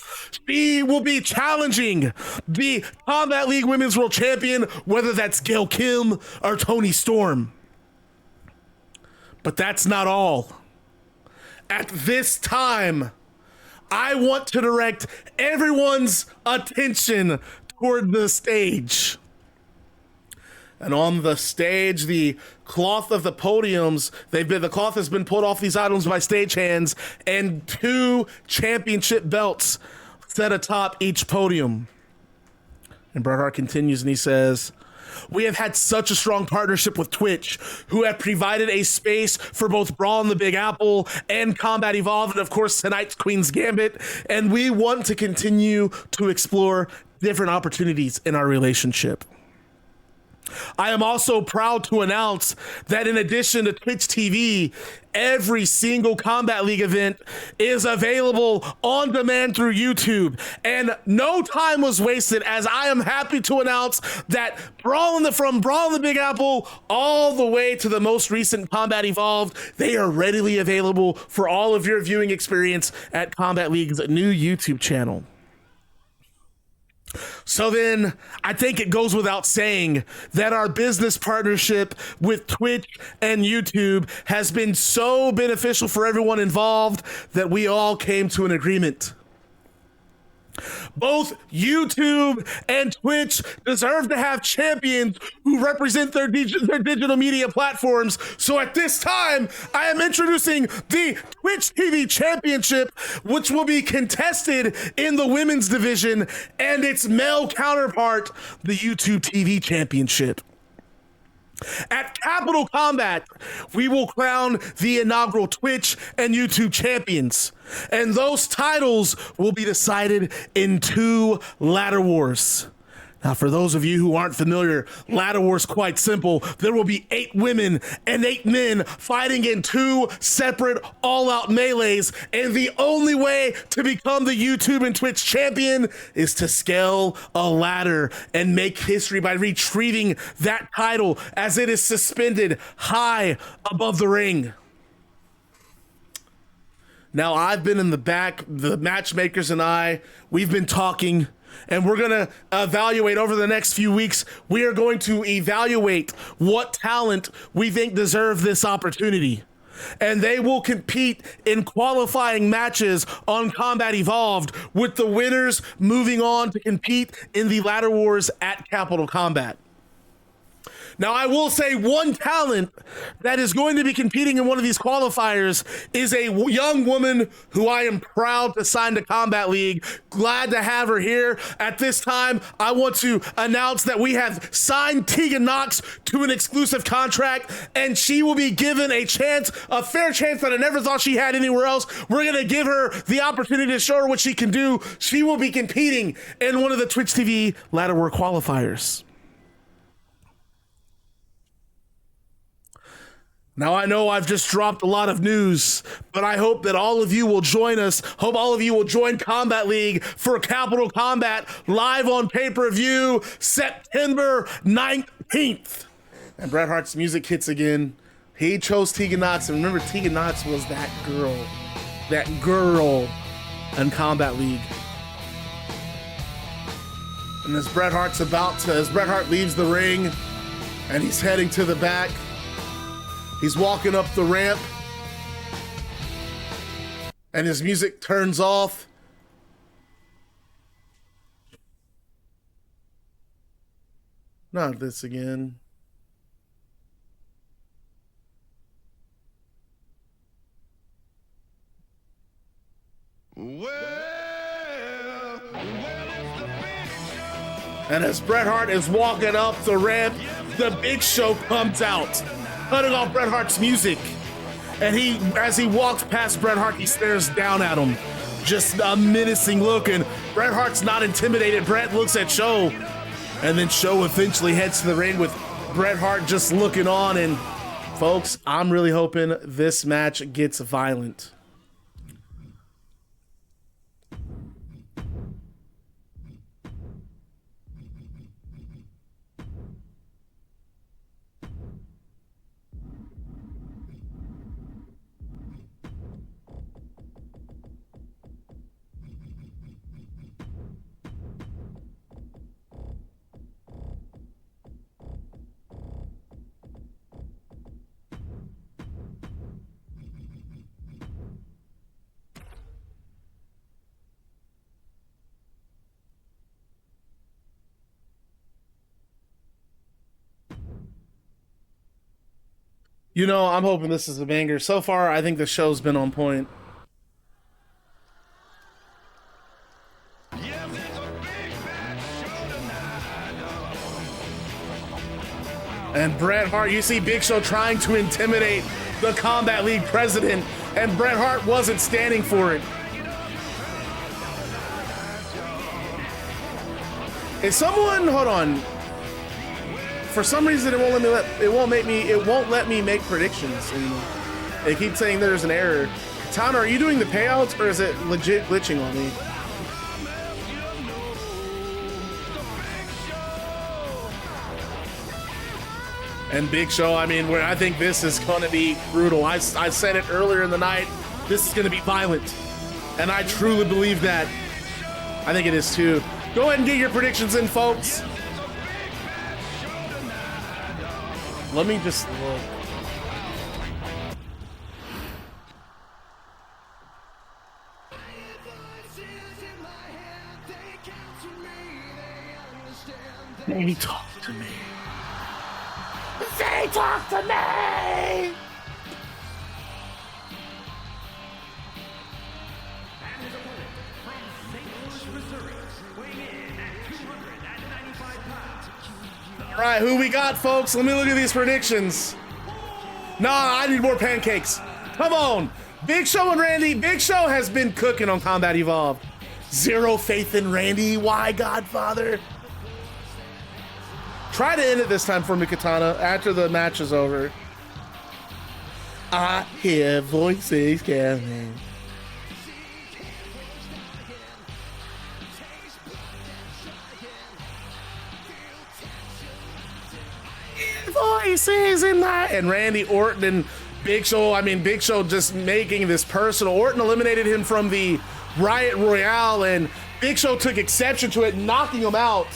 She will be challenging the Combat League Women's World Champion, whether that's Gail Kim or Toni Storm. But that's not all. At this time, I want to direct everyone's attention toward the stage. And on the stage, the cloth of the podiums, the cloth has been pulled off these items by stagehands, and 2 championship belts set atop each podium. And Bret Hart continues and he says, we have had such a strong partnership with Twitch, who have provided a space for both Brawl in the Big Apple and Combat Evolved, and of course tonight's Queen's Gambit. And we want to continue to explore different opportunities in our relationship. I am also proud to announce that in addition to Twitch TV, every single Combat League event is available on demand through YouTube. And no time was wasted, as I am happy to announce that from Brawl in the Big Apple all the way to the most recent Combat Evolved, they are readily available for all of your viewing experience at Combat League's new YouTube channel. So then, I think it goes without saying that our business partnership with Twitch and YouTube has been so beneficial for everyone involved that we all came to an agreement. Both YouTube and Twitch deserve to have champions who represent their digital media platforms. So at this time, I am introducing the Twitch TV Championship, which will be contested in the women's division, and its male counterpart, the YouTube TV Championship. At Capital Combat, we will crown the inaugural Twitch and YouTube champions, and those titles will be decided in 2 ladder wars. Now, for those of you who aren't familiar, ladder wars quite simple. There will be 8 women and 8 men fighting in 2 separate all-out melees, and the only way to become the YouTube and Twitch champion is to scale a ladder and make history by retrieving that title as it is suspended high above the ring. Now, I've been in the back, the matchmakers and we've been talking, and we're going to evaluate over the next few weeks. We are going to evaluate what talent we think deserve this opportunity. And they will compete in qualifying matches on Combat Evolved, with the winners moving on to compete in the ladder wars at Capital Combat. Now, I will say one talent that is going to be competing in one of these qualifiers is a young woman who I am proud to sign to Combat League. Glad to have her here. At this time, I want to announce that we have signed Tegan Knox to an exclusive contract, and she will be given a chance, a fair chance that I never thought she had anywhere else. We're going to give her the opportunity to show her what she can do. She will be competing in one of the Twitch TV ladder war qualifiers. Now, I know I've just dropped a lot of news, but I hope that all of you will join us. Hope all of you will join Combat League for Capital Combat live on pay-per-view September 19th. And Bret Hart's music hits again. He chose Tegan Knox, and remember, Tegan Knox was that girl in Combat League. And as Bret Hart leaves the ring and he's heading to the back, he's walking up the ramp, and his music turns off. Not this again. And as Bret Hart is walking up the ramp, the Big Show comes out, cutting off Bret Hart's music. And as he walks past Bret Hart, he stares down at him. Just a menacing look, and Bret Hart's not intimidated. Bret looks at Show, and then Show eventually heads to the ring with Bret Hart just looking on. And folks, I'm really hoping this match gets violent. You know, I'm hoping this is a banger. So far, I think the show's been on point. And Bret Hart, you see Big Show trying to intimidate the Combat League president, and Bret Hart wasn't standing for it. Is someone, hold on. for some reason it won't let me make predictions anymore. They keep saying there's an error. Katana, are you doing the payouts or is it legit glitching on me? And Big Show, I mean, I think this is going to be brutal. I said it earlier in the night. This is going to be violent. And I truly believe that. I think it is too. Go ahead and get your predictions in, folks. Let me just look. They talk to me. They talk to me! All right, who we got, folks? Let me look at these predictions. Nah, I need more pancakes. Come on. Big Show and Randy. Big Show has been cooking on Combat Evolved. Zero faith in Randy. Why, Godfather? Try to end it this time for me, Katana, after the match is over. I hear voices coming. Voices in that. And Randy Orton and Big Show, I mean, Big Show just making this personal. Orton eliminated him from the Riot Royale, and Big Show took exception to it, knocking him out.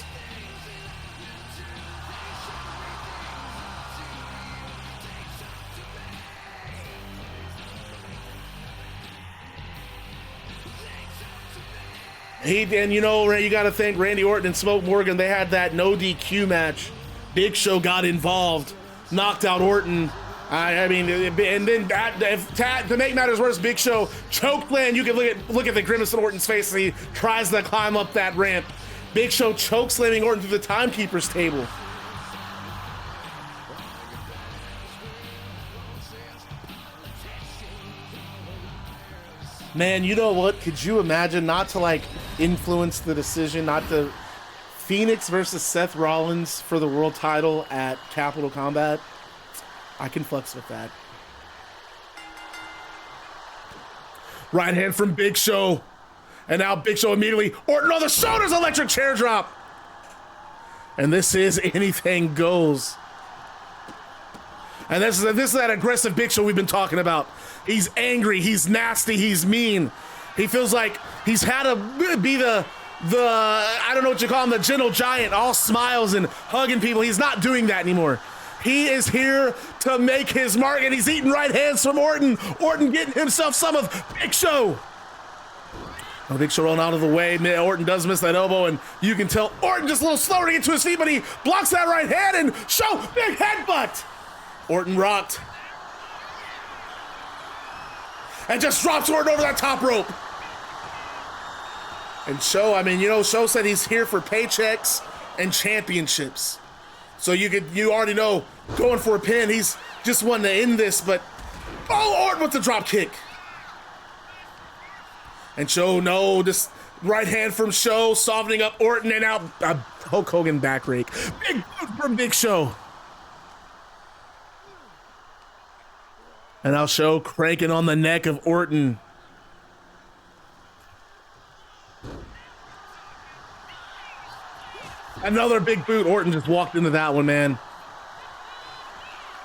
And you know, you got to think Randy Orton and Smoke Morgan, they had that no DQ match. Big Show got involved, knocked out Orton. I mean, and then to make matters worse, Big Show choked slam. You can look at the grimace on Orton's face as he tries to climb up that ramp. Big Show choke slamming Orton through the timekeeper's table. Man, you know what? Could you imagine, not to like influence the decision, not to Fenix versus Seth Rollins for the world title at Capital Combat? I can flex with that. Right hand from Big Show. And now Big Show immediately. Orton on the shoulders, electric chair drop. And this is anything goes. And this is that aggressive Big Show we've been talking about. He's angry, he's nasty, he's mean. He feels like he's had to be the I don't know what you call him, the gentle giant, all smiles and hugging people. He's not doing that anymore. He is here to make his mark, and he's eating right hands from Orton. Orton getting himself some of Big Show. Oh, Big Show rolling out of the way. Orton does miss that elbow, and you can tell Orton just a little slower to get to his feet, but he blocks that right hand, and Show, big headbutt. Orton rocked. And just drops Orton over that top rope. And Show, I mean, you know, Show said he's here for paychecks and championships. So you already know, going for a pin, he's just wanting to end this, but oh, Orton with the drop kick. And Show, no, just right hand from Show, softening up Orton, and out a Hulk Hogan back rake. Big boot from Big Show. And now Show cranking on the neck of Orton. Another big boot. Orton just walked into that one, man.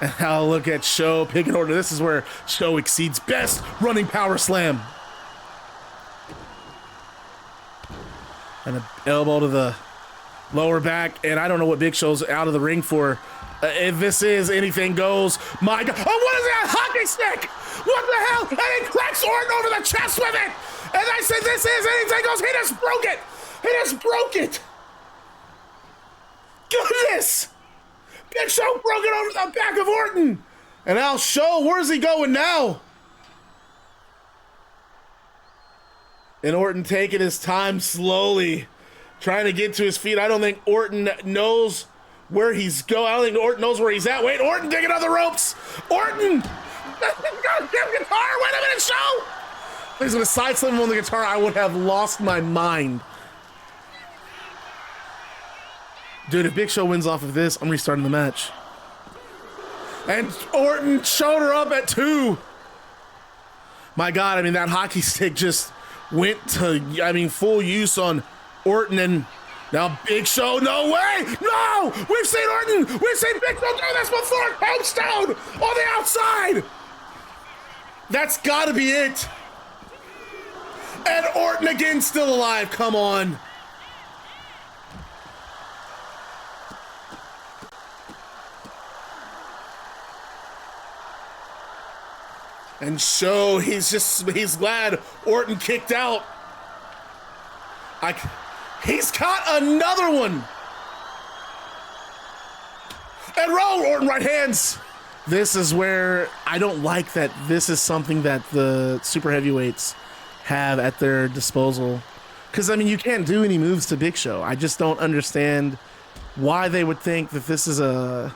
And now look at Show picking Orton. This is where Show exceeds best. Running power slam. And an elbow to the lower back. And I don't know what Big Show's out of the ring for. If this is anything goes, my God. Oh, what is that? Hockey stick! What the hell? And he cracks Orton over the chest with it! And I said, this is anything goes. He just broke it! He just broke it! Goodness! Big Show broke it over the back of Orton! And now Show, where's he going now? And Orton taking his time slowly, trying to get to his feet. I don't think Orton knows where he's going. I don't think Orton knows where he's at. Wait, Orton digging on the ropes. Orton! Goddamn guitar! Wait a minute, Show! If he's gonna side slam him on the guitar, I would have lost my mind. Dude, if Big Show wins off of this, I'm restarting the match. And Orton showed her up at 2. My God, I mean, that hockey stick just went to, I mean, full use on Orton, and now Big Show, no way! No! We've seen Orton! We've seen Big Show do this before! Tombstone on the outside! That's gotta be it. And Orton again still alive, come on. And Show, he's glad Orton kicked out. He's caught another one. And roll, Orton right hands. This is where I don't like that this is something that the super heavyweights have at their disposal. Because, I mean, you can't do any moves to Big Show. I just don't understand why they would think that this is a...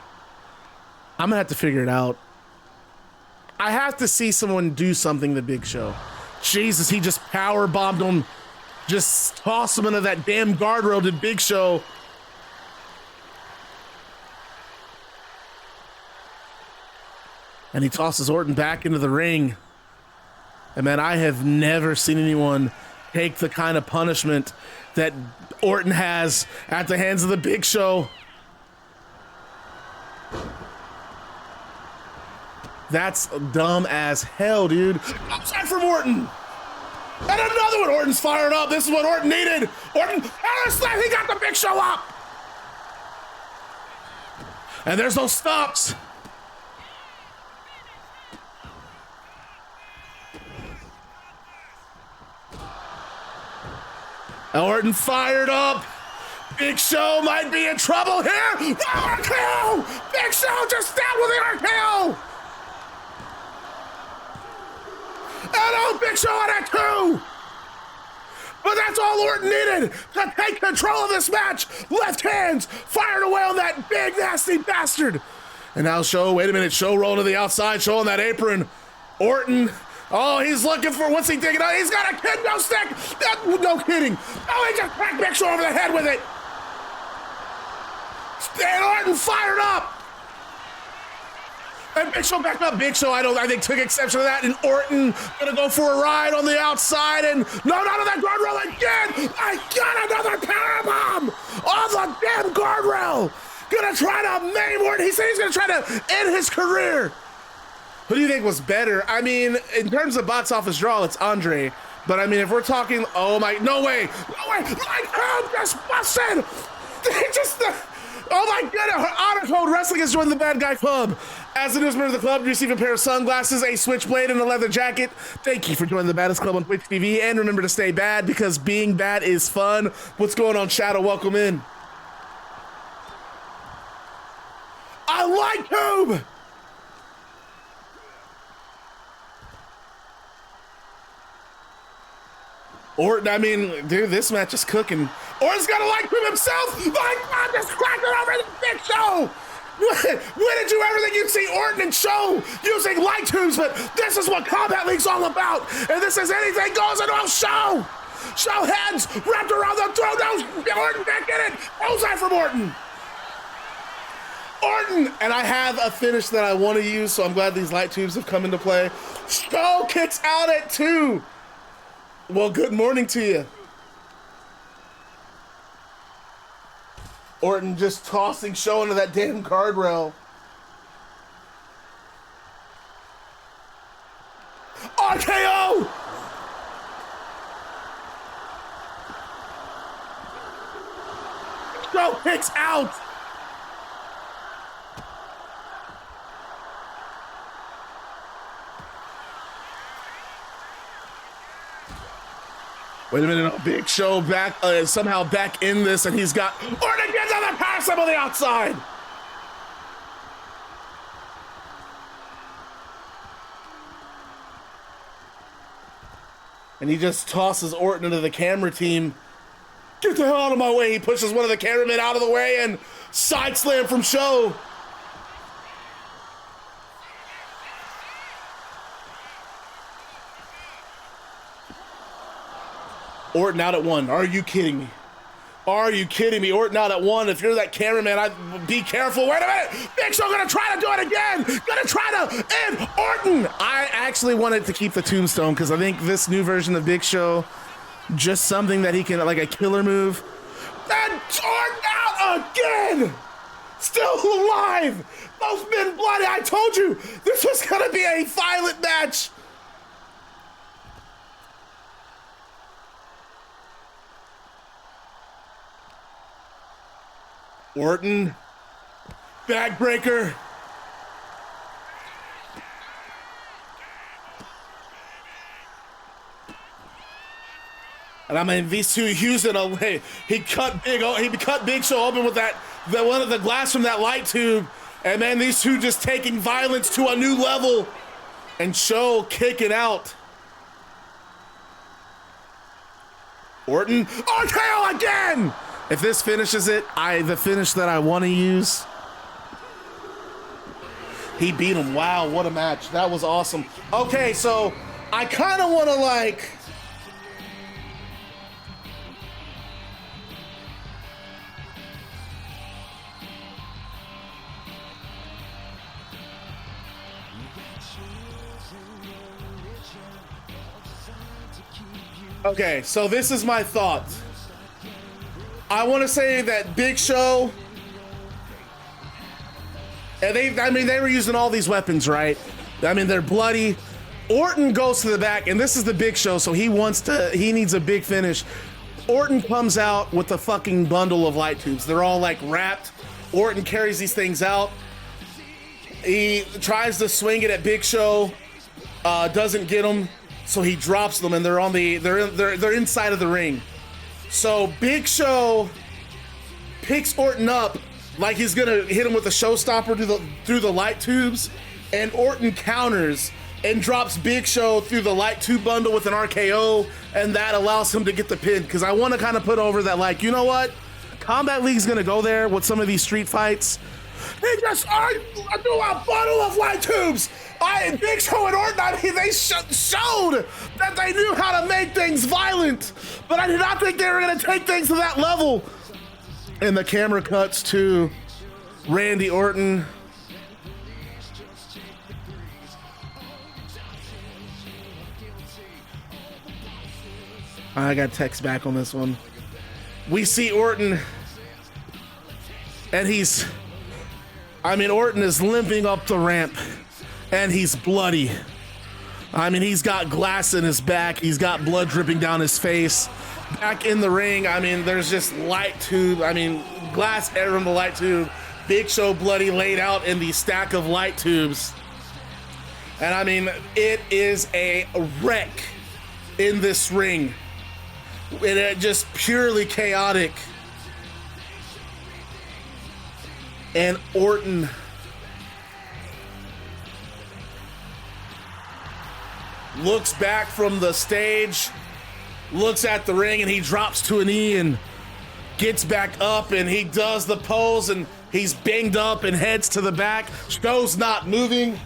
I'm going to have to figure it out. I have to see someone do something to Big Show. Jesus, he just power bombed him. Just toss him into that damn guardrail to Big Show. And he tosses Orton back into the ring. And man, I have never seen anyone take the kind of punishment that Orton has at the hands of the Big Show. That's dumb as hell, dude. Outside from Orton. And another one. Orton's fired up. This is what Orton needed. Orton, he got the Big Show up. And there's no stops. Orton fired up. Big Show might be in trouble here. RKO! Big Show just down with the RKO. And oh, Big Show on at 2. But that's all Orton needed to take control of this match. Left hands fired away on that big nasty bastard. And now Show, wait a minute, Show rolling to the outside, Show on that apron. Orton, oh, he's looking for, what's he digging out? He's got a kendo stick. No kidding. Oh, he just cracked Big Show over the head with it. And Orton fired up. And Big Show back up. Big Show, I think took exception to that. And Orton gonna go for a ride on the outside. And no, not on that guardrail again. I got another powerbomb on the damn guardrail. Gonna try to maim Orton. He said he's gonna try to end his career. Who do you think was better? I mean, in terms of box office draw, it's Andre. But I mean, if we're talking, oh my, no way. Like, oh, just busted. Oh my goodness, honor code wrestling has joined the Bad Guy Club. As a news member of the club, you receive a pair of sunglasses, a switchblade, and a leather jacket. Thank you for joining the Baddest Club on Twitch TV. And remember to stay bad because being bad is fun. What's going on, Shadow? Welcome in. I like Tube. Orton, I mean, dude, this match is cooking. Orton's got to like him himself. My God, just cracked it over the Big Show. When did you ever think you'd see Orton and Show using light tubes? But this is what Combat League's all about. And this is anything goes into a Show. Show heads wrapped around the throat. No, Orton back in it. Ozai from Orton. Orton, and I have a finish that I want to use, so I'm glad these light tubes have come into play. Show kicks out at 2. Well, good morning to you. Orton just tossing Show into that damn guardrail. RKO! Show kicks out. Wait a minute, Big Show back, somehow back in this, and he's got Orton gets on the power slam on the outside. And he just tosses Orton into the camera team. Get the hell out of my way. He pushes one of the cameramen out of the way and side slam from Show. Orton out at 1. Are you kidding me? Are you kidding me? Orton out at 1. If you're that cameraman, I'd be careful. Wait a minute. Big Show gonna try to do it again. Gonna try to end Orton. I actually wanted to keep the tombstone because I think this new version of Big Show, just something that he can, like a killer move. And Orton out again. Still alive. Both men bloody. I told you this was gonna be a violent match. Orton, backbreaker. And I mean, these two using he cut Big Show open with that one of the glass from that light tube, and man, these two just taking violence to a new level, and Show kicking out. Orton, RKO again. If this finishes it, the finish that I want to use. He beat him. Wow, what a match. That was awesome. Okay, so I kind of want to like... Okay, so this is my thought. I want to say that Big Show, and they were using all these weapons, right? I mean, they're bloody. Orton goes to the back, and this is the Big Show, so he needs a big finish. Orton comes out with a fucking bundle of light tubes. They're all like wrapped. Orton carries these things out. He tries to swing it at Big Show, doesn't get them, so he drops them, and they're inside of the ring. So Big Show picks Orton up like he's gonna hit him with a showstopper through the light tubes, and Orton counters and drops Big Show through the light tube bundle with an RKO, and that allows him to get the pin. Because I want to kind of put over that, like, you know what? Combat League's gonna go there with some of these street fights. I do a bundle of light tubes. Big Show and Orton, they showed that they knew how to make things violent, but I did not think they were going to take things to that level. And the camera cuts to Randy Orton. I got text back on this one. We see Orton, and Orton is limping up the ramp. And he's bloody. I mean, he's got glass in his back. He's got blood dripping down his face. Back in the ring, I mean, there's just light tube. I mean, glass air in the light tube. Big Show bloody laid out in the stack of light tubes. And I mean, it is a wreck in this ring. It just purely chaotic. And Orton looks back from the stage, looks at the ring, and he drops to a knee and gets back up, and he does the pose, and he's banged up and heads to the back. Show's not moving.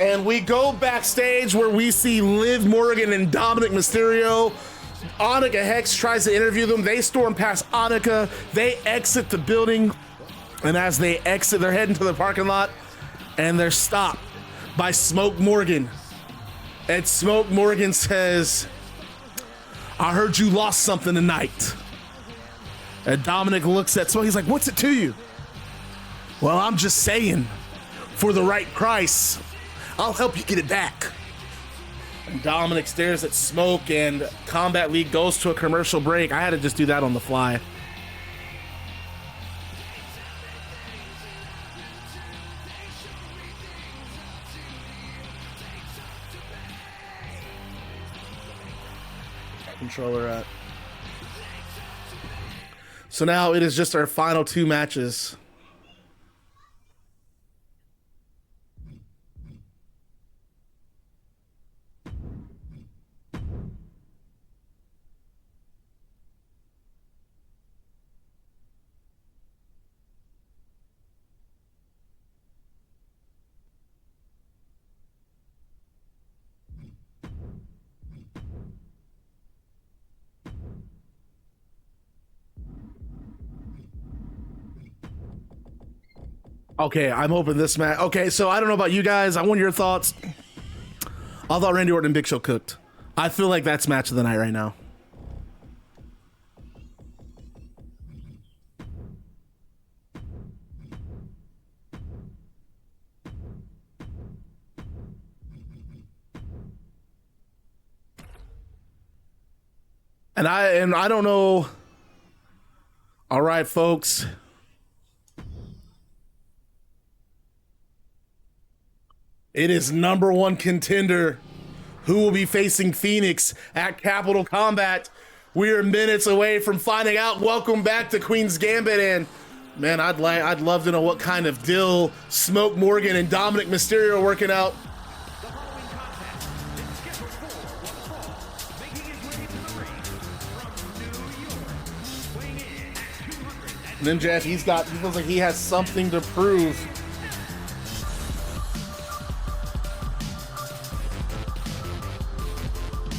And we go backstage where we see Liv Morgan and Dominik Mysterio. Annika Hex tries to interview them. They storm past Annika. They exit the building. And as they exit, they're heading to the parking lot, and they're stopped by Smoke Morgan. And Smoke Morgan says, I heard you lost something tonight. And Dominik looks at Smoke. He's like, what's it to you? Well, I'm just saying, for the right price, I'll help you get it back. And Dominik stares at Smoke, and Combat League goes to a commercial break. I had to just do that on the fly. Controller at. So now it is just our final two matches. Okay, I'm hoping this match. Okay, so I don't know about you guys. I want your thoughts. I thought Randy Orton and Big Show cooked. I feel like that's match of the night right now. And I don't know. All right, folks. It is number one contender who will be facing Fenix at Capital Combat. We are minutes away from finding out. Welcome back to Queen's Gambit, and man, I'd love to know what kind of deal Smoke Morgan and Dominik Mysterio are working out. The following contest is scheduled for one fall, making his way to the ring from New York, weighing in at 200. And then Jeff, he feels like he has something to prove.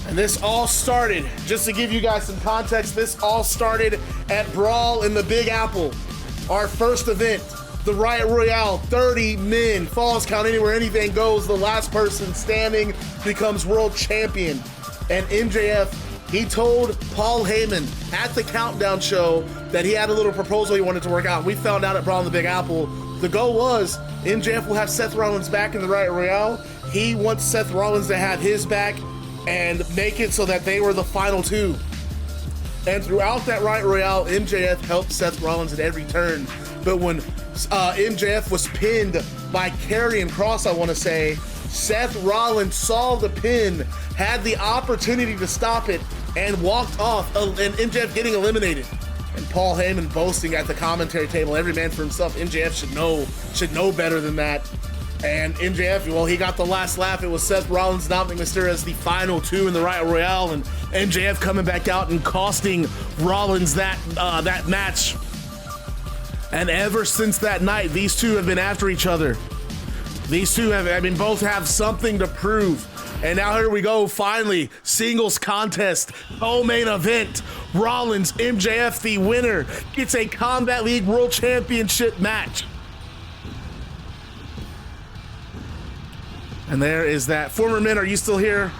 And this all started, just to give you guys some context, this all started at Brawl in the Big Apple. Our first event, the Riot Royale, 30 men, falls count anywhere, anything goes. The last person standing becomes world champion. And MJF, he told Paul Heyman at the Countdown show that he had a little proposal he wanted to work out. We found out at Brawl in the Big Apple, the goal was MJF will have Seth Rollins back in the Riot Royale. He wants Seth Rollins to have his back and make it so that they were the final two. And throughout that Riot Royale, MJF helped Seth Rollins at every turn. But when MJF was pinned by Karrion Kross, I want to say, Seth Rollins saw the pin, had the opportunity to stop it, and walked off, and MJF getting eliminated. And Paul Heyman boasting at the commentary table, every man for himself. MJF should know better than that. And MJF, well, he got the last laugh. It was Seth Rollins, Dominik Mysterio as the final two in the Riot Royale, and MJF coming back out and costing Rollins that match. And ever since that night, these two have been after each other. These two both have something to prove. And now here we go, finally, singles contest, co-main event. Rollins, MJF, the winner, gets a Combat League World Championship match. And there is that. Former men, are you still here?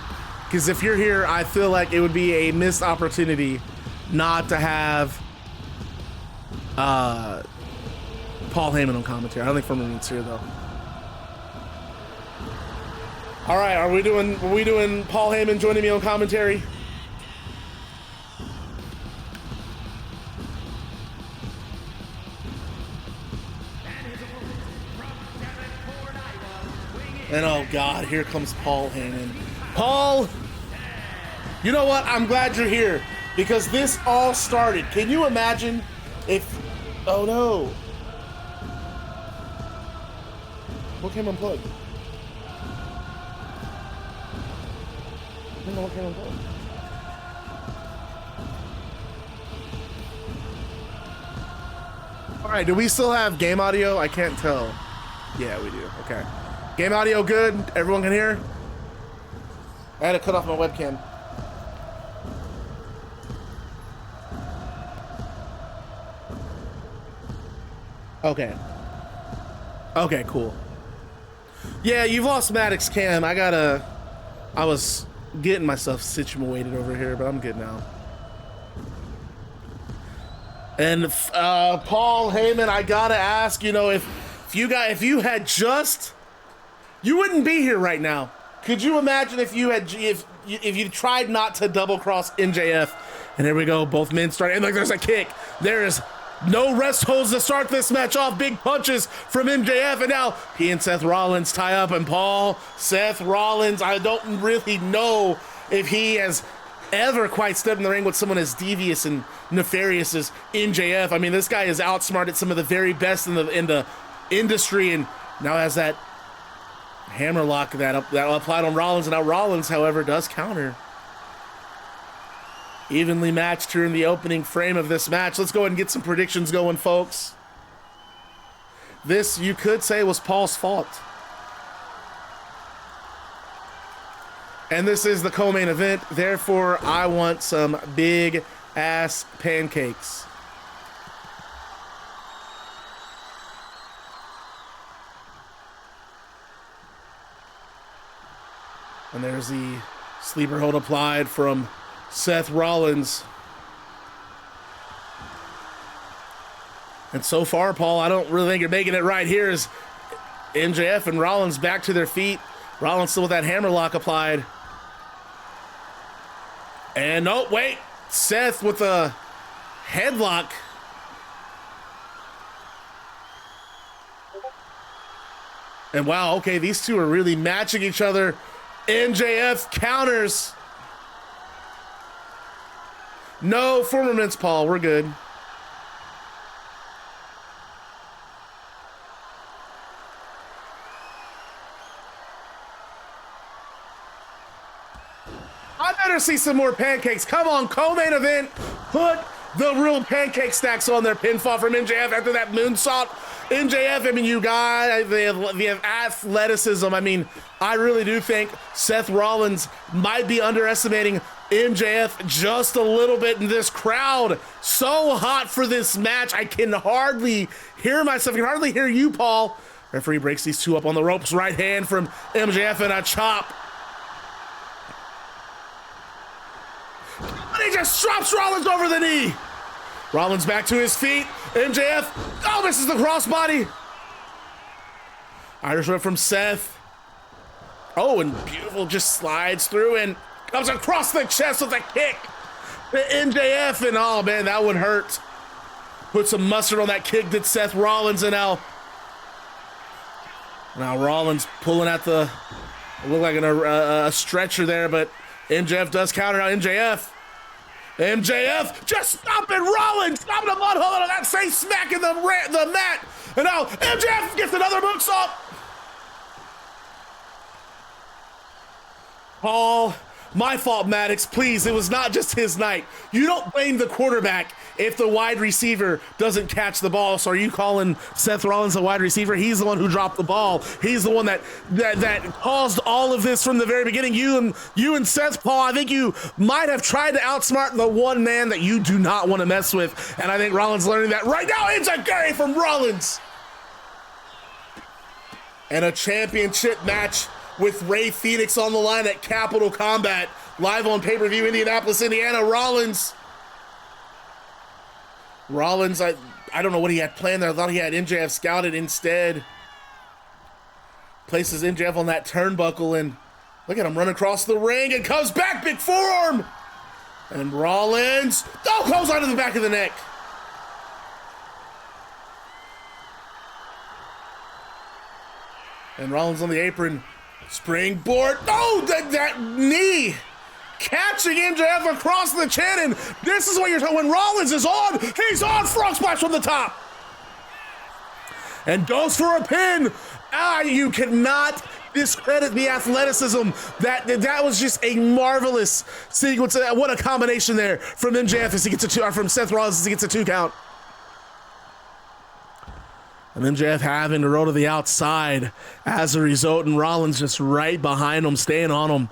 Because if you're here, I feel like it would be a missed opportunity not to have Paul Heyman on commentary. I don't think Former men's here though. All right, are we doing Paul Heyman joining me on commentary? And oh God, here comes Paul Heyman. Paul, you know what? I'm glad you're here because this all started. Can you imagine if, oh no. What came unplugged? I don't know what came unplugged. All right, do we still have game audio? I can't tell. Yeah, we do, okay. Game audio good? Everyone can hear? I had to cut off my webcam. Okay. Okay, cool. Yeah, you've lost Maddox Cam. I was getting myself situated over here, but I'm good now. And Paul Heyman, I gotta ask, you know, if you had just, you wouldn't be here right now. Could you imagine if you tried not to double cross MJF? And here we go, both men start, and like there's a kick. There is no rest holds to start this match off. Big punches from MJF, and now he and Seth Rollins tie up, and Seth Rollins, I don't really know if he has ever quite stepped in the ring with someone as devious and nefarious as MJF. I mean, this guy has outsmarted some of the very best in the industry, and now has that hammerlock that applied on Rollins, and now Rollins, however, does counter. Evenly matched here in the opening frame of this match. Let's go ahead and get some predictions going, folks. This, you could say, was Paul's fault. And this is the co-main event. Therefore, I want some big ass pancakes. And there's the sleeper hold applied from Seth Rollins. And so far, Paul, I don't really think you're making it right here as MJF and Rollins back to their feet. Rollins still with that hammerlock applied. And oh, wait. Seth with a headlock. And wow, okay, these two are really matching each other. MJF counters. No firmaments, Paul. We're good. I better see some more pancakes. Come on, co-main event. Put the real pancake stacks on their pinfall from MJF after that moonsault. MJF, I mean, you guys, they have athleticism. I mean, I really do think Seth Rollins might be underestimating MJF just a little bit in this crowd. So hot for this match. I can hardly hear myself. I can hardly hear you, Paul. Referee breaks these two up on the ropes. Right hand from MJF and a chop. And he just drops Rollins over the knee. Rollins back to his feet. MJF, oh, misses the crossbody. Irish whip from Seth. Oh, and beautiful just slides through and comes across the chest with a kick to MJF. And oh man, that would hurt. Put some mustard on that kick that Seth Rollins, and now Rollins pulling at the, look like a stretcher there, but MJF does counter. Now MJF just stomping Rollins, stomping a mud hole on that face, smacking the mat. And now MJF gets another moonsault. Paul, my fault, Maddox, please. It was not just his night. You don't blame the quarterback if the wide receiver doesn't catch the ball. So are you calling Seth Rollins a wide receiver? He's the one who dropped the ball. He's the one that caused all of this from the very beginning. You and Seth, Paul, I think you might have tried to outsmart the one man that you do not want to mess with. And I think Rollins learning that right now. It's a Gary from Rollins. And a championship match with Rey Fenix on the line at Capital Combat, live on pay-per-view, Indianapolis, Indiana. Rollins, I don't know what he had planned there. I thought he had MJF scouted instead. Places MJF on that turnbuckle, and look at him run across the ring and comes back, big forearm. And Rollins, goes onto the back of the neck. And Rollins on the apron. Springboard, that knee catching MJF across the chin, and this is what you're talking. When Rollins is on, he's on, frog splash from the top, and goes for a pin. You cannot discredit the athleticism. That was just a marvelous sequence. What a combination there from MJF as he gets a two, or from Seth Rollins as he gets a 2 count. And MJF having to roll to the outside as a result, and Rollins just right behind him, staying on him.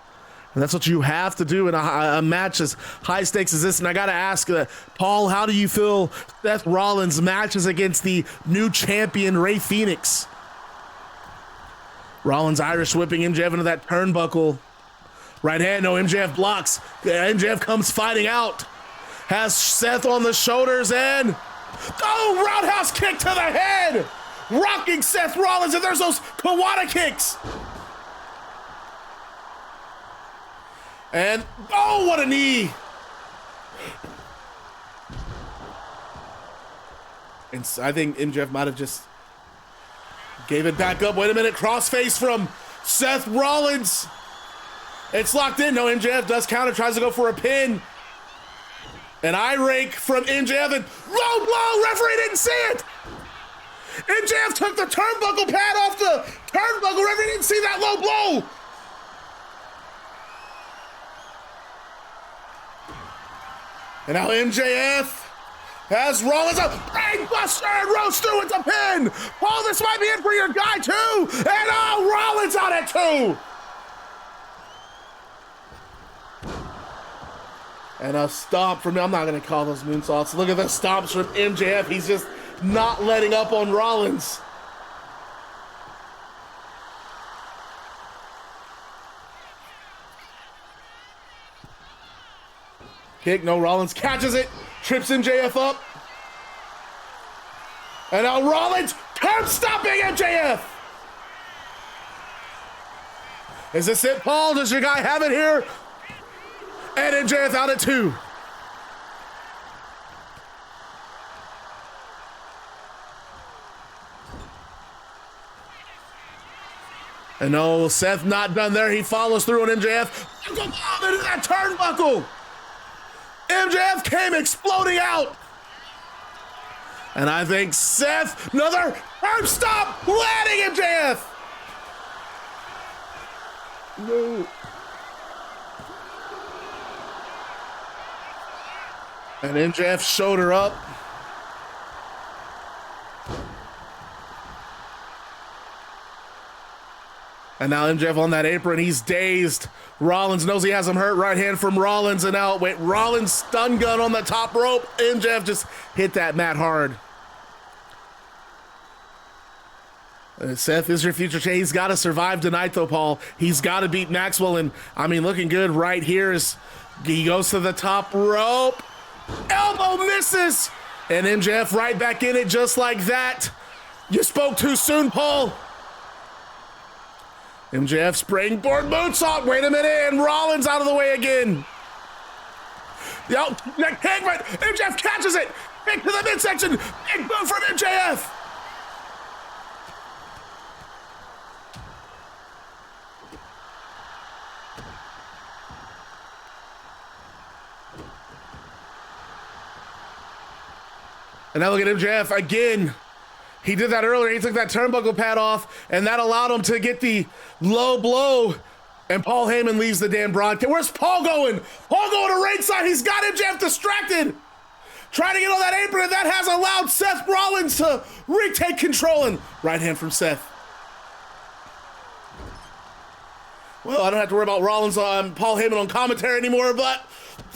And that's what you have to do in a match as high stakes as this. And I got to ask, Paul, how do you feel Seth Rollins matches against the new champion, Rey Fenix? Rollins Irish whipping MJF into that turnbuckle. Right hand, no, MJF blocks. MJF comes fighting out. Has Seth on the shoulders and... roundhouse kick to the head, rocking Seth Rollins, and there's those Kawada kicks. And what a knee. And I think MJF might have just gave it back up. Wait a minute, crossface from Seth Rollins. It's locked in. No, MJF does counter, tries to go for a pin. An eye rake from MJF, and low blow, referee didn't see it. MJF took the turnbuckle pad off the turnbuckle, referee didn't see that low blow. And now MJF has Rollins up, brainbuster, and roast through with the pin. Paul, this might be it for your guy too. And Rollins on it too. And a stomp from, I'm not going to call those moonsaults. Look at the stomps from MJF. He's just not letting up on Rollins. Kick, no, Rollins catches it, trips MJF up. And now Rollins curb stopping MJF. Is this it, Paul? Does your guy have it here? And MJF out at 2. And no, Seth not done there. He follows through on MJF. Into that turnbuckle. MJF came exploding out. And I think Seth, another curb stop, landing MJF. No. And MJF showed her up. And now MJF on that apron, he's dazed. Rollins knows he has him hurt. Right hand from Rollins, and now, wait, Rollins stun gun on the top rope. MJF just hit that mat hard. Seth is your future champ. He's got to survive tonight, though, Paul. He's got to beat Maxwell, and, I mean, looking good right here as he goes to the top rope. Elbow misses, and MJF right back in it just like that. You spoke too soon, Paul. MJF springboard moonsault. Wait a minute, and Rollins out of the way again. MJF catches it. Kick to the midsection. Big boot from MJF. And now look at MJF again. He did that earlier. He took that turnbuckle pad off, and that allowed him to get the low blow. And Paul Heyman leaves the damn broadcast. Where's Paul going? Paul going to ringside. He's got MJF distracted. Trying to get on that apron, and that has allowed Seth Rollins to retake control. And right hand from Seth. Well, I don't have to worry about Rollins on Paul Heyman on commentary anymore, but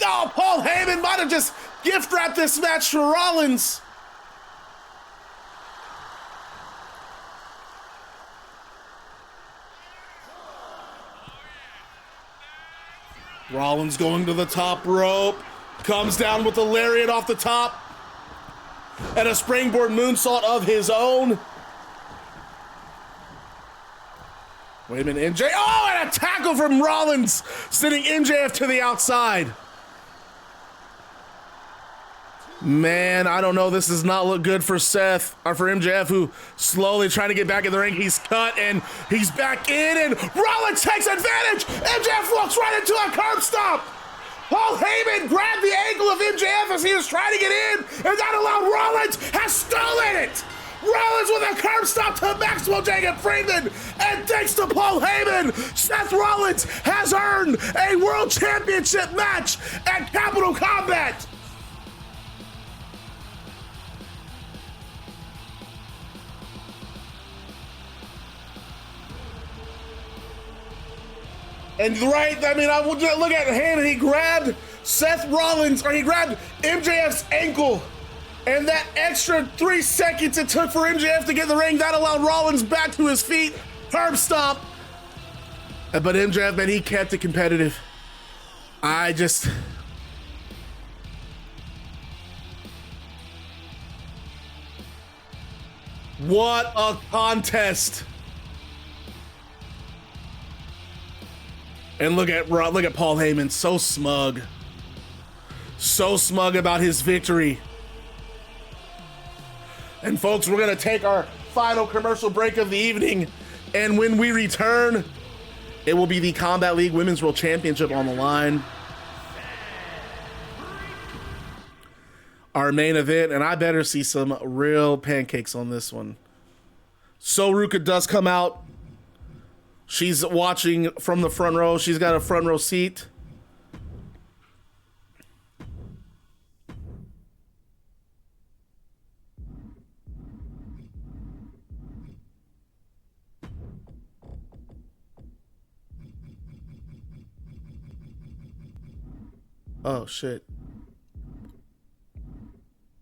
Paul Heyman might have just gift wrapped this match for Rollins. Rollins going to the top rope, comes down with the lariat off the top, and a springboard moonsault of his own. Wait a minute, MJ. Oh, and a tackle from Rollins, sending MJF to the outside. Man, I don't know. This does not look good for Seth, or for MJF, who slowly trying to get back in the ring. He's cut, and he's back in, and Rollins takes advantage. MJF walks right into a curb stomp. Paul Heyman grabbed the ankle of MJF as he was trying to get in, and that allowed Rollins has stolen it. Rollins with a curb stop to Maxwell, Jacob Friedman, and thanks to Paul Heyman, Seth Rollins has earned a World Championship match at Capital Combat. And right, I mean, I will just look at him, and he grabbed Seth Rollins, or he grabbed MJF's ankle. And that extra 3 seconds it took for MJF to get in the ring, that allowed Rollins back to his feet. Curb stomp. But MJF, man, he kept it competitive. What a contest. And look at Paul Heyman, so smug. So smug about his victory. And folks, we're gonna take our final commercial break of the evening. And when we return, it will be the Combat League Women's World Championship on the line. Our main event, and I better see some real pancakes on this one. So Ruka does come out. She's watching from the front row. She's got a front row seat. Oh, shit.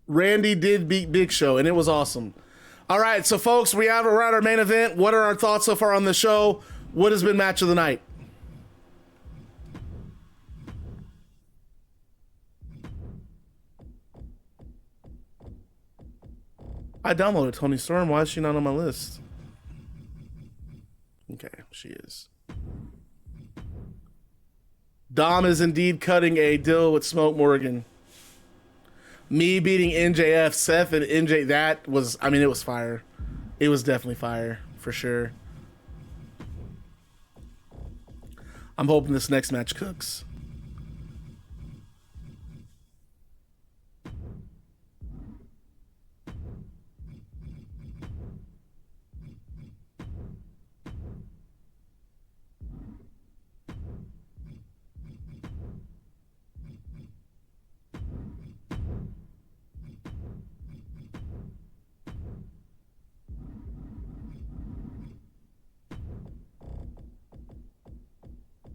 Randy did beat Big Show, and it was awesome. All right, so folks, we're at our main event. What are our thoughts so far on the show? What has been match of the night? I downloaded Toni Storm. Why is she not on my list? Okay, she is. Dom is indeed cutting a deal with Smoke Morgan. Me beating NJF, Seth and NJ, that was, I mean, it was fire. It was definitely fire, for sure. I'm hoping this next match cooks.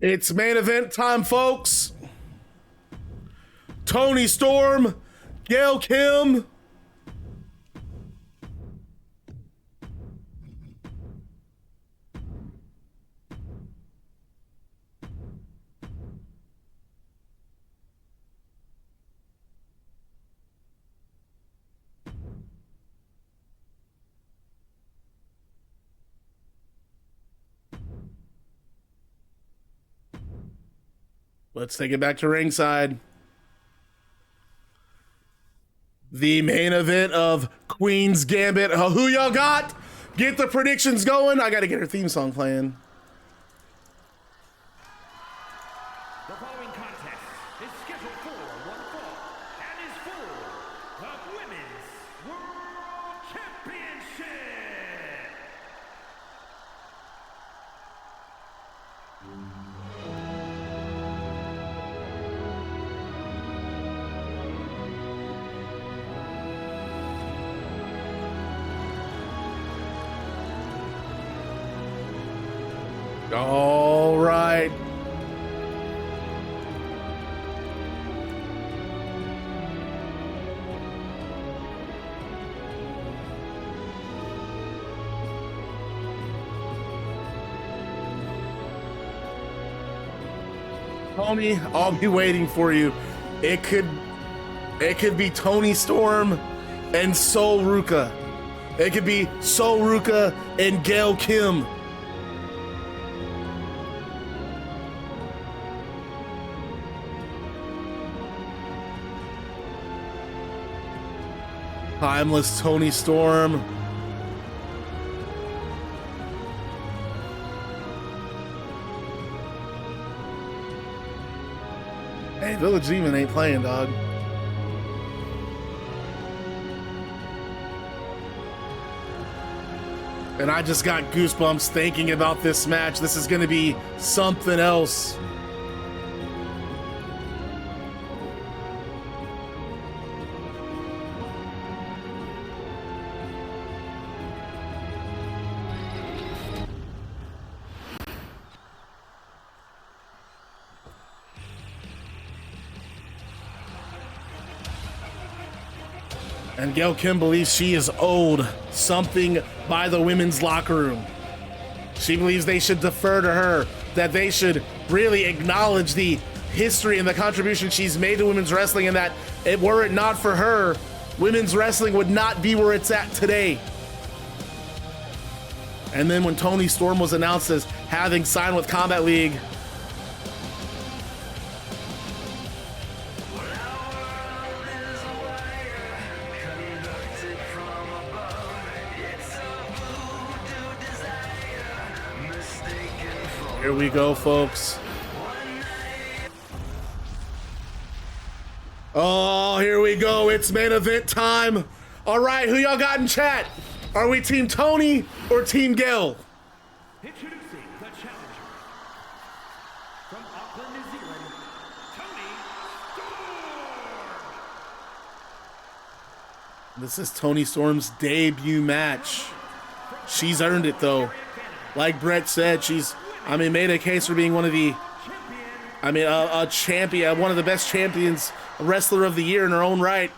It's main event time, folks. Toni Storm, Gail Kim. Let's take it back to ringside. The main event of Queen's Gambit. Who y'all got? Get the predictions going. I got to get her theme song playing. The following contest is scheduled for one fall and is for the Women's World Championship. All right. Tony, I'll be waiting for you. It could be Toni Storm and Sol Ruka. It could be Sol Ruka and Gail Kim. Timeless Toni Storm. Hey, Village Demon ain't playing, dog. And I just got goosebumps thinking about this match. This is gonna be something else. And Gail Kim believes she is owed something by the women's locker room. She believes they should defer to her, that they should really acknowledge the history and the contribution she's made to women's wrestling, and that were it not for her, women's wrestling would not be where it's at today. And then when Toni Storm was announced as having signed with Combat League, here we go, folks. Oh, here we go. It's main event time. All right, who y'all got in chat? Are we Team Toni or Team Gail? Introducing the challenger from Auckland, New Zealand, Toni Storm. This is Toni Storm's debut match. She's earned it, though. Like Bret said, she's, made a case for being one of the, a champion, one of the best champions, a wrestler of the year in her own right.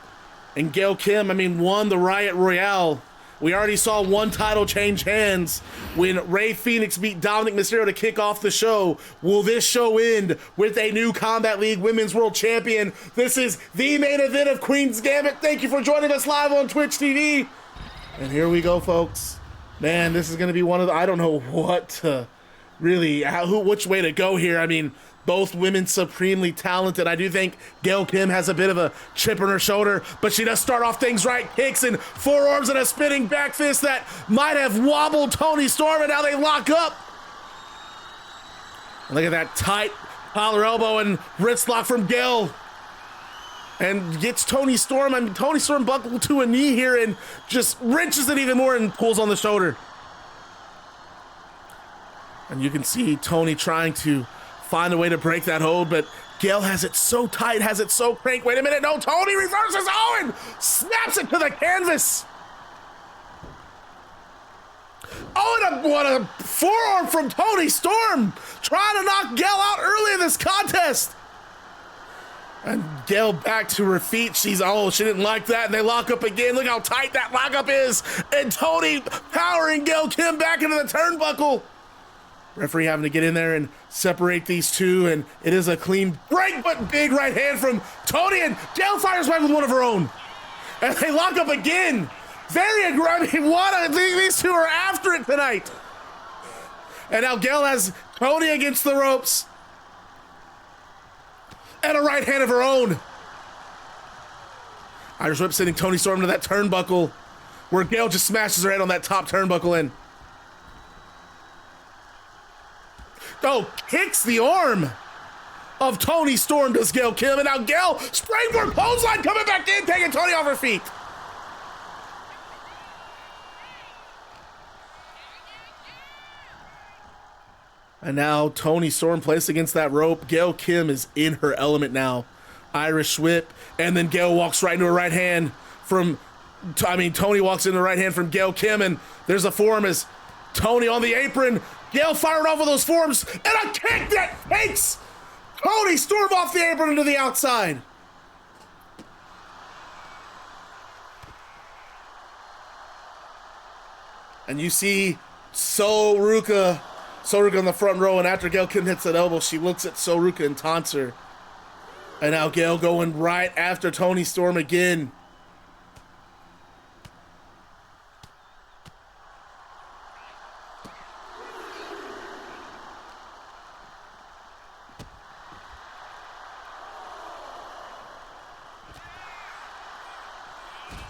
And Gail Kim, won the Riot Royale. We already saw one title change hands when Fenix beat Dominik Mysterio to kick off the show. Will this show end with a new Combat League Women's World Champion? This is the main event of Queen's Gambit. Thank you for joining us live on Twitch TV. And here we go, folks. Man, this is going to be one of the, I don't know what to really, which way to go here. I mean, both women supremely talented. I do think Gail Kim has a bit of a chip on her shoulder, but she does start off things right. Kicks and forearms and a spinning back fist that might have wobbled Toni Storm, and now they lock up. And look at that tight collar elbow and wrist lock from Gail. And gets Toni Storm. I mean, Toni Storm buckled to a knee here and just wrenches it even more and pulls on the shoulder. And you can see Toni trying to find a way to break that hold, but Gail has it so tight, has it so cranked. Wait a minute, no, Toni reverses Owen, snaps it to the canvas. Oh, and what a forearm from Toni Storm, trying to knock Gail out early in this contest. And Gail back to her feet. She didn't like that. And they lock up again. Look how tight that lockup is. And Toni powering Gail Kim back into the turnbuckle. Referee having to get in there and separate these two. And it is a clean break, but big right hand from Toni. And Gail fires back with one of her own. And they lock up again. Very aggressive. These two are after it tonight. And now Gail has Toni against the ropes. And a right hand of her own. Irish whip sending Toni Storm to that turnbuckle where Gail just smashes her head on that top turnbuckle in. Oh, kicks the arm of Toni Storm, does Gail Kim. And now Gail, springboard clothesline coming back in, taking Toni off her feet. And now Toni Storm placed against that rope. Gail Kim is in her element now. Irish whip, and then Gail walks right into her right hand from, Toni walks into the right hand from Gail Kim, and there's a forearm as Toni on the apron. Gail fired off of those forearms, and a kick that takes Toni Storm off the apron into the outside. And you see Soruka in the front row, and after Gail Kim hits that elbow, she looks at Soruka and taunts her. And now Gail going right after Toni Storm again.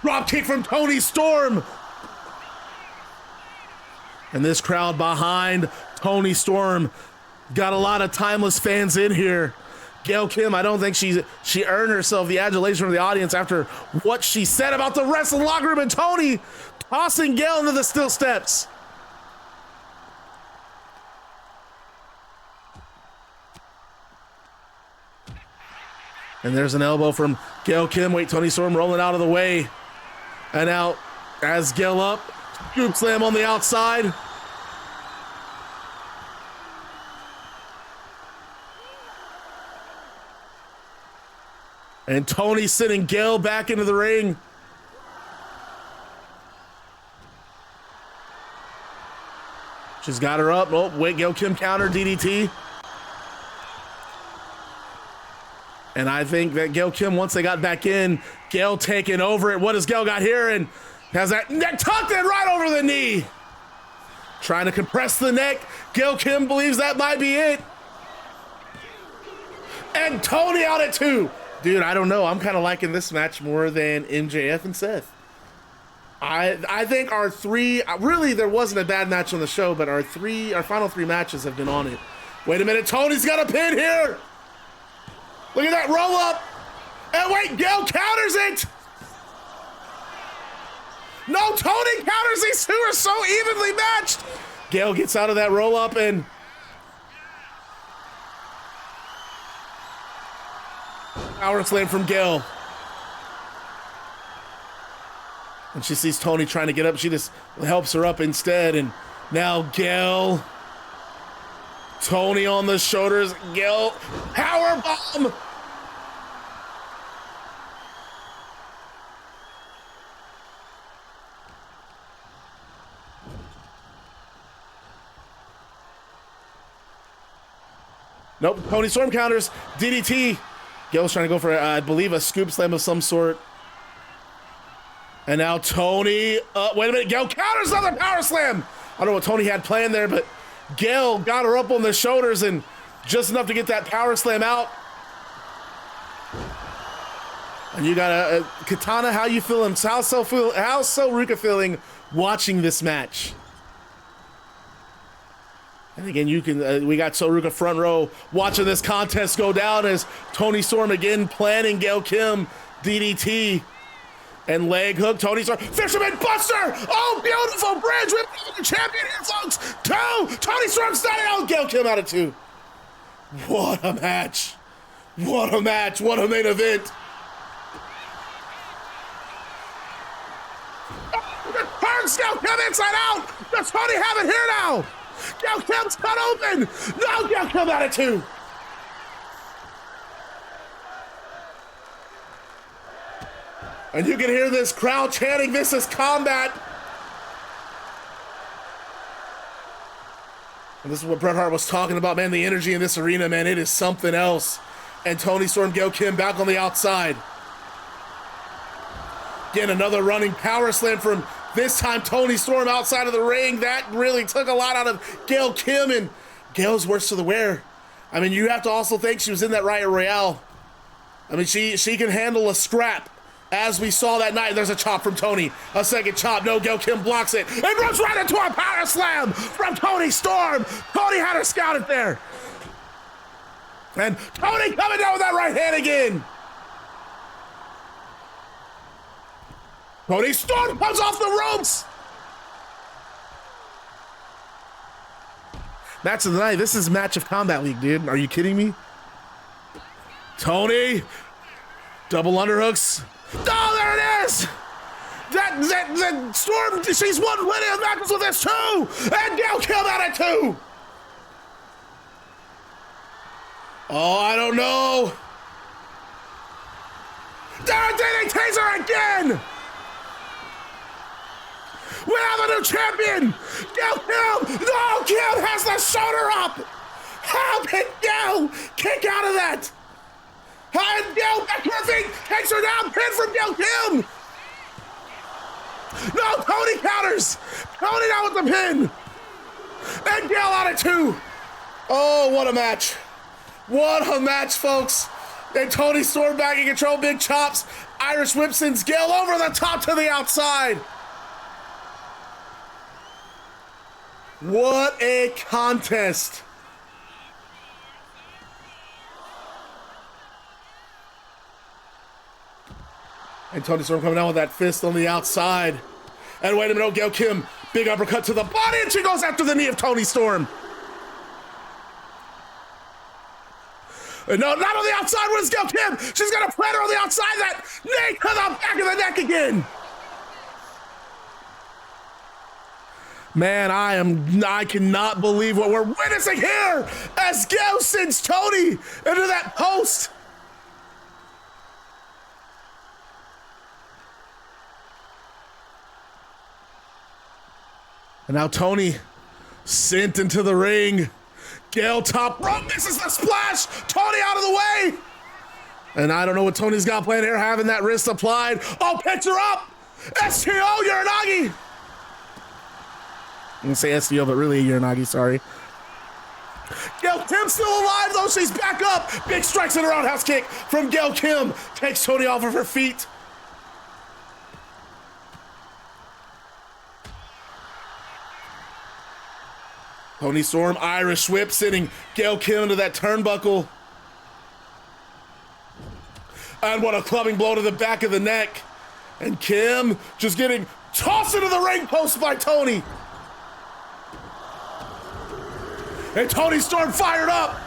Drop kick from Toni Storm. And this crowd behind Toni Storm got a lot of timeless fans in here. Gail Kim, I don't think she earned herself the adulation from the audience after what she said about the wrestling locker room, and Toni tossing Gail into the steel steps. And there's an elbow from Gail Kim. Wait, Toni Storm rolling out of the way. And now, as Gail up, scoop slam on the outside. And Toni sending Gail back into the ring. She's got her up. Oh, wait, Gail Kim counter DDT. And I think that Gail Kim, once they got back in, Gail taking over it. What has Gail got here? And has that neck tucked in right over the knee. Trying to compress the neck. Gail Kim believes that might be it. And Toni out at 2. Dude, I don't know. I'm kind of liking this match more than MJF and Seth. I think our three, really there wasn't a bad match on the show, but our final 3 matches have been on it. Wait a minute, Toni's got a pin here. Look at that roll up. And wait, Gail counters it. No, Toni counters. These two are so evenly matched. Gail gets out of that roll up and power slam from Gail. And she sees Toni trying to get up. She just helps her up instead. And now Gail. Toni on the shoulders. Gail, power bomb. Nope, Toni Storm counters. DDT. Gail's trying to go for, I believe, a scoop slam of some sort. And now Toni, wait a minute, Gail counters another power slam. I don't know what Toni had planned there, but Gail got her up on the shoulders and just enough to get that power slam out. And you got a Katana, how you feeling? How's Ruka feeling watching this match? And again, you can we got Ruka front row watching this contest go down as Toni Storm again planning Gail Kim DDT. And leg hook, Toni Storm, Fisherman Buster! Oh, beautiful bridge with the champion here, folks! 2! Toni Storm started out, Gail Kim out of 2. What a match! What a match! What a main event! Turns Gail Kim inside out! Does Toni have it here now? Gail Kim's cut open! No, Gail Kim out of 2! And you can hear this crowd chanting, "This is combat." And this is what Bret Hart was talking about, man. The energy in this arena, man, it is something else. And Toni Storm, Gail Kim back on the outside. Again, another running power slam from this time Toni Storm outside of the ring. That really took a lot out of Gail Kim, and Gail's worse to the wear. I mean, you have to also think she was in that Riot Royale. I mean, she can handle a scrap. As we saw that night, there's a chop from Toni. A second chop. No, Gail Kim blocks it. And runs right into a power slam from Toni Storm. Toni had her scouted there. And Toni coming down with that right hand again. Toni Storm comes off the ropes. Match of the night. This is Match of Combat League, dude. Are you kidding me? Toni. Double underhooks. Oh, there it is! That Storm, she's won winning of matches with this too! And Gail Kim out of 2! Oh, I don't know. DDTs her again! We have a new champion! Gail Kim! No, Gail has the shoulder up! How did Gail kick out of that? And Gail back to her feet, takes her down, pin from Gail Kim! No, Toni counters! Toni down with the pin! And Gail out of 2! Oh, what a match. What a match, folks. And Toni Storm back in control, big chops, Irish whip sends Gail over the top to the outside. What a contest. And Toni Storm coming down with that fist on the outside. And wait a minute, Gail Kim, big uppercut to the body, and she goes after the knee of Toni Storm. And no, not on the outside, what is Gail Kim? She's got a planter on the outside, that knee to the back of the neck again. Man, I cannot believe what we're witnessing here as Gail sends Toni into that post. And now Toni sent into the ring. Gail top rope, misses the splash. Toni out of the way. And I don't know what Toni's got planned here, having that wrist applied. Oh, picks her up. STO Uranagi. I'm gonna say STO, but really Uranagi, sorry. Gail Kim still alive though, she's back up. Big strikes and a roundhouse kick from Gail Kim. Takes Toni off of her feet. Toni Storm, Irish whip, sending Gail Kim into that turnbuckle. And what a clubbing blow to the back of the neck. And Kim just getting tossed into the ring post by Toni. And Toni Storm fired up.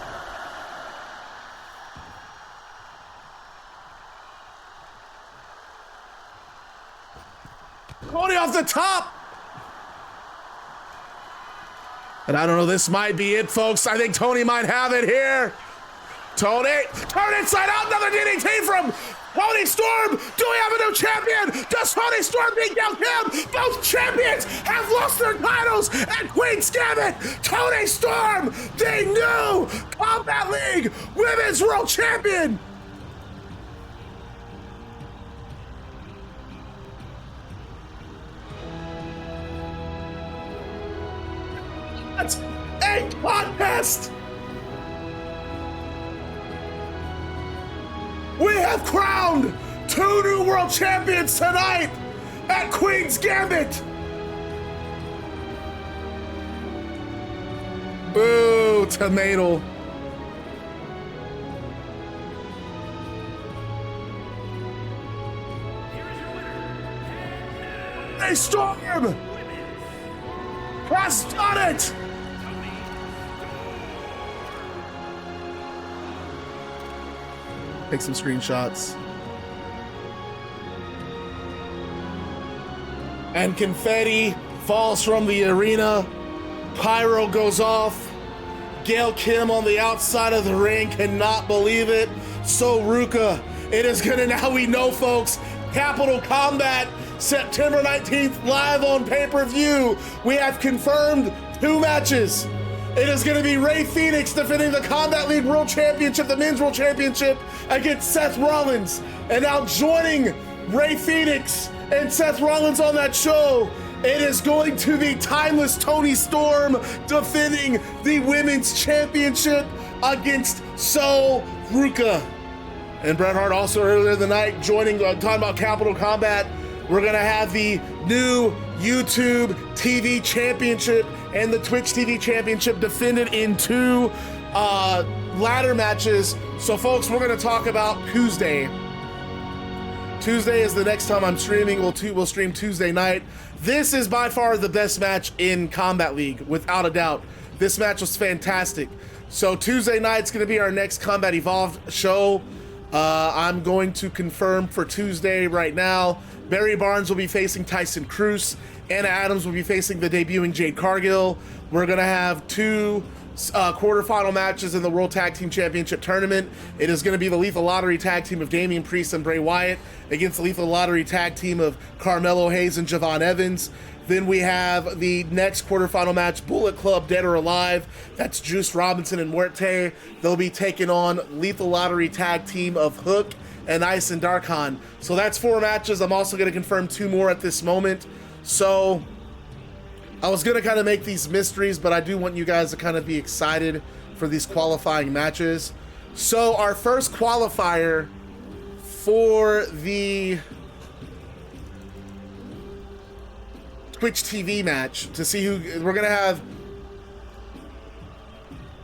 Toni off the top. And I don't know, this might be it, folks. I think Toni might have it here. Toni, turn inside out, another DDT from Toni Storm. Do we have a new champion? Does Toni Storm beat Gail Kim? Both champions have lost their titles at Queen's Gambit. Toni Storm, the new Combat League Women's World Champion. not a contest. We have crowned 2 new world champions tonight at Queen's Gambit. Boo, tomato. Toni Storm has done it. Take some screenshots. And confetti falls from the arena. Pyro goes off. Gail Kim on the outside of the ring cannot believe it. So Ruka, it is gonna, now we know, folks, Capital Combat, September 19th, live on pay-per-view. We have confirmed 2 matches. It is going to be Fenix defending the Combat League World Championship, the Men's World Championship, against Seth Rollins. And now joining Fenix and Seth Rollins on that show, it is going to be timeless Toni Storm defending the Women's Championship against So Ruka. And Bret Hart also earlier in the night joining, talking about Capital Combat. We're gonna have the new YouTube TV Championship and the Twitch TV Championship defended in 2 ladder matches. So folks, we're gonna talk about Tuesday. Tuesday is the next time I'm streaming. We'll stream Tuesday night. This is by far the best match in Combat League, without a doubt. This match was fantastic. So Tuesday night's gonna be our next Combat Evolved show. I'm going to confirm for Tuesday right now. Barry Barnes will be facing Tyson Cruz. Anna Adams will be facing the debuting Jade Cargill. We're gonna have 2 quarterfinal matches in the World Tag Team Championship Tournament. It is gonna be the Lethal Lottery Tag Team of Damian Priest and Bray Wyatt against the Lethal Lottery Tag Team of Carmelo Hayes and Javon Evans. Then we have the next quarterfinal match, Bullet Club Dead or Alive. That's Juice Robinson and Muerte. They'll be taking on Lethal Lottery Tag Team of Hook and Ice and Darkhan. So that's 4 matches. I'm also gonna confirm 2 more at this moment. So I was gonna kind of make these mysteries, but I do want you guys to kind of be excited for these qualifying matches. So our first qualifier for the Twitch TV match to see who we're gonna have.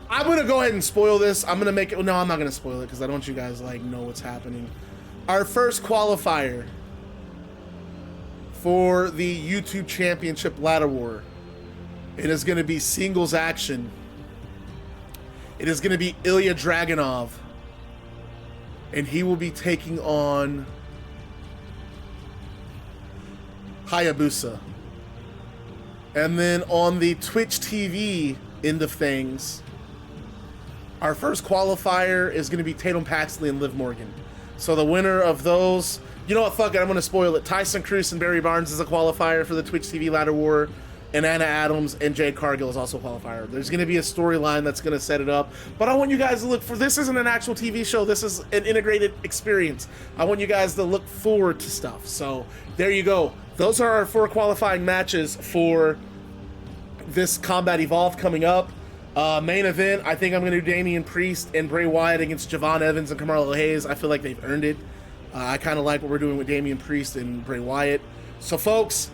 I'm gonna go ahead and spoil this. I'm gonna make it. No, I'm not gonna spoil it because I don't want you guys like know what's happening. Our first qualifier for the YouTube Championship Ladder War. It is gonna be singles action. It is gonna be Ilya Dragunov, and he will be taking on Hayabusa. And then on the Twitch TV end of things, our first qualifier is going to be Tatum Paxley and Liv Morgan. So the winner of those, you know what, fuck it, I'm going to spoil it. Tyson Cruz and Barry Barnes is a qualifier for the Twitch TV Ladder War, and Anna Adams and Jade Cargill is also a qualifier. There's going to be a storyline that's going to set it up, but I want you guys to look for, this isn't an actual TV show, this is an integrated experience. I want you guys to look forward to stuff. So there you go. Those are our 4 qualifying matches for this Combat Evolved coming up. Main event, I think I'm going to do Damian Priest and Bray Wyatt against Javon Evans and Carmelo Hayes. I feel like they've earned it. I kind of like what we're doing with Damian Priest and Bray Wyatt. So folks,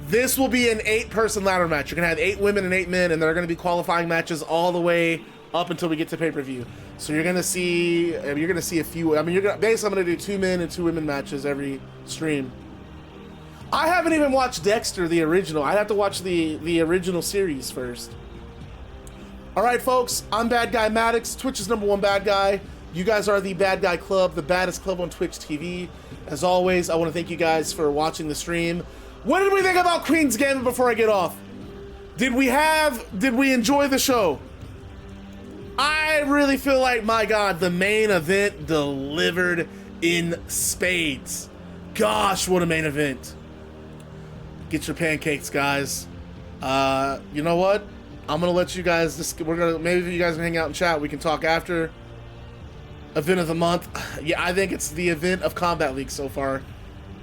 this will be an 8-person ladder match. You're going to have 8 women and 8 men, and they're going to be qualifying matches all the way up until we get to pay-per-view. So you're going to see a few, I mean, basically I'm going to do 2 men and 2 women matches every stream. I haven't even watched Dexter, the original. I'd have to watch the original series first. All right, folks, I'm Bad Guy Maddox, Twitch's #1 bad guy. You guys are the Bad Guy Club, the baddest club on Twitch TV. As always, I want to thank you guys for watching the stream. What did we think about Queen's Gambit before I get off? Did we enjoy the show? I really feel like, my God, the main event delivered in spades. Gosh, what a main event. Get your pancakes, guys. You know what? I'm gonna let you guys maybe if you guys can hang out and chat, we can talk after. Event of the month. Yeah, I think it's the event of Combat League so far.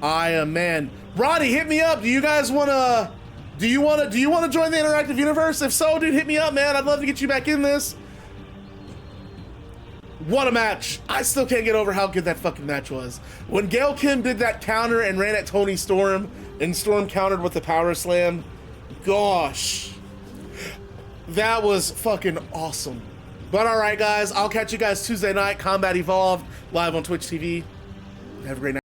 Man. Ronnie, hit me up. Do you guys wanna Do you want to join the interactive universe? If so, dude, hit me up, man. I'd love to get you back in this. What a match. I still can't get over how good that fucking match was. When Gail Kim did that counter and ran at Toni Storm, and Storm countered with the power slam, gosh, that was fucking awesome. But all right, guys, I'll catch you guys Tuesday night, Combat Evolved, live on Twitch TV. Have a great night.